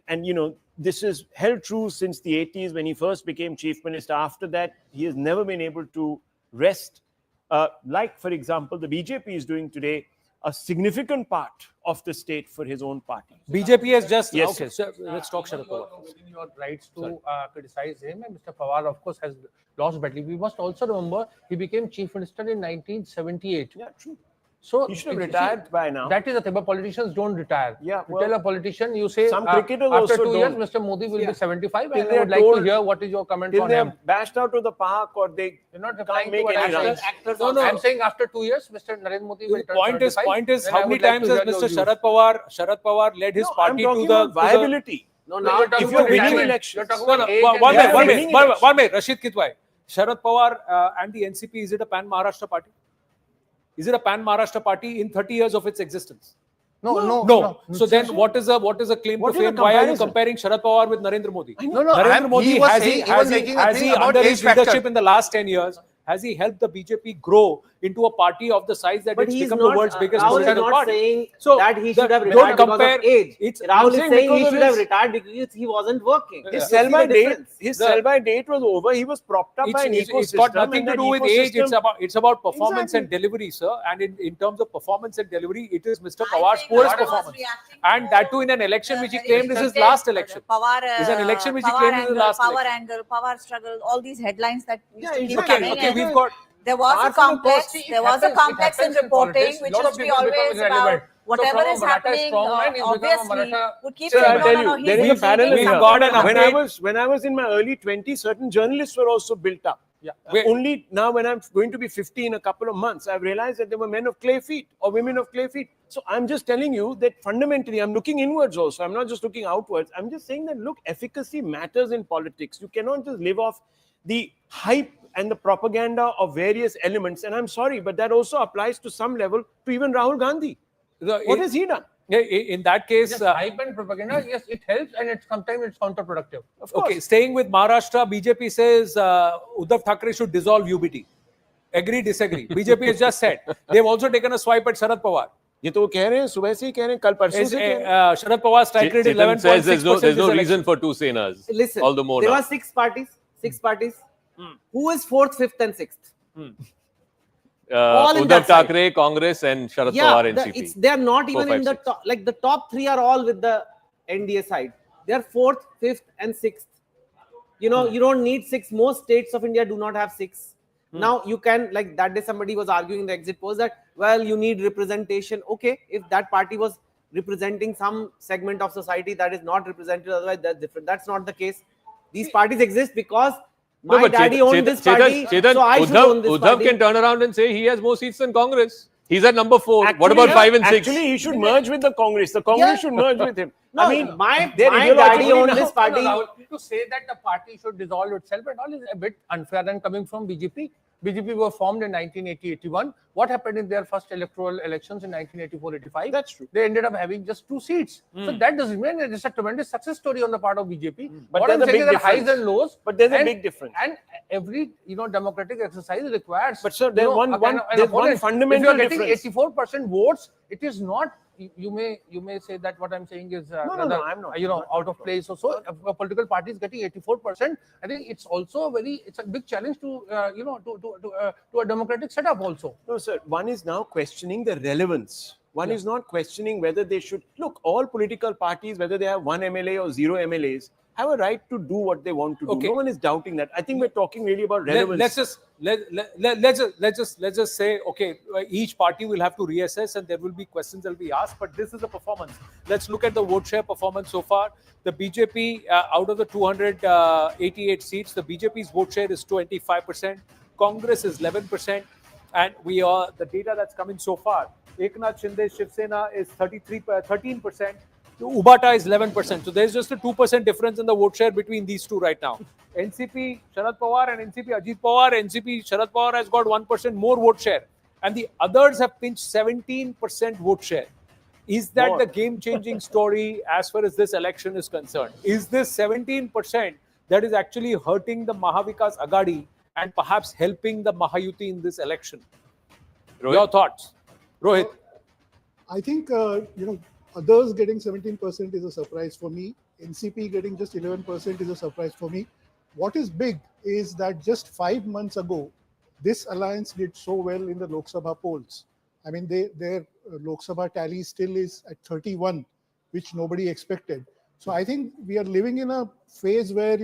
Speaker 4: this is held true since the 80s when he first became Chief Minister. After that, he has never been able to rest. Like, for example, the BJP is doing today a significant part of the state for his own party.
Speaker 3: BJP has just...
Speaker 4: Yes.
Speaker 3: Okay, so let's talk Sharad Pawar.
Speaker 7: In your rights to criticize him, and Mr. Pawar, of course, has lost badly. We must also remember he became Chief Minister in 1978.
Speaker 4: Yeah, true.
Speaker 7: So
Speaker 4: he should have
Speaker 7: you see,
Speaker 4: retired by now.
Speaker 7: That is the thing, but politicians don't retire.
Speaker 4: Yeah,
Speaker 7: You tell a politician, you say,
Speaker 4: some cricketers
Speaker 7: after
Speaker 4: also
Speaker 7: 2 years,
Speaker 4: don't.
Speaker 7: Mr. Modi will be 75,
Speaker 4: Till
Speaker 7: and
Speaker 4: they
Speaker 7: I
Speaker 4: are
Speaker 7: would like to
Speaker 4: told-
Speaker 7: hear what is your comment
Speaker 4: Till
Speaker 7: on
Speaker 4: they
Speaker 7: him.
Speaker 4: are bashed out of the park or they
Speaker 7: You're not
Speaker 4: can't
Speaker 7: replying to
Speaker 4: make
Speaker 7: what
Speaker 4: any
Speaker 7: I'm
Speaker 4: runs.
Speaker 7: saying. No, I'm saying after 2 years, Mr. Narendra Modi will
Speaker 3: The
Speaker 7: turn
Speaker 3: point
Speaker 7: 75.
Speaker 3: is
Speaker 7: then
Speaker 3: how
Speaker 7: I
Speaker 3: many
Speaker 7: would like
Speaker 3: times
Speaker 7: to
Speaker 3: has
Speaker 7: hear your
Speaker 3: Mr.
Speaker 7: views.
Speaker 3: Sharad Pawar led his
Speaker 4: No,
Speaker 3: party
Speaker 4: I'm
Speaker 3: to
Speaker 4: talking
Speaker 3: the
Speaker 4: about viability.
Speaker 1: No,
Speaker 7: No,
Speaker 1: now
Speaker 7: you're talking
Speaker 4: if you're
Speaker 7: about
Speaker 4: winning
Speaker 7: retirement.
Speaker 4: elections.
Speaker 7: You're talking
Speaker 3: No,
Speaker 7: about
Speaker 3: no,
Speaker 7: age and
Speaker 3: one minute,
Speaker 7: retirement.
Speaker 3: one minute. Rashid Kitwai. Sharad Pawar and the NCP, is it a pan-Maharashtra party? Is it a pan-Maharashtra party in 30 years of its existence? No. So then what is a claim
Speaker 4: What
Speaker 3: to
Speaker 4: is the
Speaker 3: fame? Why are you
Speaker 4: comparison?
Speaker 3: comparing Sharad Pawar with Narendra Modi?
Speaker 7: No, no,
Speaker 3: Narendra Modi,
Speaker 7: he was
Speaker 3: has
Speaker 7: saying,
Speaker 3: he,
Speaker 7: he
Speaker 3: has
Speaker 7: was
Speaker 3: he,
Speaker 7: making a
Speaker 3: has
Speaker 7: thing
Speaker 3: he
Speaker 7: about
Speaker 3: under
Speaker 7: age
Speaker 3: his
Speaker 7: factor.
Speaker 3: leadership in the last 10 years, has he helped the BJP grow into a party of the size that
Speaker 1: But
Speaker 3: it's
Speaker 1: he's
Speaker 3: become
Speaker 1: not,
Speaker 3: the world's biggest
Speaker 1: Rahul is
Speaker 3: political
Speaker 1: not
Speaker 3: party?
Speaker 1: saying
Speaker 3: So
Speaker 1: that he should have
Speaker 3: don't
Speaker 1: retired because
Speaker 3: compare-
Speaker 1: of age.
Speaker 3: it's-
Speaker 1: Rahul is
Speaker 4: saying
Speaker 1: saying he
Speaker 4: because of
Speaker 1: should have
Speaker 4: his-
Speaker 1: retired because he wasn't working.
Speaker 4: His
Speaker 1: You
Speaker 4: sell
Speaker 1: see
Speaker 4: by
Speaker 1: the
Speaker 4: date,
Speaker 1: difference.
Speaker 4: his sell by date was over. He was propped up by an ecosystem.
Speaker 3: It's got nothing
Speaker 4: and
Speaker 3: to
Speaker 4: that
Speaker 3: do with age.
Speaker 4: ecosystem-
Speaker 3: It's about performance
Speaker 4: Exactly.
Speaker 3: and delivery, sir. And in terms of performance and delivery, it is Mr. Pawar's poorest performance. And that too in an election which he claimed is his last election.
Speaker 2: Power,
Speaker 3: Is an election which he
Speaker 2: power
Speaker 3: claimed is his
Speaker 2: angle,
Speaker 3: last
Speaker 2: power
Speaker 3: election.
Speaker 2: angle, power struggle, all these headlines that used to keep
Speaker 3: Okay,
Speaker 2: coming.
Speaker 3: okay,
Speaker 2: and
Speaker 3: we've got.
Speaker 2: there was a
Speaker 7: Apart from the
Speaker 2: complex.
Speaker 7: cost, it
Speaker 2: There was a
Speaker 7: happens- it
Speaker 2: complex in
Speaker 7: happens in
Speaker 2: reporting,
Speaker 7: politics.
Speaker 2: which
Speaker 7: Lot of
Speaker 2: used to be
Speaker 7: people become
Speaker 2: always about
Speaker 7: irrelevant. So
Speaker 2: whatever
Speaker 7: from a
Speaker 2: is
Speaker 7: Maratha
Speaker 2: happening.
Speaker 7: strongman, he's become a
Speaker 2: Obviously,
Speaker 7: Maratha-
Speaker 2: would keep
Speaker 4: Sir,
Speaker 2: saying,
Speaker 4: I'll
Speaker 2: no,
Speaker 4: tell
Speaker 2: no, no,
Speaker 4: you, there
Speaker 2: he's
Speaker 4: is a parallel
Speaker 2: making
Speaker 4: here.
Speaker 3: We've got an
Speaker 2: something
Speaker 3: update.
Speaker 4: When I was in my early 20s, certain journalists were also built up.
Speaker 3: Yeah.
Speaker 4: Only now, when I'm going to be 50 in a couple of months, I've realized that they were men of clay feet or women of clay feet. So I'm just telling you that fundamentally, I'm looking inwards also. I'm not just looking outwards. I'm just saying that, look, efficacy matters in politics. You cannot just live off the hype and the propaganda of various elements. And I'm sorry, but that also applies to some level to even Rahul Gandhi. What has he done?
Speaker 3: In that case,
Speaker 7: Yes, hype and propaganda, yes, it helps, and sometimes it's counterproductive.
Speaker 4: Of course.
Speaker 3: okay, staying with Maharashtra, BJP says Uddhav Thackeray should dissolve UBT. Agree, disagree? BJP has just said. They've also taken a swipe at Sharad Pawar.
Speaker 4: ये तो वो कह रहे हैं सुबह से ही कह रहे हैं कल परसों से कह रहे हैं
Speaker 3: Sharad Pawar's strike rate is
Speaker 5: Chetan says
Speaker 3: 11.6%.
Speaker 5: there's no reason for two Senas.
Speaker 1: Listen,
Speaker 5: All the more
Speaker 1: there
Speaker 5: now.
Speaker 1: were six parties. Who is fourth, fifth, and sixth? all in
Speaker 5: Uddhav
Speaker 1: that side.
Speaker 5: Thackeray, Congress, and Sharad Pawar, NCP.
Speaker 1: They are not even
Speaker 5: 4, 5,
Speaker 1: in the
Speaker 5: 6.
Speaker 1: top. Like the top three are all with the NDA side. They are fourth, fifth, and sixth. You know, you don't need six. Most states of India do not have six. Now you can, like that day somebody was arguing in the exit polls that, well, you need representation. Okay, if that party was representing some segment of society that is not represented, otherwise that's different. That's not the case. These parties exist because
Speaker 5: No,
Speaker 1: my
Speaker 5: but
Speaker 1: daddy owned this party,
Speaker 5: Chetan,
Speaker 1: so I should own this
Speaker 5: Uddhav
Speaker 1: party.
Speaker 5: can turn around and say he has more seats than Congress. He's at number 4.
Speaker 4: Actually,
Speaker 5: What about 5 and 6?
Speaker 4: Actually, he should merge with the Congress. The Congress should merge with him.
Speaker 1: No,
Speaker 4: I mean,
Speaker 1: my
Speaker 4: they're
Speaker 1: daddy
Speaker 4: ideologically
Speaker 1: owned
Speaker 4: now-
Speaker 1: this party.
Speaker 7: No, Rahul, to say that the party should dissolve itself and all is a bit unfair and coming from BJP. BJP were formed in 1980-81. What happened in their first electoral elections in 1984-85?
Speaker 4: That's true.
Speaker 7: They ended up having just 2 seats. So that doesn't mean it's a tremendous success story on the part of BJP.
Speaker 4: But
Speaker 7: what
Speaker 4: there's
Speaker 7: I'm
Speaker 4: a
Speaker 7: saying
Speaker 4: big
Speaker 7: is there are highs
Speaker 4: difference.
Speaker 7: and lows.
Speaker 4: But there's a big difference.
Speaker 7: And every democratic exercise requires.
Speaker 4: But sir, there's one
Speaker 7: opponent.
Speaker 4: fundamental
Speaker 7: If you are getting
Speaker 4: difference.
Speaker 7: 84% votes, it is not. You may say that what I'm saying is
Speaker 4: No,
Speaker 7: rather,
Speaker 4: I'm not.
Speaker 7: out of place. So if a political party is getting 84%, I think it's also it's a big challenge to to a democratic setup also.
Speaker 4: No, sir. One is now questioning the relevance. One is not questioning whether they should look. All political parties, whether they have 1 MLA or 0 MLAs, have a right to do what they want to do.
Speaker 3: Okay.
Speaker 4: No one is doubting that. I think we're talking really about relevance.
Speaker 3: Let's just say, okay, each party will have to reassess and there will be questions that will be asked, but this is a performance. Let's look at the vote share performance so far. The BJP, out of the 288 seats, the BJP's vote share is 25%, Congress is 11%, and the data that's coming so far, Eknath Shinde, Shiv Sena is 13%, Ubata is 11%. So there's just a 2% difference in the vote share between these two right now. NCP Sharad Pawar and NCP Ajit Pawar. NCP Sharad Pawar has got 1% more vote share. And the others have pinched 17% vote share. Is that
Speaker 4: More.
Speaker 3: the game-changing story as far as this election is concerned? Is this 17% that is actually hurting the Maha Vikas Aghadi and perhaps helping the Mahayuti in this election?
Speaker 5: Rohit?
Speaker 3: Your thoughts? Rohit?
Speaker 10: I think, others getting 17% is a surprise for me. NCP getting just 11% is a surprise for me. What is big is that just 5 months ago, this alliance did so well in the Lok Sabha polls. I mean, their Lok Sabha tally still is at 31, which nobody expected. So I think we are living in a phase where,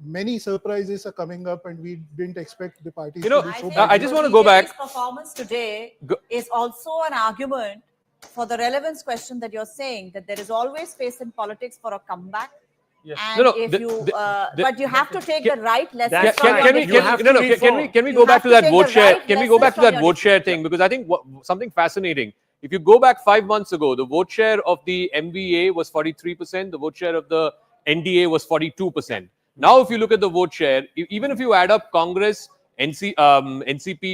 Speaker 10: many surprises are coming up and we didn't expect the parties to be so bad.
Speaker 5: I just want to go back.
Speaker 2: BJP's performance today is also an argument for the relevance question that you're saying, that there is always space in politics for a comeback.
Speaker 5: Yes.
Speaker 2: And but you have to take the right lessons.
Speaker 5: Can we go back to that vote share? Can we go back to that vote share thing? Because I think something fascinating. If you go back 5 months ago, the vote share of the MVA was 43%. The vote share of the NDA was 42%. Now, if you look at the vote share, even if you add up Congress, NCP,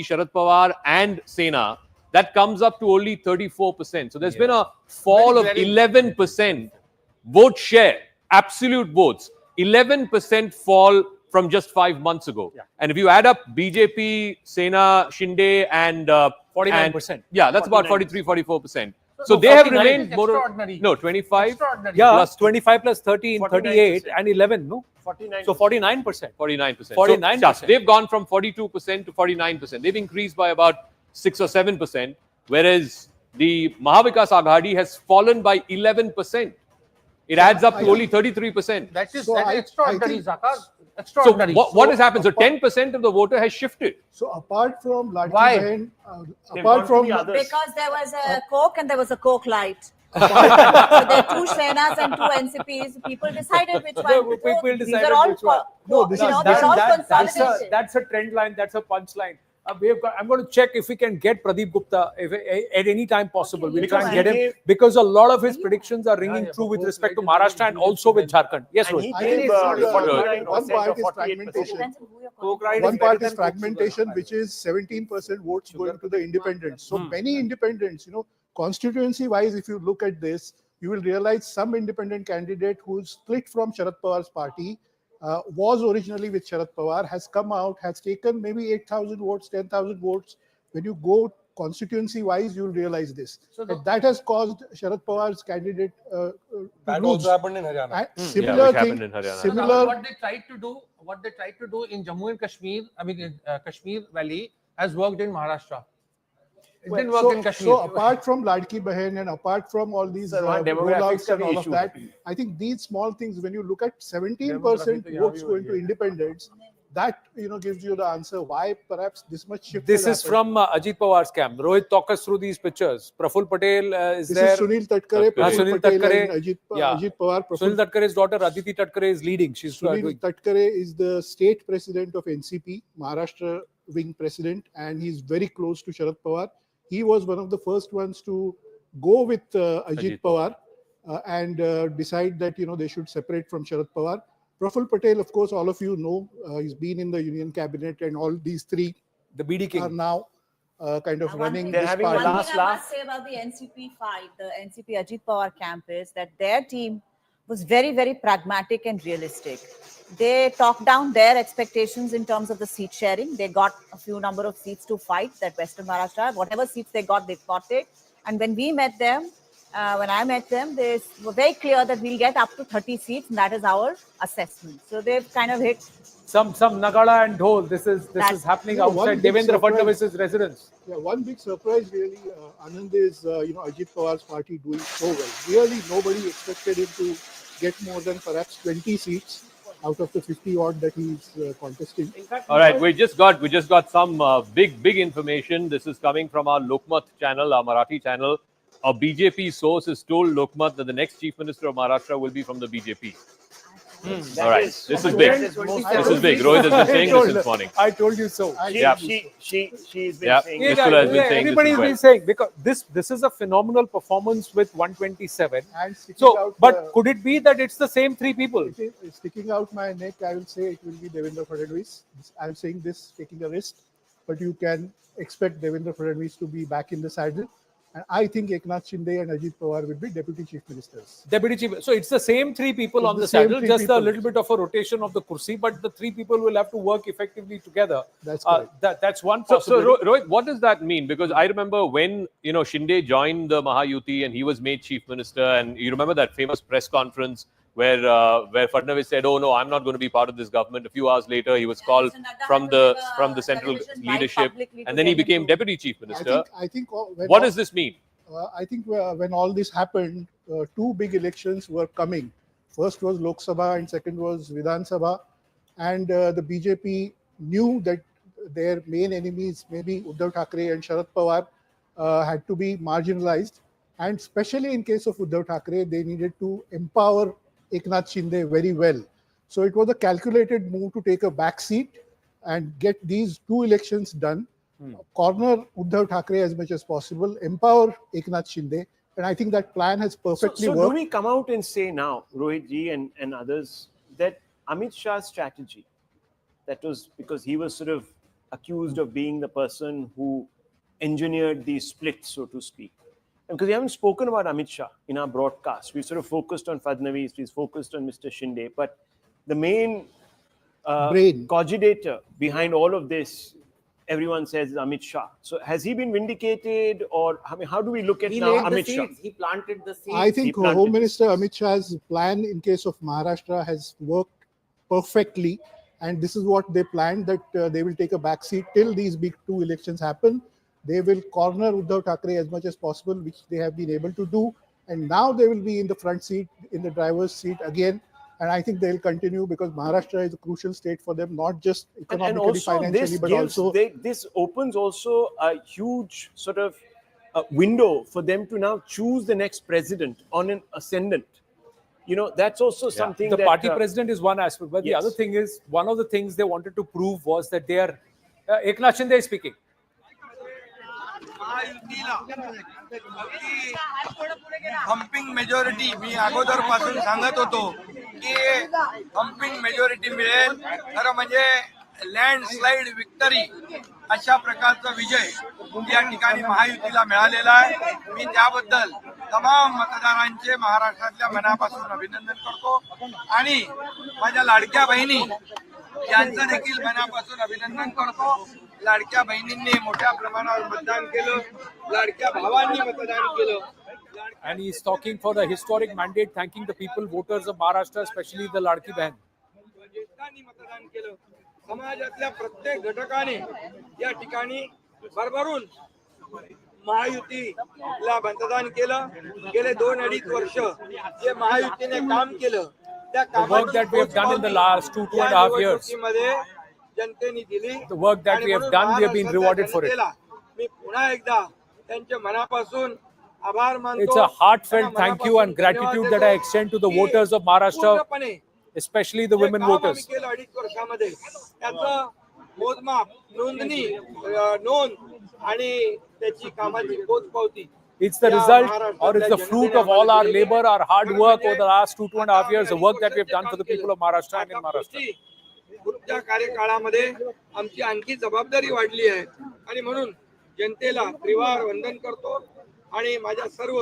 Speaker 5: Sharad Pawar, and Sena, that comes up to only 34%. So there's been a fall of 11% vote share. Absolute votes, 11% fall from just 5 months ago. Yeah. And if you add up BJP, Sena, Shinde, and
Speaker 3: 49%.
Speaker 5: Yeah, that's about 43, 44%. So they have remained more. No, 25.
Speaker 3: Yeah,
Speaker 5: plus
Speaker 3: 25 plus 13, 38, and 11. No,
Speaker 4: 49.
Speaker 3: So 49%.
Speaker 5: 49%.
Speaker 3: 49%.
Speaker 5: So they've gone from 42% to 49%. They've increased by about 6 or 7%, whereas the Maha Vikas Aghadi has fallen by 11%. It adds up to only 33%.
Speaker 7: That is extraordinary, Zakar. Extraordinary.
Speaker 5: So what has happened? So 10% of the voter has shifted.
Speaker 10: So apart from Ladki
Speaker 7: Why?
Speaker 10: Behan, apart from
Speaker 2: Because there was a Coke and there was a Coke Light. So there are 2 Senas and 2 NCPs. People decided which one.
Speaker 3: People
Speaker 2: These
Speaker 3: decided
Speaker 2: are all
Speaker 3: which one.
Speaker 2: No, they're all consolidated.
Speaker 3: That's a trend line. That's a punchline. I'm going to check if we can get Pradeep Gupta at any time possible. We'll try and get him because a lot of his predictions are ringing true with respect to Maharashtra and also with Jharkhand. Yes, Rohit.
Speaker 10: One part is fragmentation. One part is fragmentation, which is 17% votes going to the independents. So many independents, constituency-wise, if you look at this, you will realize some independent candidate who's split from Sharad Pawar's party, was originally with Sharad Pawar, has come out, has taken maybe 8,000 votes, 10,000 votes. When you go constituency-wise, you'll realize this. So that has caused Sharad Pawar's candidate to
Speaker 6: that
Speaker 10: lose.
Speaker 6: also happened in Haryana.
Speaker 10: Similar
Speaker 5: happened
Speaker 10: thing.
Speaker 5: in Haryana.
Speaker 10: Similar.
Speaker 7: What they tried to do in Jammu and Kashmir, Kashmir Valley, has worked in Maharashtra. It didn't work in Kashmir.
Speaker 10: So apart from Ladki Behan and apart from all these rollouts and all of that, I think these small things, when you look at 17% votes going to independents, that gives you the answer why perhaps this much shift.
Speaker 3: This is from Ajit Pawar's camp. Rohit, talk us through these pictures. Praful Patel is
Speaker 10: this
Speaker 3: there.
Speaker 10: This is Sunil Thakkray.
Speaker 3: Sunil Thakkray.
Speaker 10: Ajit Pawar.
Speaker 3: Sunil Thakkara's daughter Aditi Thakkray is leading.
Speaker 10: Sunil Thakkray is the state president of NCP, Maharashtra wing president, and he's very close to Sharad Pawar. He was one of the first ones to go with Ajit Pawar and decide that they should separate from Sharad Pawar. Praful Patel, of course, all of you know, he's been in the Union Cabinet, and all these three are now kind of running this party.
Speaker 2: One thing I must say about the NCP fight, the NCP Ajit Pawar camp, is that their team was very, very pragmatic and realistic. They talked down their expectations in terms of the seat sharing. They got a few number of seats to fight that Western Maharashtra. Whatever seats they got it. And when we met them, when I met them, they were very clear that we'll get up to 30 seats, and that is our assessment. So they've kind of hit
Speaker 3: some Nagada and Dhol. This is happening outside Devendra Fadnavis's residence.
Speaker 10: Yeah, one big surprise really, Anand, is Ajit Pawar's party doing so well. Really, nobody expected him to get more than perhaps 20 seats out of the 50 odd that he's contesting.
Speaker 5: All right, we just got some big information. This is coming from our Lokmat channel, our Marathi channel. A BJP source has told Lokmat that the next Chief Minister of Maharashtra will be from the BJP. All right, this is big. This is big. Rohit has been saying this since morning.
Speaker 3: I told you so.
Speaker 4: She's been saying.
Speaker 3: Everybody has been saying, because this is a phenomenal performance with 127. But could it be that it's the same 3 people?
Speaker 10: Sticking out my neck, I will say it will be Devendra Fadnavis. I'm saying this taking a risk, but you can expect Devendra Fadnavis to be back in the saddle. And I think Eknath Shinde and Ajit Pawar will be Deputy Chief Ministers.
Speaker 3: Deputy Chief. So it's the same 3 people on the saddle, just a little bit of a rotation of the kursi, but the 3 people will have to work effectively together.
Speaker 10: That's correct.
Speaker 3: That's one possibility.
Speaker 5: So Rohit, what does that mean? Because I remember when Shinde joined the Mahayuti and he was made Chief Minister, and you remember that famous press conference where Fadnavis said, "Oh no, I'm not going to be part of this government." A few hours later, he was called from the central leadership, and then he became Deputy Chief Minister.
Speaker 10: I think
Speaker 5: what does this mean?
Speaker 10: I think when all this happened, 2 big elections were coming First was Lok Sabha and second was Vidhan Sabha. And the BJP knew that their main enemies, maybe Uddhav Thackeray and Sharad Pawar, had to be marginalized. And especially in case of Uddhav Thackeray, they needed to empower Eknath Shinde very well. So it was a calculated move to take a back seat and get these two elections done, corner Uddhav Thackeray as much as possible, empower Eknath Shinde. And I think that plan has perfectly
Speaker 4: so
Speaker 10: worked.
Speaker 4: do we come out and say now, Rohit ji and others, that Amit Shah's strategy, that was because he was sort of accused of being the person who engineered the split, so to speak. And because we haven't spoken about Amit Shah in our broadcast, we've sort of focused on Fadnavis, we've focused on Mr. Shinde, but the main cogitator behind all of this, everyone says, is Amit Shah. So has he been vindicated, or I mean, how do we look at now Amit Shah?
Speaker 1: He planted the seeds.
Speaker 10: I think Home Minister Amit Shah's plan in case of Maharashtra has worked perfectly. And this is what they planned, that they will take a back seat till these big two elections happen. They will corner Uddhav Thackeray as much as possible, which they have been able to do. And now they will be in the front seat, in the driver's seat again. And I think they'll continue because Maharashtra is a crucial state for them, not just economically,
Speaker 4: and also
Speaker 10: financially, but also...
Speaker 4: This opens also a huge sort of window for them to now choose the next president on an ascendant. You know, that's also something
Speaker 3: the
Speaker 4: that...
Speaker 3: party president is one aspect, but the other thing is, one of the things they wanted to prove was that they are... Eknath Shinde is speaking.
Speaker 16: Thumping majority मी अगोदरपासून सांगत होतो की thumping majority मिळेल खरं म्हणजे landslide victory अशा प्रकारचा विजय या ठिकाणी महायुतीला मिळालेला आहे. मी त्याबद्दल तमाम मतदारांचे महाराष्ट्रातल्या मनापासून अभिनंदन करतो आणि माझ्या लाडक्या बहिणी यांचं देखील मनापासून अभिनंदन करतो. लाडक्या बहिणींनी मोठ्या प्रमाणावर मतदान केलं, लाडक्या भावांनी मतदान केलं.
Speaker 3: And he is talking for the historic mandate, thanking the people, voters of Maharashtra, especially the Ladki Behan.
Speaker 16: ज्येष्ठांनी मतदान केलं, समाजातल्या प्रत्येक घटकाने या ठिकाणी भरभरून महायुतीला मतदान केलं. गेले 2-2.5 वर्ष जे महायुतीने काम केलं त्या
Speaker 3: work that we have done in the last 2.5 years.
Speaker 16: मध्ये जनतेने दिली.
Speaker 3: The work that we have done, we have been rewarded for it.
Speaker 16: मी पुन्हा एकदा त्यांच्या मनापासून आभार मानतो.
Speaker 3: It's a heartfelt thank you and gratitude that I extend to the voters of Maharashtra, especially the women voters.
Speaker 16: 2.5 वर्षामध्ये त्याचं मोजमाप, नोंदणी, नोंद आणि त्याची कामाची पोचपावती.
Speaker 3: It's the result or it's the fruit of all our labor, our hard work over the last 2.5 years, the work that we have done for the people of Maharashtra and in Maharashtra.
Speaker 16: पुढच्या कार्यकाळामध्ये आमची आणखी जबाबदारी वाढली आहे आणि म्हणून जनतेला त्रिवार वंदन करतो आणि माझ्या सर्व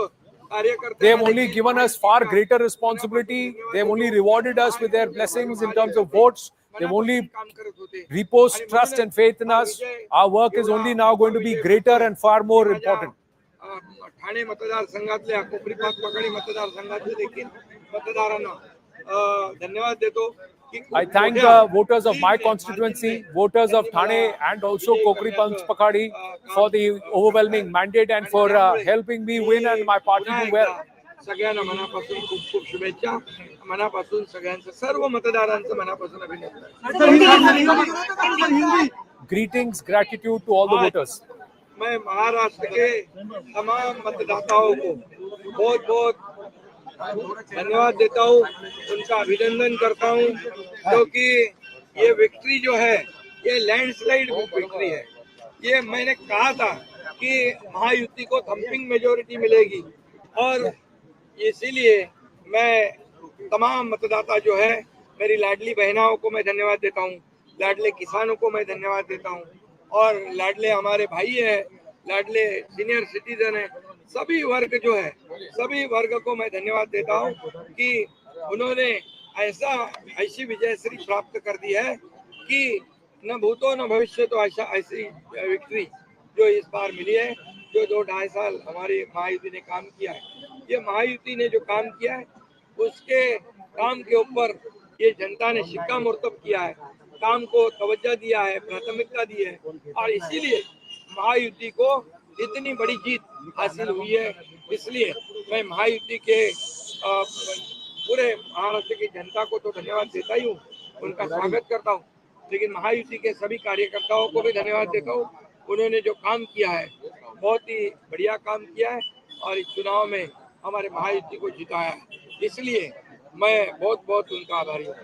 Speaker 16: कार्यकर्ते
Speaker 3: They have only given us far greater responsibility. They have only rewarded us with their blessings in terms of votes. They have only reposed trust and faith in us. Our work is only now going to be greater and far more important.
Speaker 16: Thane मतदारसंघातल्या कोपरी पाचपकाडी मतदारसंघातल्या देखील मतदारांना धन्यवाद देतो.
Speaker 3: I thank the voters of my constituency, voters of Thane and also Kokri Panchpakadi for the overwhelming mandate and for helping me win and my party do well.
Speaker 16: सगळ्यांना मनापासून खूप खूप शुभेच्छा. मनापासून सगळ्यांचं सर्व मतदारांचं मनापासून अभिनंदन.
Speaker 3: Greetings, gratitude to all the voters.
Speaker 16: मैं महाराष्ट्र के तमाम मतदाताओं को बहुत बहुत धन्यवाद देता हूँ, उनका अभिनंदन करता हूँ, क्योंकि ये विक्ट्री जो है ये लैंडस्लाइड विक्ट्री है. ये मैंने कहा था कि महायुति को थम्पिंग मेजोरिटी मिलेगी और इसीलिए मैं तमाम मतदाता जो है, मेरी लाडली बहनाओं को मैं धन्यवाद देता हूँ, लाडले किसानों को मैं धन्यवाद देता हूँ और लाडले हमारे भाई है, लाडले सीनियर सिटीजन है, सभी वर्ग जो है, सभी वर्ग को मैं धन्यवाद देता हूँ कि उन्होंने ऐसी विजयश्री प्राप्त कर दी है कि न भूतो न भविष्य तो ऐसी विक्ट्री जो इस बार मिली है, जो 2-2.5 साल हमारी महायुति ने काम किया है. ये महायुति ने जो काम किया है उसके काम के ऊपर ये जनता ने शिक्कामोर्तब किया है, काम को तवज्जो दिया है, प्राथमिकता दी है और इसीलिए महायुति को इतनी बड़ी जीत हासिल हुई है. इसलिए मैं महायुति के पूरे महाराष्ट्र की जनता को तो धन्यवाद देता ही हूँ, उनका स्वागत करता हूँ, लेकिन महायुति के सभी कार्यकर्ताओं को भी धन्यवाद देता हूँ। उन्होंने जो काम किया है बहुत ही बढ़िया काम किया है और इस चुनाव में हमारे महायुति को जिताया है, इसलिए मैं बहुत बहुत उनका आभारी हूँ।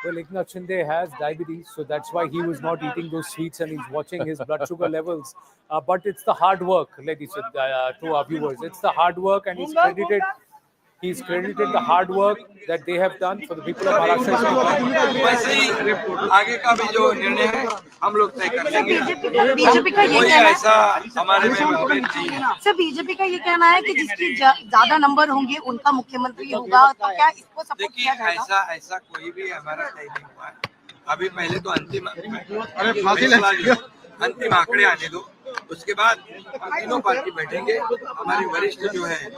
Speaker 3: Well, Eknath Shinde has diabetes, so that's why he was not eating those sweets and he's watching his blood sugar levels. But it's the hard work, like he said to our viewers. It's the hard work, and he's credited the hard work that they have done for the people of Maharashtra.
Speaker 16: वैसे ही आगे का भी जो निर्णय है हम लोग तय कर लेंगे।
Speaker 11: बीजेपी का ये
Speaker 16: कोई
Speaker 11: कहना है,
Speaker 16: ऐसा हमारे में मतभेद नहीं है।
Speaker 11: सर बीजेपी का ये कहना है कि जिसकी ज्यादा नंबर होंगे उनका मुख्यमंत्री होगा, तो क्या इसको सपोर्ट किया जाएगा?
Speaker 16: ऐसा कोई भी हमारा तय नहीं हुआ है। अभी पहले तो अंतिम आंकड़े आने दो, उसके बाद तीनों पार्टी बैठेंगे। हमारे वरिष्ठ जो है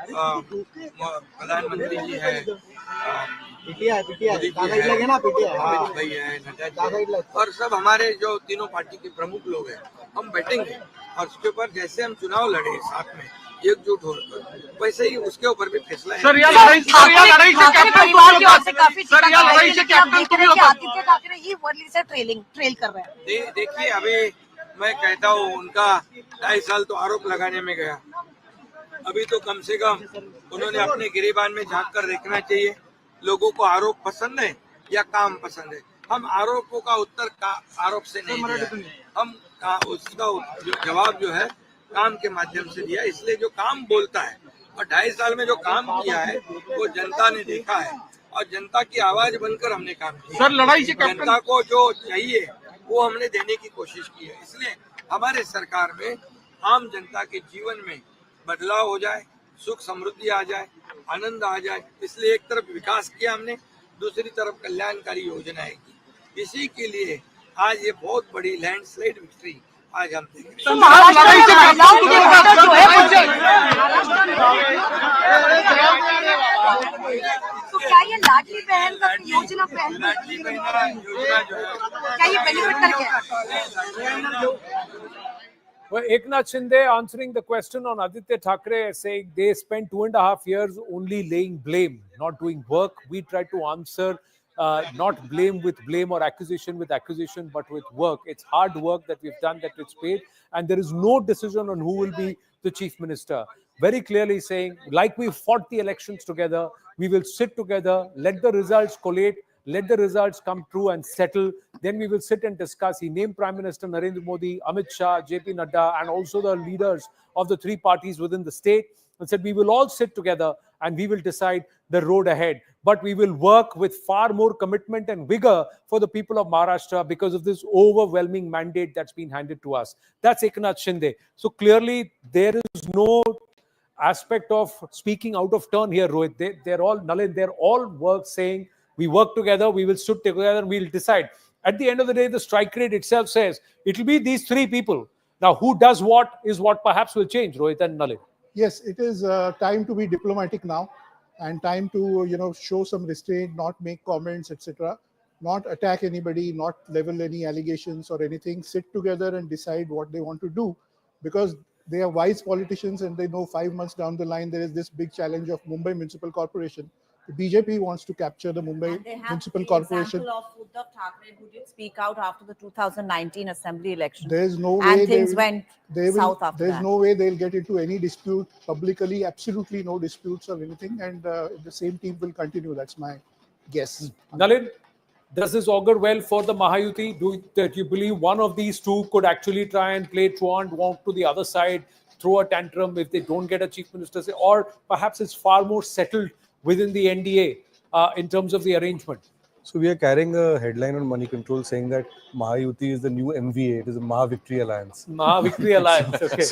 Speaker 16: प्रधानमंत्री जी है, मोदी भाई है, नड्डा जी और सब हमारे जो तीनों पार्टी के प्रमुख लोग हैं, हम बैठेंगे और उसके ऊपर जैसे हम चुनाव लड़े साथ में एकजुट होकर, वैसे ही उसके ऊपर भी फैसला है।
Speaker 11: आदित्य ठाकरे ही वर्ली से ट्रेल कर रहे हैं।
Speaker 16: देखिए अभी मैं कहता हूँ उनका 2.5 साल तो आरोप लगाने में गया, अभी तो कम से कम उन्होंने अपने गिरेबान में झांक कर देखना चाहिए। लोगों को आरोप पसंद है या काम पसंद है? हम आरोपों का उत्तर आरोप से नहीं दिया, हम उसका जवाब जो है काम के माध्यम से दिया। इसलिए जो काम बोलता है और 2.5 साल में जो काम किया है वो जनता ने देखा है और जनता की आवाज बनकर हमने काम किया।
Speaker 21: सर लड़ाई से
Speaker 16: जनता को जो चाहिए वो हमने देने की कोशिश की है। इसलिए हमारे सरकार में आम जनता के जीवन में बदलाव हो जाए, सुख समृद्धि आ जाए, आनंद आ जाए, इसलिए एक तरफ विकास किया हमने, दूसरी तरफ कल्याणकारी योजनाएं की। इसी के लिए आज ये बहुत बड़ी लैंडस्लाइड विक्ट्री आज हम देख रहे
Speaker 11: तो क्या ये लाडली बहन का योजना योजना जो है क्या ये बेनिफिट करके?
Speaker 3: Well, Eknath Shinde answering the question on Aaditya Thackeray, saying they spent 2.5 years only laying blame, not doing work. We tried to answer not blame with blame or accusation with accusation, but with work. It's hard work that we've done, that it's paid, and there is no decision on who will be the chief minister. Very clearly saying, like we fought the elections together, we will sit together, let the results collate, let the results come true and settle. Then we will sit and discuss. He named Prime Minister Narendra Modi, Amit Shah, JP Nadda, and also the leaders of the three parties within the state, and said we will all sit together and we will decide the road ahead. But we will work with far more commitment and vigor for the people of Maharashtra because of this overwhelming mandate that's been handed to us. That's Eknath Shinde. So clearly there is no aspect of speaking out of turn here, Rohit. They're all Nalin, they're all saying we work together, we will sit together, and we'll decide. At the end of the day, the strike rate itself says it will be these three people. Now, who does what is what perhaps will change, Rohit and Nalin.
Speaker 10: Yes, it is time to be diplomatic now, and time to show some restraint, not make comments, etc., not attack anybody, not level any allegations or anything. Sit together and decide what they want to do, because they are wise politicians and they know 5 months down the line there is this big challenge of Mumbai Municipal Corporation. The BJP wants to capture the Mumbai Municipal Corporation.
Speaker 2: Example of Uddhav Thackeray, who did speak out after the 2019 Assembly election.
Speaker 10: There is no
Speaker 2: and
Speaker 10: way
Speaker 2: things went south after
Speaker 10: There's
Speaker 2: that.
Speaker 10: no way they'll get into any dispute publicly. Absolutely no disputes or anything, and the same team will continue. That's my guess.
Speaker 3: Nalin, does this augur well for the Mahayuti? Do you believe one of these two could actually try and play truant, walk to the other side, throw a tantrum if they don't get a chief minister, or perhaps it's far more settled within the NDA in terms of the arrangement?
Speaker 6: So we are carrying a headline on Money Control saying that Mahayuti is the new MVA. It is a Maha Victory Alliance.
Speaker 3: Maha Victory Alliance. Okay.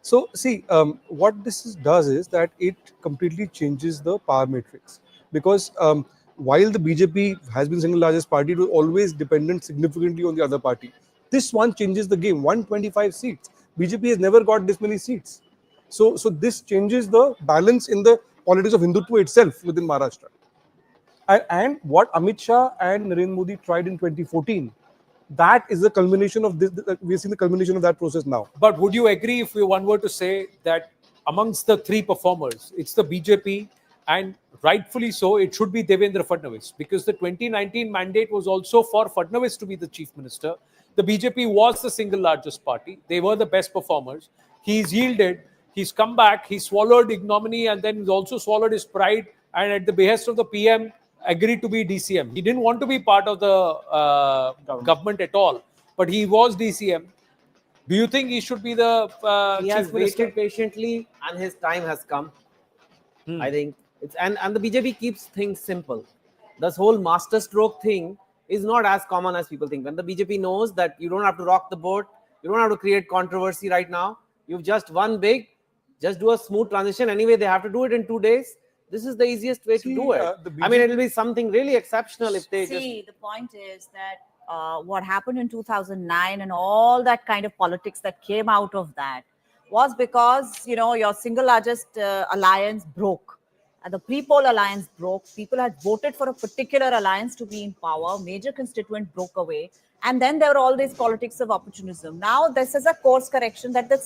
Speaker 6: So see, what this does is that it completely changes the power matrix, because while the BJP has been the single largest party, it was always dependent significantly on the other party. This one changes the game. 125 seats. BJP has never got this many seats. So this changes the balance in the politics of Hindutva itself within Maharashtra. And what Amit Shah and Narendra Modi tried in 2014, that is the culmination of this. We're seeing the culmination of that process now.
Speaker 3: But would you agree if one were to say that amongst the three performers, it's the BJP, and rightfully so, it should be Devendra Fadnavis, because the 2019 mandate was also for Fadnavis to be the chief minister. The BJP was the single largest party. They were the best performers. He's yielded. He's come back. He swallowed ignominy, and then he's also swallowed his pride. And at the behest of the PM, agreed to be DCM. He didn't want to be part of the government at all, but he was DCM. Do you think he should be the
Speaker 1: he
Speaker 3: chief
Speaker 1: has
Speaker 3: minister?
Speaker 1: waited patiently, and his time has come. I think it's and the BJP keeps things simple. This whole master stroke thing is not as common as people think. When the BJP knows that you don't have to rock the boat, you don't have to create controversy right now. You've just won big. Just do a smooth transition. Anyway, they have to do it in 2 days. This is the easiest way to do it. I mean, it'll be something really exceptional if they
Speaker 2: the point is that what happened in 2009 and all that kind of politics that came out of that was because, your single largest alliance broke. And the pre-poll alliance broke. People had voted for a particular alliance to be in power. Major constituent broke away. And then there were all these politics of opportunism. Now, this is a course correction that the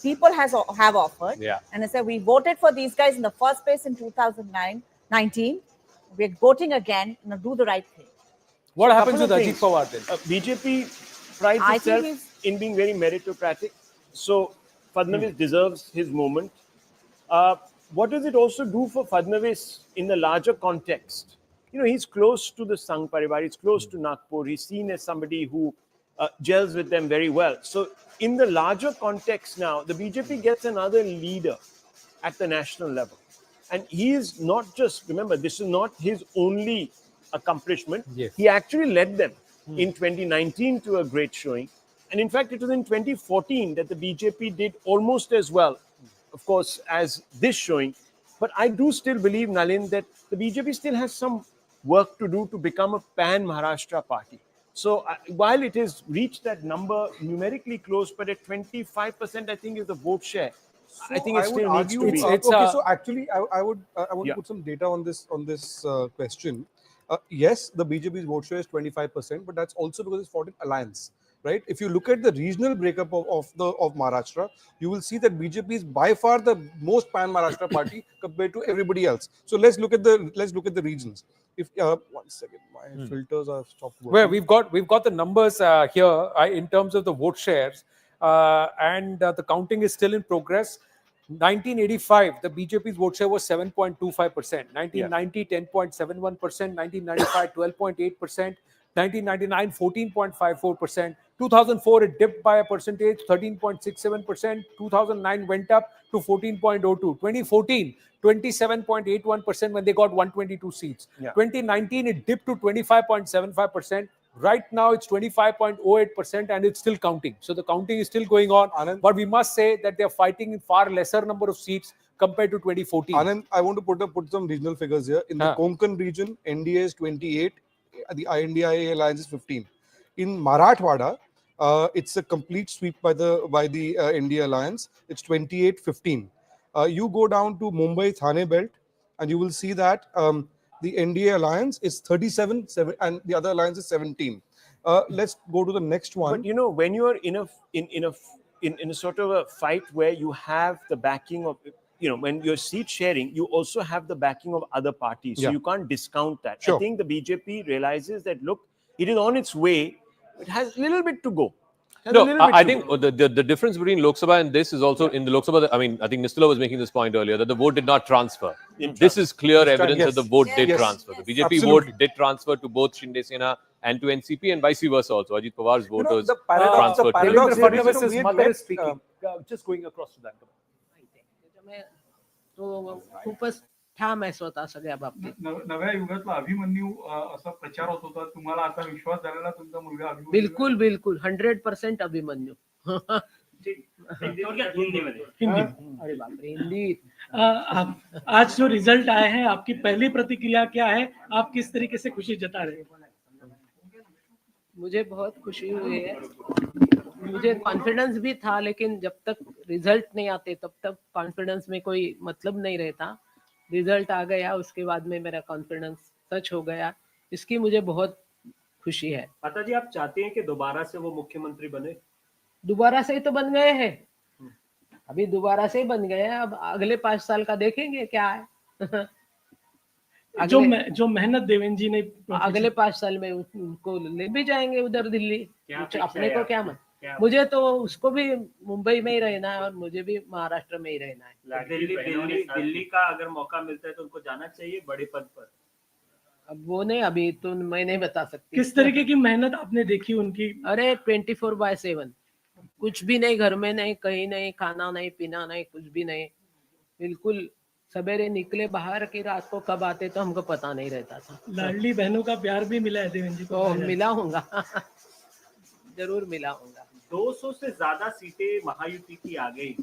Speaker 2: people have offered.
Speaker 5: Yeah.
Speaker 2: And I said, we voted for these guys in the first place in 2019. We're voting again. Now, do the right thing.
Speaker 3: What happens with Ajit Pawar then?
Speaker 4: BJP prides itself in being very meritocratic. So, Fadnavis deserves his moment. What does it also do for Fadnavis in the larger context? He's close to the Sangh Parivar, he's close to Nagpur, he's seen as somebody who gels with them very well. So, in the larger context now, the BJP gets another leader at the national level. And he is not just, remember, this is not his only accomplishment.
Speaker 3: Yes.
Speaker 4: He actually led them in 2019 to a great showing. And in fact, it was in 2014 that the BJP did almost as well, of course, as this showing. But I do still believe, Nalin, that the BJP still has some work to do to become a pan-Maharashtra party. So while it has reached that number numerically close, but at 25%, I think is the vote share.
Speaker 6: So
Speaker 4: I think it still needs to be.
Speaker 6: So actually, I want to put some data on this question. Yes, the BJP's vote share is 25%, but that's also because it's fought in alliance, right? If you look at the regional breakup of Maharashtra, you will see that BJP is by far the most pan-Maharashtra party compared to everybody else. So let's look at the regions. If 1 second, my filters are stopped working.
Speaker 3: Well, we've got the numbers here in terms of the vote shares, and the counting is still in progress. 1985, the BJP's vote share was 7.25%. 1990, 10.71%. 1995, 12.8%. 1999, 14.54%. 2004, it dipped by a percentage, 13.67%. 2009 went up to 14.02. 2014, 27.81% when they got 122 seats. 2019, it dipped to 25.75%. Right now, it's 25.08% and it's still counting. So the counting is still going on. Anand, but we must say that they're fighting in far lesser number of seats compared to 2014.
Speaker 6: Anand, I want to put some regional figures here. In the Konkan region, NDA is 28. The NDA alliance is 15. In Marathwada, it's a complete sweep by the NDA alliance. It's 28-15. You go down to Mumbai Thane belt, and you will see that the NDA alliance is 37, and the other alliance is 17. Let's go to the next one.
Speaker 4: But when you are in a sort of a fight where you have the backing of, when you're seat sharing, you also have the backing of other parties. So you can't discount that.
Speaker 6: Sure.
Speaker 4: I think the BJP realizes that, look, it is on its way. It has a little bit to go.
Speaker 5: No, I think the difference between Lok Sabha and this is also in the Lok Sabha. I mean, I think Nistula was making this point earlier that the vote did not transfer. This is clear evidence that the vote did transfer. The BJP vote did transfer to both Shinde Sena and to NCP and vice versa also. Ajit Pawar's vote was transferred.
Speaker 3: Fadnavis's mother is speaking. Just going across to that.
Speaker 17: तो खूपच ठाम आहे स्वतः सगळ्या बाबतीत.
Speaker 18: नव्या युगातला अभिमन्यू असा प्रचार होत होता. तुम्हाला आता विश्वास झालेला तुमचा मुलगा अभिमन्यू?
Speaker 17: बिलकुल बिलकुल 100% अभिमन्यू. अरे बापरे, हिंदी
Speaker 9: आज जो रिजल्ट आए हैं, आपकी पहली प्रतिक्रिया क्या है? आप किस तरीके से खुशी जता रहे हैं?
Speaker 17: मुझे बहुत खुशी हुई है। मुझे कॉन्फिडेंस भी था, लेकिन जब तक रिजल्ट नहीं आते तब तक कॉन्फिडेंस में कोई मतलब नहीं रहता। रिजल्ट आ गया, उसके बाद में मेरा कॉन्फिडेंस सच हो गया। इसकी मुझे बहुत खुशी है।
Speaker 14: माता जी, आप चाहते हैं कि दोबारा से वो मुख्यमंत्री बने?
Speaker 17: दोबारा से ही तो बन गए हैं, अभी दोबारा से ही बन गए हैं। अब अगले 5 साल का देखेंगे क्या है।
Speaker 9: जो मेहनत देवेंद्र जी ने
Speaker 17: अगले 5 साल में उनको ले भी जाएंगे उधर दिल्ली। अपने को क्या मन, मुझे तो उसको भी मुंबई में ही रहना है और मुझे भी महाराष्ट्र में ही रहना है।
Speaker 14: दिल्ली का अगर मौका मिलता है तो उनको जाना चाहिए बड़े पद पर।
Speaker 17: अब वो नहीं, अभी तो मैं नहीं बता सकती।
Speaker 9: किस तरीके की मेहनत आपने देखी उनकी?
Speaker 17: अरे 24/7, कुछ भी नहीं, घर में नहीं, कहीं नहीं, खाना नहीं, पीना नहीं, कुछ भी नहीं, बिल्कुल। सवेरे निकले बाहर की रात को कब आते तो हमको पता नहीं रहता था।
Speaker 9: लाडली बहनों का प्यार भी मिला है देवेंद्र जी को?
Speaker 17: तो मिला होगा। जरूर मिला होगा।
Speaker 14: 200 से ज्यादा सीटें महायुति की आ गई।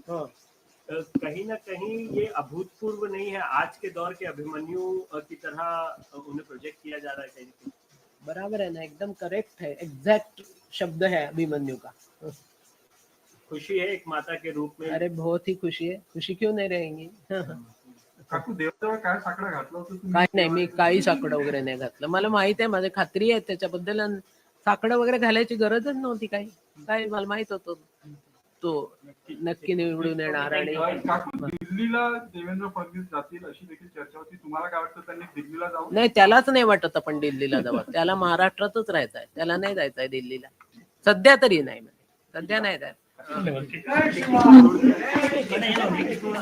Speaker 14: कहीं ना कहीं ये अभूतपूर्व नहीं है? आज के दौर के अभिमन्यु की तरह उन्हें प्रोजेक्ट किया जा रहा है कहीं?
Speaker 17: बराबर है ना, एकदम करेक्ट है, एग्जैक्ट शब्द है अभिमन्यु का।
Speaker 14: खुशी है एक माता के रूप में?
Speaker 17: अरे बहुत ही खुशी है, खुशी क्यों नाही रहेंगी।
Speaker 18: काकू, देवजवळ काय साकडं घातलं होतं तुम्ही?
Speaker 17: काय नाही, मी काही साकडं वगैरे नाही घातलं। मला माहित आहे, माझी खात्री आहे त्याच्याबद्दल। साकडं वगैरे घालायची गरजच नव्हती काही, काय मला माहित होतं तो नक्की निवडून येणार। आणि
Speaker 18: काकू, दिल्लीला देवेंद्र फडणवीस जातील अशी देखील चर्चा होती, तुम्हाला काय वाटतं त्यांनी दिल्लीला जाऊन?
Speaker 17: नाही, त्यालाच नाही वाटत आपण दिल्लीला जावं, त्याला महाराष्ट्रातच राहायचंय, त्याला नाही जायचंय दिल्लीला सध्या तरी नाही, सध्या नाही जायचं।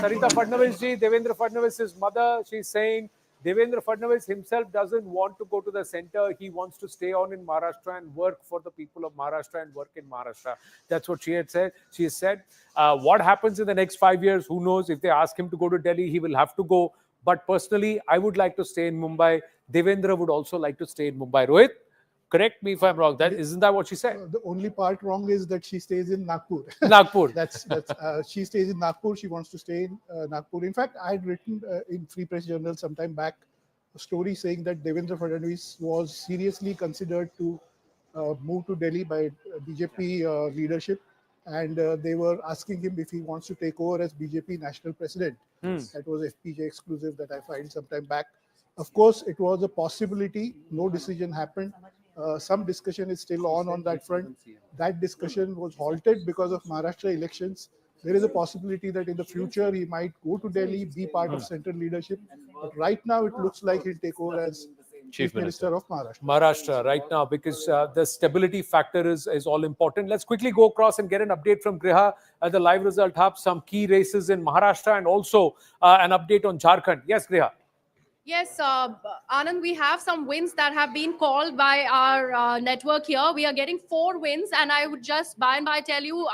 Speaker 3: Sarita Fadnavis ji, Devendra Fadnavis' mother, she's saying Devendra Fadnavis himself doesn't want to go to the center. He wants to stay on in Maharashtra and work for the people of Maharashtra and work in Maharashtra. That's what she had said. She has said, what happens in the next 5 years, who knows? If they ask him to go to Delhi, he will have to go. But personally, I would like to stay in Mumbai. Devendra would also like to stay in Mumbai. Rohit? Correct me if I'm wrong. Isn't that what she said?
Speaker 10: The only part wrong is that she stays in Nagpur.
Speaker 3: Nagpur.
Speaker 10: That's she stays in Nagpur. She wants to stay in Nagpur. In fact, I had written in Free Press Journal sometime back a story saying that Devendra Fadnavis was seriously considered to move to Delhi by BJP leadership, and they were asking him if he wants to take over as BJP national president. That was FPJ exclusive that I filed sometime back. Of course, it was a possibility. No decision happened. Some discussion is still on that front. That discussion was halted because of Maharashtra elections. There is a possibility that in the future he might go to Delhi, be part of central leadership. But right now it looks like he'll take over as Chief Minister of Maharashtra.
Speaker 3: Maharashtra right now, because the stability factor is all important. Let's quickly go across and get an update from Griha at the live result hub, some key races in Maharashtra and also an update on Jharkhand. Yes, Griha.
Speaker 15: Yes, Anand, we have some wins that have been called by our network here. We are getting 4 wins, and I would just by and by tell you,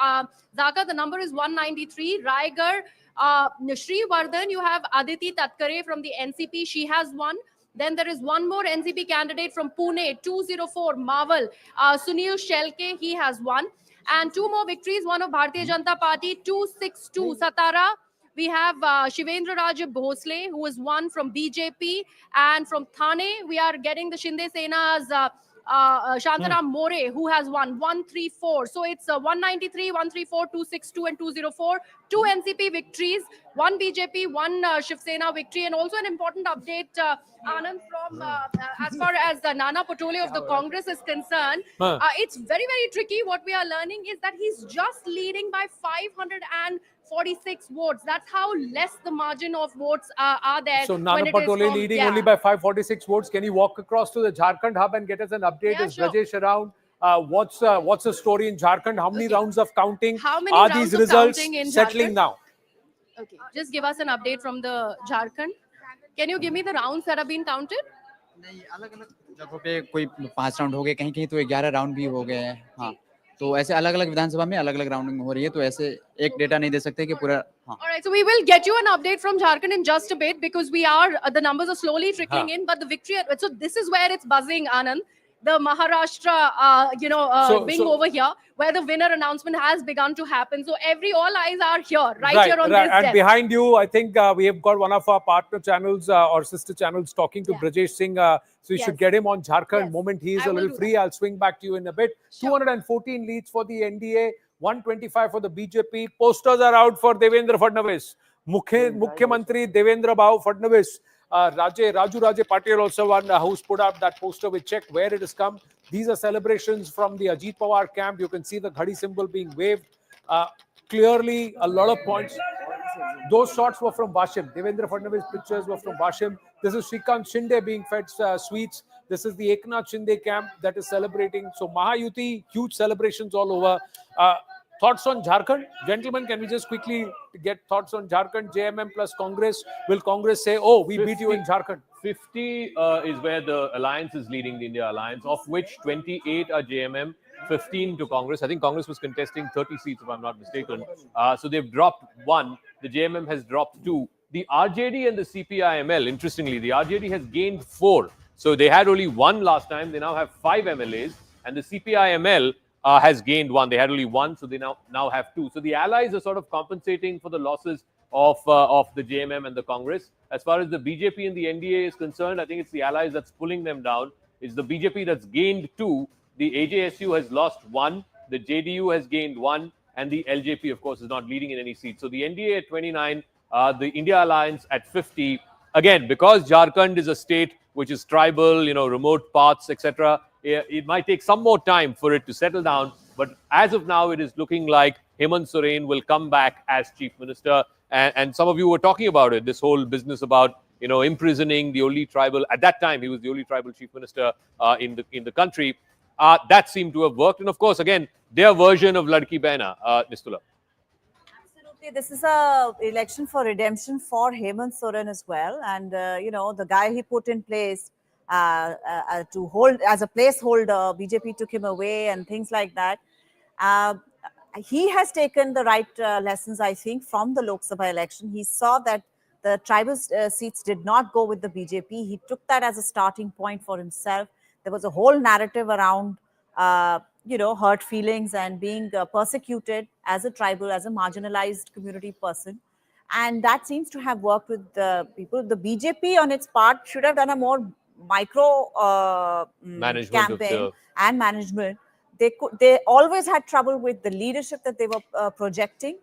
Speaker 15: Zaka, the number is 193. Raigarh, Shri Vardhan, you have Aditya Thackeray from the NCP. She has won. Then there is one more NCP candidate from Pune, 204, Marvel. Sunil Shelke, he has won. And 2 more victories, one of Bharatiya Janata Party, 262, Satara. We have Shivendra Raja Bhosle, who is one from BJP, and from Thane, we are getting the Shinde Sena's Shantaram More, who has won 134. So it's 193, 134, 262, and 204. 2 NCP victories, 1 BJP, 1 Shiv Sena victory, and also an important update, Anand, from as far as Nana Patole of the Congress is concerned. It's very, very tricky. What we are learning is that he's just leading by 546 votes. That's how less the margin of votes are there.
Speaker 3: So Nana Patole leading only by 546 votes. Can you walk across to the Jharkhand hub and get us an update? Is Rajesh around? What's the story in Jharkhand? How many rounds of counting?
Speaker 15: How many
Speaker 3: are
Speaker 15: rounds
Speaker 3: these
Speaker 15: of
Speaker 3: results
Speaker 15: counting in
Speaker 3: settling
Speaker 15: Jharkhand?
Speaker 3: now?
Speaker 15: Okay, just give us an update from the Jharkhand. Can you give me the rounds that have been counted?
Speaker 19: जगहों पे कोई 5 round हो गए, कहीं कहीं तो 11 round भी हो गए हैं। हाँ, तो ऐसे अलग अलग विधानसभा में अलग अलग राउंडिंग हो रही है, तो ऐसे एक डेटा नहीं दे सकते कि पूरा। हाँ।
Speaker 15: All right, so we will get you an update from Jharkhand in just a bit, because we are the numbers are slowly trickling in, but the victory. So this is where it's buzzing, Anand. the Maharashtra, wing over here, where the winner announcement has begun to happen. So all eyes are here, right here on this
Speaker 3: And
Speaker 15: desk.
Speaker 3: behind you, I think we have got one of our partner channels or sister channels talking to Brajesh Singh. So you should get him on Jharkhand. Moment he is a little free, I'll swing back to you in a bit. 214 leads for the NDA, 125 for the BJP. Posters are out for Devendra Fadnavis. Mukhyamantri Devendra Bhau Fadnavis. Raju Raje Patil also one who's put up that poster. We check where it has come. These are celebrations from the Ajit Pawar camp. You can see the Ghadi symbol being waved. Clearly, a lot of points. Those shots were from Vashim. Devendra Fadnavis pictures were from Vashim. This is Shrikant Shinde being fed sweets. This is the Eknath Shinde camp that is celebrating. So Mahayuti, huge celebrations all over. Thoughts on Jharkhand? Gentlemen, can we just quickly get thoughts on Jharkhand? JMM plus Congress. Will Congress say, oh, we beat you in Jharkhand?
Speaker 5: 50 is where the alliance is leading, the India alliance, of which 28 are JMM, 15 to Congress. I think Congress was contesting 30 seats, if I'm not mistaken. So they've dropped one. The JMM has dropped two. The RJD and the CPIML, interestingly, the RJD has gained 4. So they had only 1 last time. They now have 5 MLAs. And the CPIML has gained 1. They had only 1, so they now have 2. So the allies are sort of compensating for the losses of the JMM and the Congress. As far as the BJP and the NDA is concerned, I think it's the allies that's pulling them down. It's the BJP that's gained 2. The AJSU has lost 1. The JDU has gained 1. And the LJP, of course, is not leading in any seats. So the NDA at 29, the India Alliance at 50. Again, because Jharkhand is a state which is tribal, remote parts, etc., it might take some more time for it to settle down. But as of now, it is looking like Hemant Soren will come back as Chief Minister. And some of you were talking about it, this whole business about, imprisoning the only tribal. At that time, he was the only tribal Chief Minister in the country. That seemed to have worked. And of course, again, their version of Ladki Behna, Nistula.
Speaker 2: Absolutely. This is a election for redemption for Hemant Soren as well. And, the guy he put in place to hold as a placeholder, BJP took him away and things like that. He has taken the right lessons, I think, from the Lok Sabha election. He saw that the tribal seats did not go with the BJP. He took that as a starting point for himself. There was a whole narrative around, hurt feelings and being persecuted as a tribal, as a marginalized community person. And that seems to have worked with the people. The BJP on its part should have done a more micro campaign and management. They always had trouble with the leadership that they were projecting.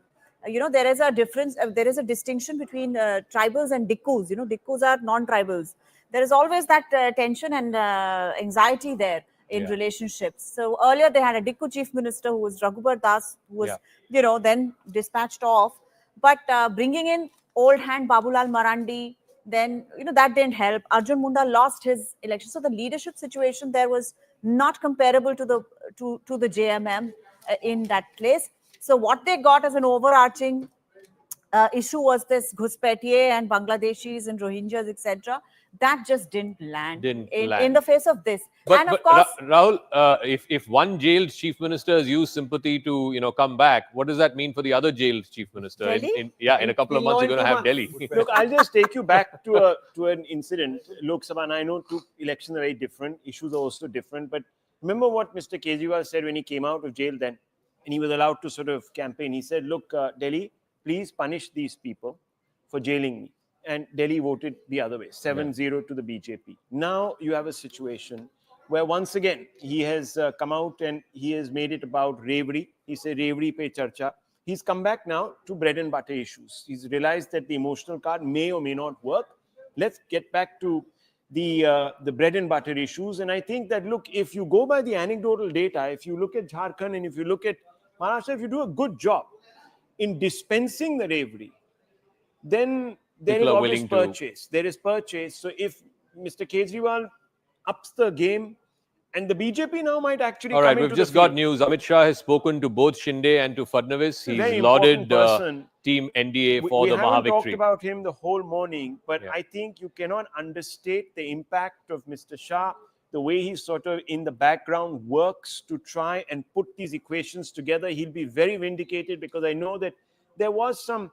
Speaker 2: There is a difference. There is a distinction between tribals and Dikkus. Dikkus are non-tribals. There is always that tension and anxiety there in relationships. So earlier they had a Dikku chief minister who was Raghubar Das, who was, then dispatched off. But bringing in old hand Babulal Marandi, then, that didn't help. Arjun Munda lost his election. So the leadership situation there was not comparable to the JMM in that place. So what they got as an overarching issue was this Ghuspetiye and Bangladeshis and Rohingyas, etc. That just didn't land in the face of this.
Speaker 5: But of course, Rahul, if one jailed chief minister has used sympathy to come back, what does that mean for the other jailed chief minister? In a couple of months, you're going to have Delhi.
Speaker 4: Look, I'll just take you back to an incident. Lok Sabha, and I know two elections are very different. Issues are also different. But remember what Mr. Kejriwal said when he came out of jail then, and he was allowed to sort of campaign. He said, look, Delhi, please punish these people for jailing me. And Delhi voted the other way, 7-0 to the BJP. Now you have a situation where once again, he has come out and he has made it about Revri. He said, Revri pe charcha. He's come back now to bread and butter issues. He's realized that the emotional card may or may not work. Let's get back to the bread and butter issues. And I think that, look, if you go by the anecdotal data, if you look at Jharkhand and if you look at Maharashtra, if you do a good job in dispensing the Revri, then there is always purchase. There is purchase. So if Mr. Kejriwal ups the game, and the BJP now might actually
Speaker 5: all right, we've just got news. Amit Shah has spoken to both Shinde and to Fadnavis. He's lauded Team NDA for the Maha victory.
Speaker 4: We haven't talked about him the whole morning, but I think you cannot understate the impact of Mr. Shah, the way he sort of in the background works to try and put these equations together. He'll be very vindicated because I know that there was some,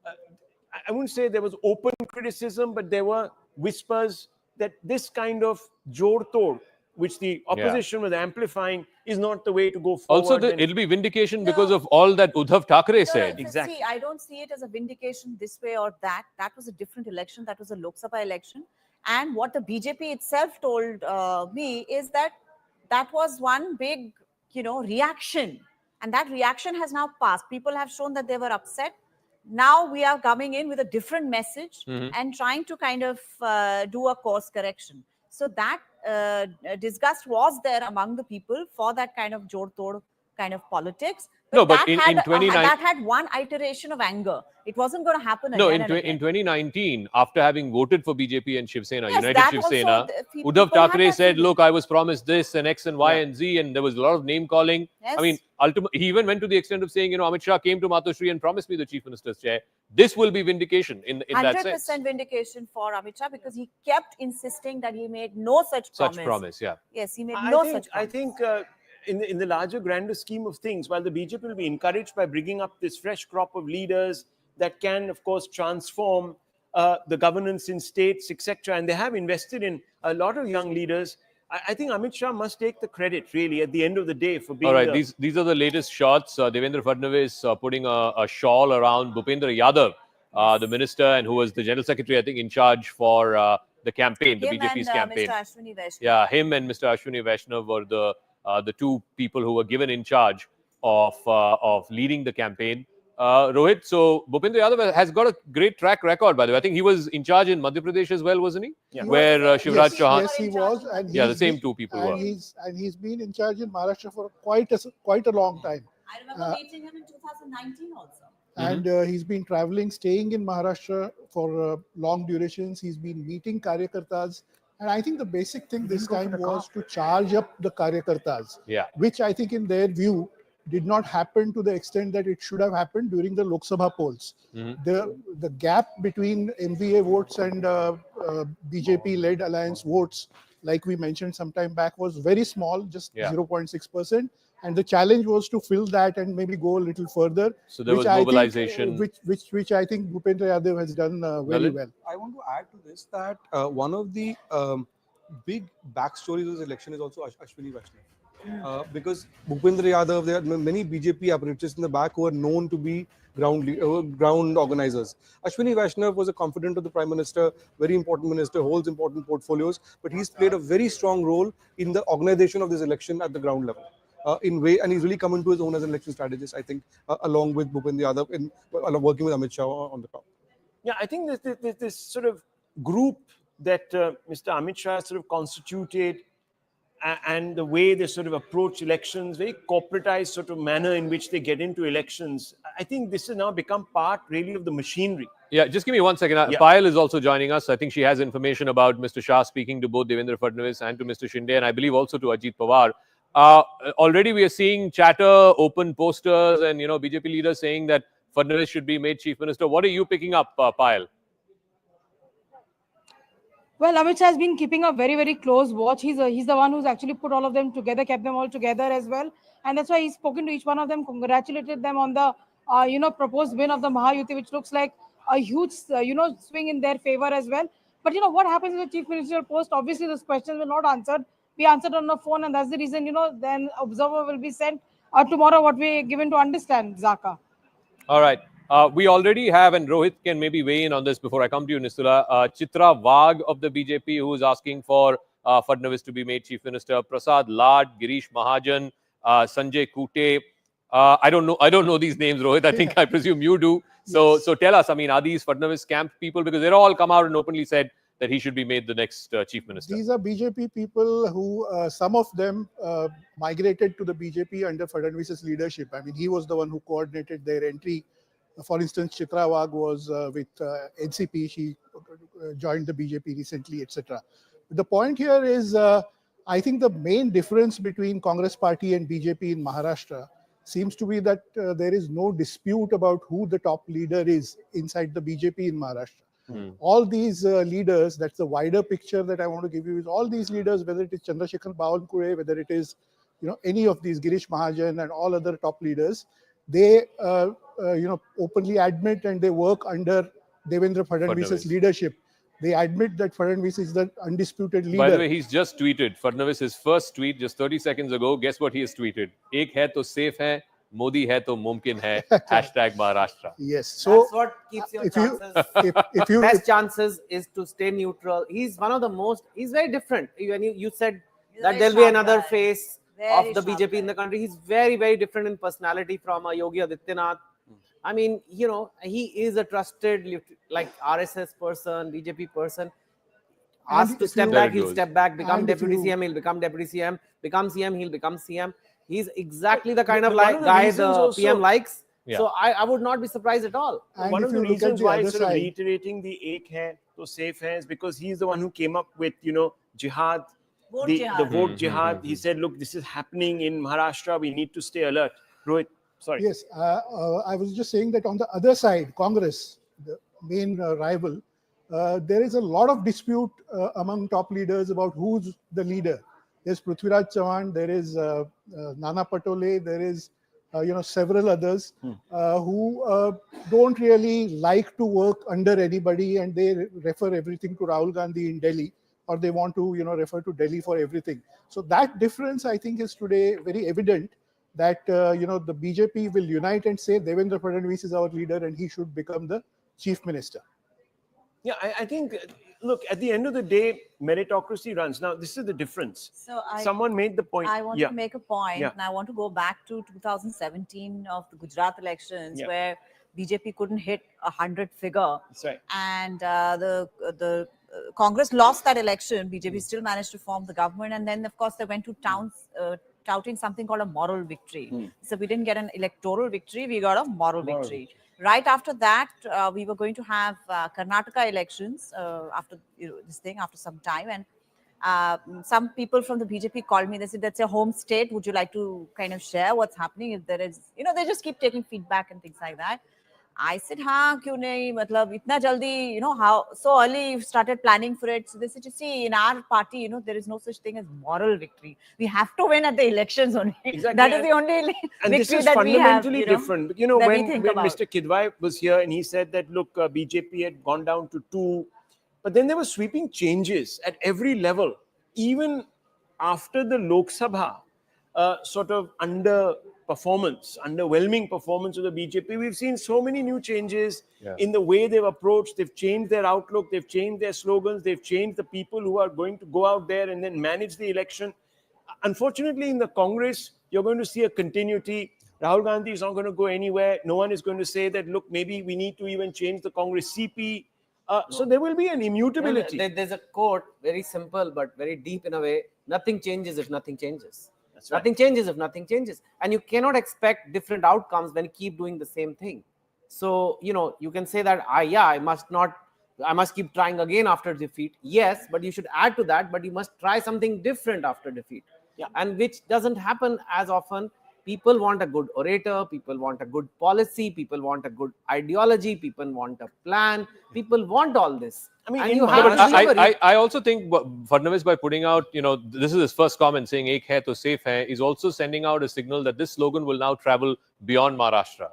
Speaker 4: I wouldn't say there was open criticism, but there were whispers that this kind of jor-tor which the opposition was amplifying, is not the way to go forward.
Speaker 5: Also, it'll be vindication because of all that Uddhav Thackeray said.
Speaker 2: Exactly. See, I don't see it as a vindication this way or that. That was a different election. That was a Lok Sabha election. And what the BJP itself told me is that that was one big, reaction. And that reaction has now passed. People have shown that they were upset. Now we are coming in with a different message and trying to kind of do a course correction. So that disgust was there among the people for that kind of jod-tod kind of politics.
Speaker 5: But in 2019,
Speaker 2: that had one iteration of anger. It wasn't going to happen again.
Speaker 5: No, in 2019, after having voted for BJP and Shiv Sena, United Shiv Sena, Uddhav Thackeray said, look, I was promised this and X and Y and Z, and there was a lot of name calling.
Speaker 2: Yes.
Speaker 5: I mean, he even went to the extent of saying, Amit Shah came to Matoshri and promised me the Chief Minister's chair. This will be vindication in that sense.
Speaker 2: 100% vindication for Amit Shah, because he kept insisting that he made no such promise. Yes, he made no such promise.
Speaker 4: I think in the larger, grander scheme of things, while the BJP will be encouraged by bringing up this fresh crop of leaders that can, of course, transform the governance in states, etc., and they have invested in a lot of young leaders, I think Amit Shah must take the credit, really, at the end of the day for being.
Speaker 5: All right, these are the latest shots. Devendra Fadnavis putting a shawl around Bhupendra Yadav, the minister, and who was the general secretary, I think, in charge for the campaign, the BJP's campaign.
Speaker 2: Mr. Ashwini Vaishnav.
Speaker 5: Yeah, him and Mr. Ashwini Vaishnav were the two people who were given in charge of leading the campaign. Rohit, so Bhupendra Yadav has got a great track record, by the way. I think he was in charge in Madhya Pradesh as well, wasn't he?
Speaker 10: Yeah.
Speaker 5: Where Shivraj Chauhan.
Speaker 10: Yes, he was. And
Speaker 5: the same two people were.
Speaker 10: He's been in charge in Maharashtra for quite a long time.
Speaker 2: I remember meeting him in 2019 also.
Speaker 10: And he's been traveling, staying in Maharashtra for long durations. He's been meeting Karyakartas. And I think the basic thing this time was to charge up the Karyakartas, which I think in their view did not happen to the extent that it should have happened during the Lok Sabha polls. The gap between MVA votes and BJP-led alliance votes, like we mentioned some time back, was very small, just 0.6%. And the challenge was to fill that and maybe go a little further.
Speaker 5: So there was mobilization.
Speaker 10: Which I think Bhupendra Yadav has done very well.
Speaker 6: I want to add to this that one of the big backstories of this election is also Ashwini Vaishnav. Because Bhupendra Yadav, there are many BJP apparatus in the back who are known to be ground organizers. Ashwini Vaishnav was a confidant of the Prime Minister, very important minister, holds important portfolios, but he's played a very strong role in the organization of this election at the ground level. And he's really come into his own as an election strategist, I think, along with Bhupendra Yadav in working with Amit Shah on the top.
Speaker 4: Yeah, I think this sort of group that Mr. Amit Shah sort of constituted, and the way they sort of approach elections, very corporatized sort of manner in which they get into elections, I think this has now become part really of the machinery.
Speaker 5: Yeah, just give me 1 second. Payal is also joining us. I think she has information about Mr. Shah speaking to both Devendra Fadnavis and to Mr. Shinde, and I believe also to Ajit Pawar. Already we are seeing chatter, open posters, and BJP leaders saying that Fadnavis should be made chief minister. What are you picking up, Payal?
Speaker 12: Well, Amit Shah has been keeping a very, very close watch. He's the one who's actually put all of them together, kept them all together as well, and that's why he's spoken to each one of them, congratulated them on the proposed win of the Mahayuti, which looks like a huge swing in their favor as well. But what happens in the chief ministerial post? Obviously, those questions were not answered. Be answered on the phone, and that's the reason, then observer will be sent tomorrow, what we given to understand, Zaka.
Speaker 5: All right. We already have, and Rohit can maybe weigh in on this before I come to you, Nistula, Chitra Wagh of the BJP, who is asking for Fadnavis to be made chief minister, Prasad Lad, Girish Mahajan, Sanjay Kute. I don't know these names, Rohit. I presume you do. So tell us, are these Fadnavis camp people? Because they've all come out and openly said that he should be made the next chief minister.
Speaker 10: These are BJP people who, some of them migrated to the BJP under Fadnavis's leadership. He was the one who coordinated their entry. For instance, Chitra Wagh was with NCP. She joined the BJP recently, etc. The point here is, I think the main difference between Congress party and BJP in Maharashtra seems to be that there is no dispute about who the top leader is inside the BJP in Maharashtra. All these leaders, that's the wider picture that I want to give you, is all these leaders, whether it is Chandrasekhar Bawankure, whether it is any of these, Girish Mahajan and all other top leaders, they openly admit and they work under Devendra Fadnavis's leadership. They admit that Fadnavis is the undisputed leader.
Speaker 5: By the way, he's just tweeted, Fadnavis, his first tweet just 30 seconds ago. Guess what he has tweeted? Ek hai to safe hai, Modi hai to mumkin hai. Hashtag Maharashtra.
Speaker 10: Yes. So
Speaker 1: that's what keeps your chances. Best chances is to stay neutral. He's one of the most. He's very different. When you said that there'll be another face of the BJP in the country, he's very, very different in personality from a Yogi Adityanath. I mean, you know, he is a trusted, like RSS person, BJP person. Asked to step back, he'll step back. Become deputy CM, he'll become deputy CM. Become CM, he'll become CM. He's exactly the kind of guy the PM likes. Yeah. So I would not be surprised at all.
Speaker 4: And one of the reasons why it's sort of reiterating the ek hai to safe hai is because he's the one who came up with, you know, jihad, the vote jihad. He said, look, this is happening in Maharashtra. We need to stay alert. Rohit, sorry.
Speaker 10: Yes, I was just saying that on the other side, Congress, the main rival, there is a lot of dispute among top leaders about who's the leader. There's Prithviraj Chauhan, there is Nana Patole, there is several others who don't really like to work under anybody, and they refer everything to Rahul Gandhi in Delhi, or they want to refer to Delhi for everything. So that difference, I think, is today very evident, that the BJP will unite and say Devendra Fadnavis is our leader and he should become the chief minister.
Speaker 4: Yeah, I think, look, at the end of the day, meritocracy runs. Now, this is the difference.
Speaker 2: So
Speaker 4: someone made the point.
Speaker 2: I want to make a point, and I want to go back to 2017 of the Gujarat elections, where BJP couldn't hit 100 figure.
Speaker 4: That's right.
Speaker 2: And the Congress lost that election. BJP still managed to form the government, and then, of course, they went to towns touting something called a moral victory. So we didn't get an electoral victory, we got a moral victory. Right after that, we were going to have Karnataka elections after after some time, and some people from the BJP called me. They said, "That's your home state. Would you like to kind of share what's happening? If there is, they just keep taking feedback and things like that." I said, "Haan, kyun nahi? Matlab, itna jaldi, how so early you started planning for it?" So they said, "You see, in our party, there is no such thing as moral victory. We have to win at the elections only.
Speaker 4: Exactly.
Speaker 2: That is the only
Speaker 4: and
Speaker 2: victory
Speaker 4: this is
Speaker 2: that we have."
Speaker 4: fundamentally different. When Mr. Kidwai was here and he said that, look, BJP had gone down to 2, but then there were sweeping changes at every level, even after the Lok Sabha sort of underwhelming performance of the BJP. We've seen so many new changes in the way they've approached. They've changed their outlook. They've changed their slogans. They've changed the people who are going to go out there and then manage the election. Unfortunately, in the Congress, you're going to see a continuity. Rahul Gandhi is not going to go anywhere. No one is going to say that, look, maybe we need to even change the Congress CP. So there will be an immutability.
Speaker 1: There's a quote, very simple but very deep in a way. Nothing changes if nothing changes.
Speaker 4: That's right.
Speaker 1: Nothing changes if nothing changes. And you cannot expect different outcomes when you keep doing the same thing. So, you can say that, I must keep trying again after defeat. Yes, but you should add to that, but you must try something different after defeat.
Speaker 4: Yeah.
Speaker 1: And which doesn't happen as often. People want a good orator, people want a good policy, people want a good ideology, people want a plan, people want all this.
Speaker 5: I mean, I also think Fadnavis, by putting out, this is his first comment saying "Ek hai to safe hai," is also sending out a signal that this slogan will now travel beyond Maharashtra.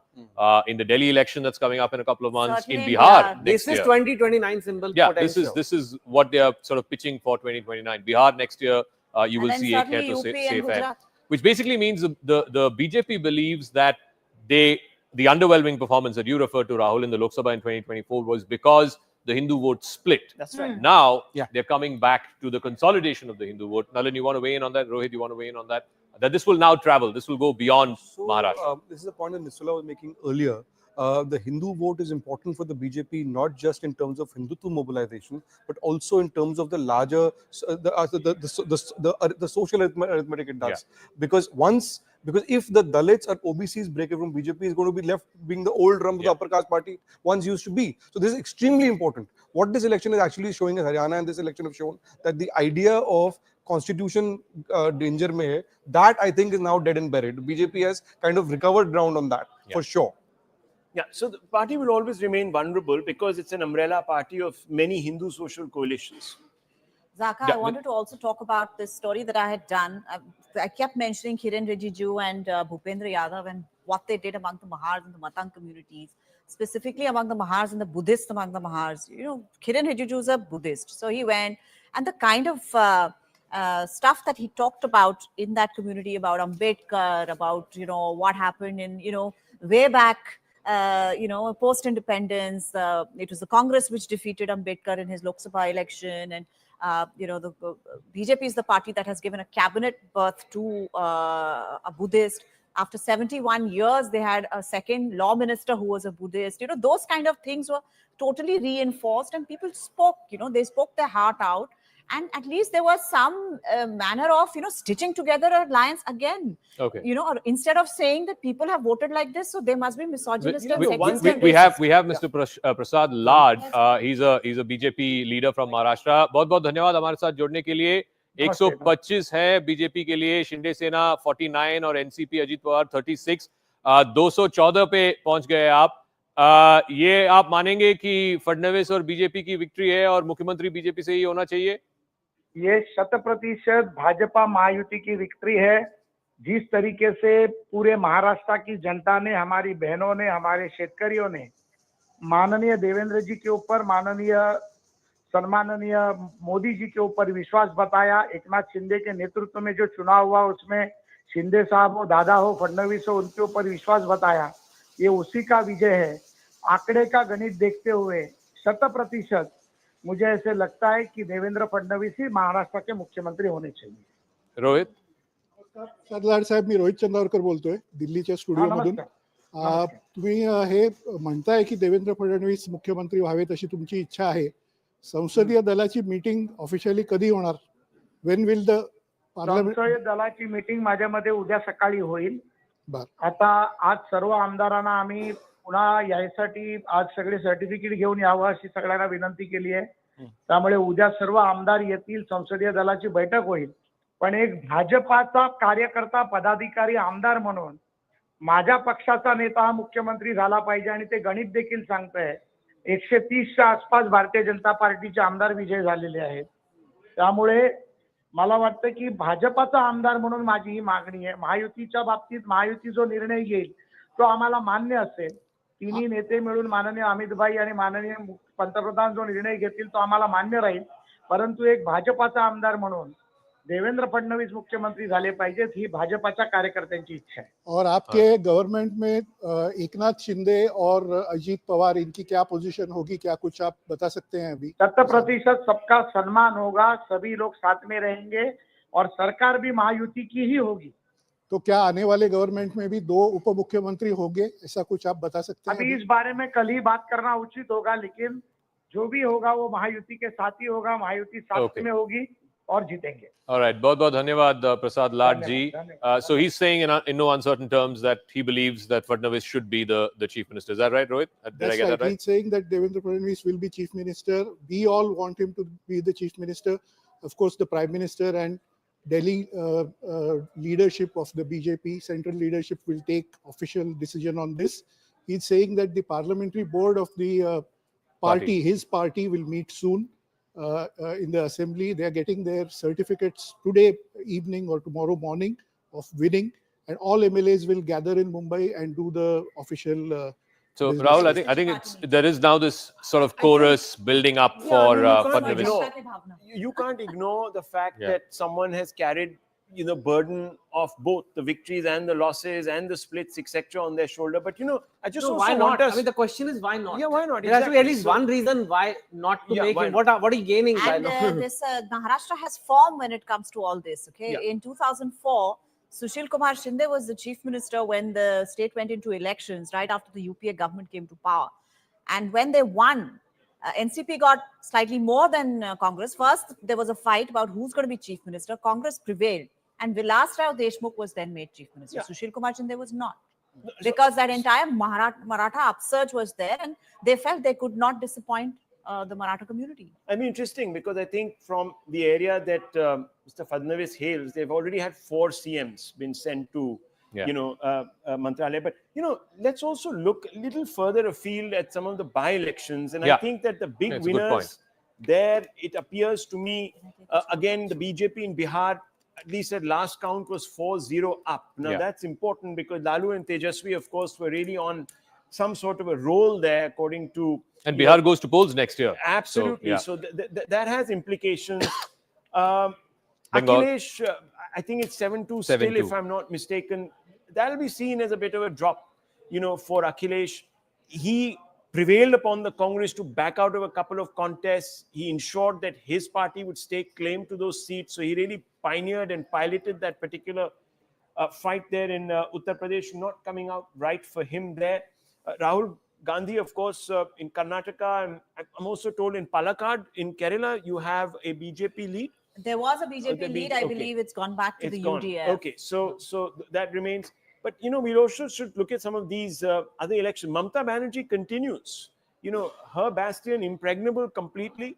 Speaker 5: In the Delhi election that's coming up in a couple of months, in Bihar next year.
Speaker 1: This is 2029 symbol potential.
Speaker 5: This is what they are sort of pitching for 2029. Bihar next year, you will see "Ek hai to safe hai," which basically means the BJP believes that the underwhelming performance that you referred to, Rahul, in the Lok Sabha in 2024 was because the Hindu vote split.
Speaker 4: That's right.
Speaker 5: Now, they're coming back to the consolidation of the Hindu vote. Nalin, you want to weigh in on that? Rohit, you want to weigh in on that? That this will now travel. This will go beyond Maharashtra.
Speaker 6: This is the point that Nisula was making earlier. The Hindu vote is important for the BJP, not just in terms of Hindutva mobilization, but also in terms of the larger, the social arithmetic it does. Because if the Dalits and OBCs break away from BJP, is going to be left being the old drum of the upper caste party once used to be. So this is extremely important. What this election is actually showing in Haryana and this election have shown that the idea of constitution danger mein hai, that I think is now dead and buried. BJP has kind of recovered ground on that for sure.
Speaker 4: Yeah, so the party will always remain vulnerable because it's an umbrella party of many Hindu social coalitions.
Speaker 2: Zaka, I wanted to also talk about this story that I had done. I kept mentioning Kiren Rijiju and Bhupendra Yadav and what they did among the Mahars and the Matang communities. specifically among the Mahars and the Buddhists among the Mahars. You know, Kiran Rijiju is a Buddhist. So he went, and the kind of stuff that he talked about in that community about Ambedkar, about, you know, what happened in, you know, way back, you know, post-independence, it was the Congress which defeated Ambedkar in his Lok Sabha election. And, you know, the BJP is the party that has given a cabinet birth to a Buddhist. After 71 years, they had a second law minister who was a Buddhist. You know, those kind of things were totally reinforced, and people spoke, you know, they spoke their heart out. And at least there was some manner of, you know, stitching together an alliance again.
Speaker 5: Okay.
Speaker 2: You know, or instead of saying that people have voted like this, so they must be misogynist and
Speaker 5: we
Speaker 2: sexist.
Speaker 5: have Mr. Prasad Lad. He's a BJP leader from Maharashtra. बहुत धन्यवाद हमारे साथ जुड़ने के लिए. 125 है BJP के लिए, शिंदे सेना 49 और एनसीपी अजीत पवार 36, 214 पे पहुंच गए आप. ये आप मानेंगे कि फडणवीस और बीजेपी की विक्ट्री है और मुख्यमंत्री बीजेपी से ही होना चाहिए?
Speaker 8: ये 100% भाजपा महायुति की विक्ट्री है. जिस तरीके से पूरे महाराष्ट्र की जनता ने, हमारी बहनों ने, हमारे शेतकरियों ने माननीय देवेंद्र जी के ऊपर, माननीय सम्माननीय मोदी जी के ऊपर विश्वास बताया. एकनाथ शिंदे के नेतृत्व में जो चुनाव हुआ उसमें शिंदे साहब हो, दादा हो, फडणवीस हो, उनके ऊपर विश्वास बताया. ये उसी का विजय है. आंकड़े का गणित देखते हुए 100% मुझे ऐसे लगता है कि देवेंद्र फडणवीस ही महाराष्ट्र के मुख्यमंत्री होने चाहिए.
Speaker 5: रोहित
Speaker 10: सरदार साहेब, मी रोहित चंदावरकर बोलतोय दिल्लीच्या स्टुडिओमधून. तुम्ही हे म्हणताय की देवेंद्र फडणवीस मुख्यमंत्री व्हावेत अशी तुमची इच्छा आहे. संसदीय दलाची मीटिंग ऑफिशियली कधी होणार? When will the parliament?
Speaker 8: संसदीय दलाची मीटिंग माझ्या मध्ये उद्या सकाळी होईल. आता आज सर्व आमदारांना आम्ही पुन्हा यासाठी आज सगळे सर्टिफिकेट घेऊन यावं अशी सगळ्यांना विनंती केली आहे. त्यामुळे उद्या सर्व आमदार येतील, संसदीय दलाची बैठक होईल. पण एक भाजपाचा कार्यकर्ता, पदाधिकारी, आमदार म्हणून माझ्या पक्षाचा नेता हा मुख्यमंत्री झाला पाहिजे. आणि ते गणित देखील सांगतंय 130च्या आसपास भारतीय जनता पार्टीचे आमदार विजय झालेले आहेत. त्यामुळे मला वाटतं की भाजपाचा आमदार म्हणून माझी ही मागणी आहे. महायुतीच्या बाबतीत महायुती जो निर्णय घेईल तो आम्हाला मान्य असेल. तिन्ही नेते मिळून माननीय अमितभाई आणि माननीय पंतप्रधान जो निर्णय घेतील तो आम्हाला मान्य राहील. परंतु एक भाजपाचा आमदार म्हणून देवेंद्र फडणवीस मुख्यमंत्री झाले पाहिजेत ही भाजपाच्या कार्यकर्त्यांची इच्छा है.
Speaker 10: और आपके गवर्नमेंट में एकनाथ शिंदे और अजीत पवार इनकी क्या पोजीशन होगी, क्या कुछ आप बता सकते हैं अभी?
Speaker 8: 100% सबका सम्मान होगा, सभी लोग साथ में रहेंगे और सरकार भी महायुति की ही होगी.
Speaker 10: तो क्या आने वाले गवर्नमेंट में भी 2 उप मुख्यमंत्री होंगे, ऐसा कुछ आप बता सकते हैं?
Speaker 8: अभी इस बारे में कल ही बात करना उचित होगा, लेकिन जो भी होगा वो महायुति के साथ ही होगा. महायुति साथ में होगी और जीतेंगे.
Speaker 5: All right. बहुत धन्यवाद Prasad Lad ji. So he's saying in no uncertain terms that he believes that Fadnavis should be the chief minister. Is that right, Rohit? Did I get that right?
Speaker 10: He's saying that Devendra Fadnavis will be chief minister. We all want him to be the chief minister. Of course, the prime minister and Delhi leadership of the BJP, central leadership will take official decision on this. He's saying that the parliamentary board of the party, his party, will meet soon. In the assembly, they are getting their certificates today evening or tomorrow morning of winning, and all MLAs will gather in Mumbai and do the official.
Speaker 5: So Rahul, I think there is now this sort of chorus building up for Fadnavis.
Speaker 4: You can't ignore the fact that someone has carried burden of both the victories and the losses and the splits, etc., on their shoulder. But I just also
Speaker 1: why
Speaker 4: want
Speaker 1: not?
Speaker 4: us.
Speaker 1: I mean, the question is why not?
Speaker 4: Yeah, why not?
Speaker 1: There has to be at least one reason why not to make him. What are you gaining?
Speaker 2: And this Maharashtra has form when it comes to all this. Okay, in 2004, Sushil Kumar Shinde was the chief minister when the state went into elections right after the UPA government came to power, and when they won. NCP got slightly more than Congress. First, there was a fight about who's going to be chief minister. Congress prevailed. And Vilas Rao Deshmukh was then made chief minister. Sushil Kumar Shinde was not. Because that entire Maratha upsurge was there and they felt they could not disappoint the Maratha community.
Speaker 4: I mean, interesting because I think from the area that Mr. Fadnavis hails, they've already had 4 CMs been sent to, Mantralaya. But, let's also look a little further afield at some of the by-elections. And I think that the big winners there, it appears to me, again, the BJP in Bihar, at least at last count, was 4-0 up. Now, that's important because Lalu and Tejasvi, of course, were really on some sort of a role there, according to.
Speaker 5: And Bihar goes to polls next year.
Speaker 4: Absolutely.
Speaker 5: So,
Speaker 4: that has implications.
Speaker 5: Bengal.
Speaker 4: Akhilesh, I think it's 7-2 still,
Speaker 5: 7-2.
Speaker 4: if I'm not mistaken. That'll be seen as a bit of a drop, for Akhilesh. He prevailed upon the Congress to back out of a couple of contests. He ensured that his party would stake claim to those seats. So he really pioneered and piloted that particular fight there in Uttar Pradesh, not coming out right for him there. Rahul Gandhi, of course, in Karnataka, and I'm also told in Palakkad, in Kerala, you have a BJP lead.
Speaker 2: There was a BJP lead. I believe it's gone back to the UDF.
Speaker 4: Okay, so that remains. But, we also should look at some of these other elections. Mamata Banerjee continues. Her bastion impregnable completely.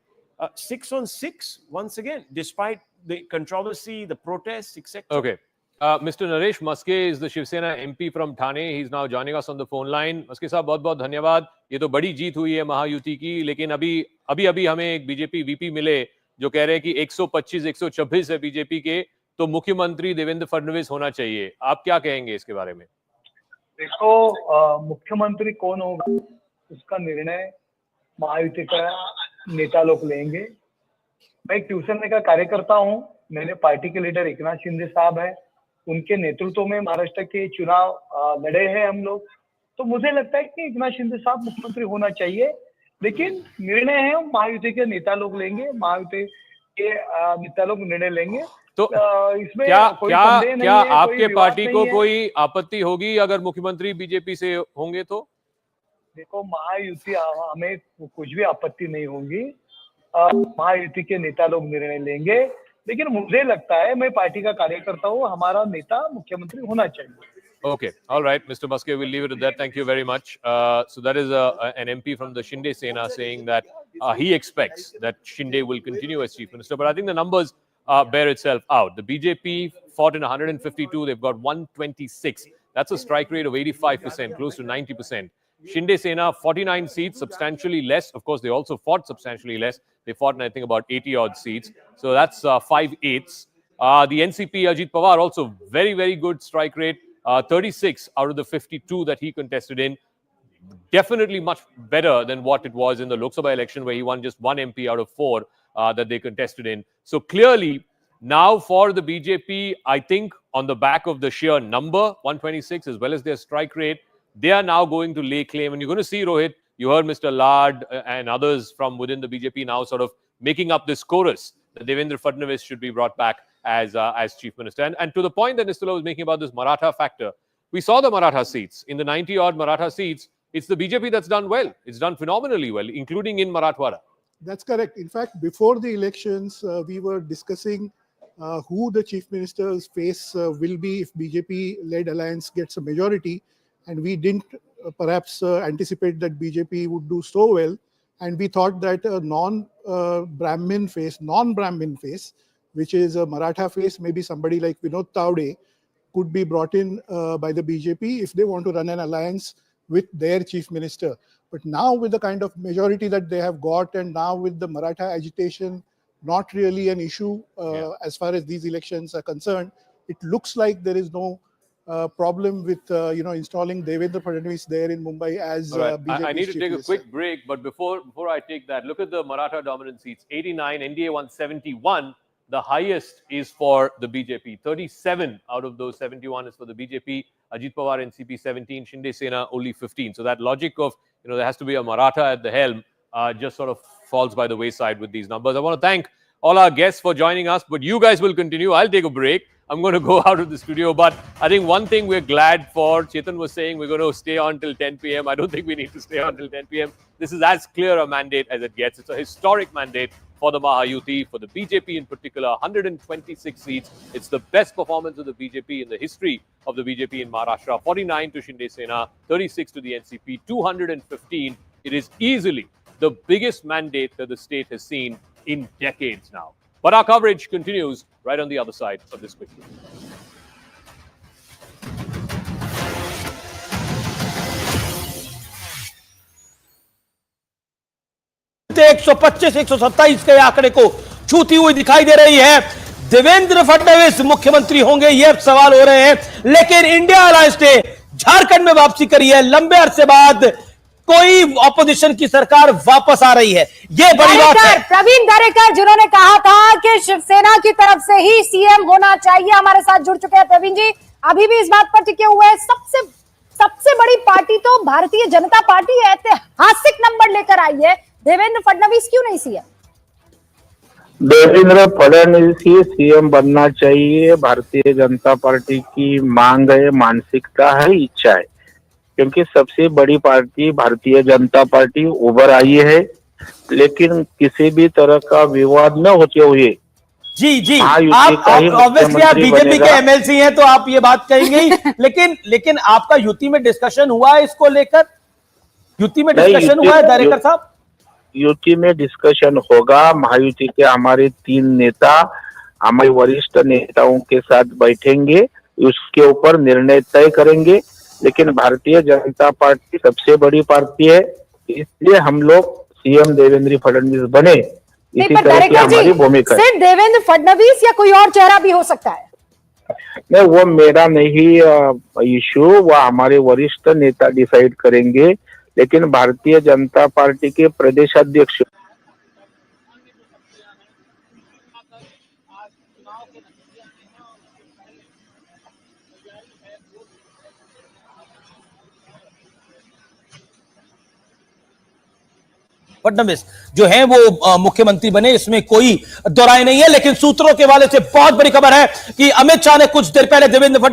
Speaker 4: 6 on 6 once again, despite the controversy, the protests, etc.
Speaker 5: Okay. Mr. Naresh Maske is the Shiv Sena MP from Thane. He's now joining us on the phone line. Maske साहब बहुत-बहुत धन्यवाद. ये तो बड़ी जीत हुई है महायुति की, लेकिन अभी हमें एक बीजेपी वीपी मिले जो कह रहे हैं कि 125-126 है बीजेपी के, तो मुख्यमंत्री देवेंद्र फडणवीस होना चाहिए. आप क्या कहेंगे इसके बारे में?
Speaker 20: देखो, मुख्यमंत्री कौन होगा उसका निर्णय महायुति का नेता लोग लेंगे. मैं एक ट्यूशन का कार्यकर्ता हूँ. मैंने पार्टी के लीडर एकनाथ शिंदे साहब है, उनके नेतृत्व में महाराष्ट्र के चुनाव लड़े हैं हम लोग. तो मुझे लगता है कि एकनाथ शिंदे साहब मुख्यमंत्री होना चाहिए, लेकिन निर्णय है महायुति के नेता लोग लेंगे. महायुति के नेता लोग निर्णय लेंगे.
Speaker 5: तो
Speaker 20: इसमें
Speaker 5: क्या आपके पार्टी को कोई आपत्ति होगी अगर मुख्यमंत्री बीजेपी से होंगे तो?
Speaker 20: देखो, महायुति हमें कुछ भी आपत्ति नहीं होगी. महायुति के नेता लोग निर्णय लेंगे, लेकिन मुझे लगता है, मैं पार्टी का कार्यकर्ता हूँ, हमारा नेता मुख्यमंत्री होना चाहिए.
Speaker 5: Okay, all right, Mr. Maske, we'll leave it at that. Thank you very much. So that is an MP from the Shinde Sena saying that he expects that Shinde will continue as Chief Minister. But I think the numbers bear itself out. The BJP fought in 152, they've got 126. That's a strike rate of 85%, close to 90%. Shinde Sena, 49 seats, substantially less. Of course, they also fought substantially less. They fought in, I think, about 80-odd seats. So that's 5/8. The NCP, Ajit Pawar, also very, very good strike rate. 36 out of the 52 that he contested in. Definitely much better than what it was in the Lok Sabha election, where he won just 1 MP out of 4 that they contested in. So clearly, now for the BJP, I think on the back of the sheer number, 126, as well as their strike rate, they are now going to lay claim. And you're going to see, Rohit, you heard Mr. Lad and others from within the BJP now sort of making up this chorus that Devendra Fadnavis should be brought back as Chief Minister. And to the point that Nistula was making about this Maratha factor, we saw the Maratha seats. In the 90-odd Maratha seats, it's the BJP that's done well. It's done phenomenally well, including in Marathwada.
Speaker 10: That's correct. In fact, before the elections, we were discussing who the Chief Minister's face will be if BJP-led alliance gets a majority. And we didn't perhaps anticipate that BJP would do so well. And we thought that a non-Brahmin face, which is a Maratha face, maybe somebody like Vinod Tawde, could be brought in by the BJP if they want to run an alliance with their Chief Minister. But now with the kind of majority that they have got, and now with the Maratha agitation not really an issue as far as these elections are concerned, it looks like there is no problem with installing Devendra Fadnavis there in Mumbai as BJP.
Speaker 5: I need to take a quick break, but before I take that, look at the Maratha dominant seats. 89, NDA 171. The highest is for the BJP. 37 out of those 71 is for the BJP. Ajit Pawar, NCP 17, Shinde Sena only 15. So that logic of there has to be a Maratha at the helm just sort of falls by the wayside with these numbers. I want to thank all our guests for joining us, but you guys will continue. I'll take a break. I'm going to go out of the studio, but I think one thing we're glad for, Chetan was saying we're going to stay on till 10 p.m. I don't think we need to stay on till 10 p.m. This is as clear a mandate as it gets. It's a historic mandate for the Mahayuti, for the BJP in particular, 126 seats. It's the best performance of the BJP in the history of the BJP in Maharashtra. 49 to Shinde Sena, 36 to the NCP, 215. It is easily the biggest mandate that the state has seen in decades now. But our coverage continues right on the other side of this quick break.
Speaker 22: ते 125-127 के आंकड़े को छूती हुई दिखाई दे रही है। देवेंद्र फडणवीस मुख्यमंत्री होंगे, ये सवाल हो रहे हैं, लेकिन इंडिया अलायंस ने झारखंड में वापसी करी है, लंबे अरसे बाद कोई ऑपोजिशन की सरकार वापस आ रही है, ये बड़ी बात है।
Speaker 11: प्रवीण दरेकर जिन्होंने कहा था कि शिवसेना की तरफ से ही सीएम होना चाहिए, हमारे साथ जुड़ चुके हैं प्रवीण जी। अभी भी इस बात पर टिके हुए हैं, सबसे बड़ी पार्टी तो भारतीय जनता पार्टी है, ऐतिहासिक नंबर लेकर आई है, देवेंद्र फडणवीस क्यों नहीं सीएम?
Speaker 7: देवेंद्र फडणवीस ही सीएम बनना चाहिए, भारतीय जनता पार्टी की मांग है, मानसिकता है, इच्छा है, क्योंकि सबसे बड़ी पार्टी भारतीय जनता पार्टी उभर आई है, लेकिन किसी भी तरह का विवाद न होते हुए
Speaker 22: जी आप ऑब्वियसली आप बीजेपी के एमएलसी हैं तो आप ये बात कहेंगे ही, लेकिन आपका यूटी में डिस्कशन हुआ है इसको लेकर? यूटी में डिस्कशन हुआ है दरेकर साहब?
Speaker 7: यूटी में डिस्कशन होगा। महायुति के हमारे 3 नेता हमारे वरिष्ठ नेताओं के साथ बैठेंगे, उसके ऊपर निर्णय तय करेंगे, लेकिन भारतीय जनता पार्टी सबसे बड़ी पार्टी है, इसलिए हम लोग सीएम देवेंद्र फडणवीस बने, इसी तरह की हमारी भूमिका है।
Speaker 11: सिर्फ देवेंद्र फडणवीस या कोई और चेहरा भी हो सकता है?
Speaker 7: नहीं, वो मेरा नहीं इशू, वो हमारे वरिष्ठ नेता डिसाइड करेंगे, लेकिन भारतीय जनता पार्टी के प्रदेश अध्यक्ष
Speaker 22: फडणवीस जो है वो मुख्यमंत्री बने, इसमें कोई दो राय नहीं है। लेकिन सूत्रों के वाले से बहुत बड़ी खबर है कि अमित शाह ने कुछ देर पहले देवेंद्र फडणवीस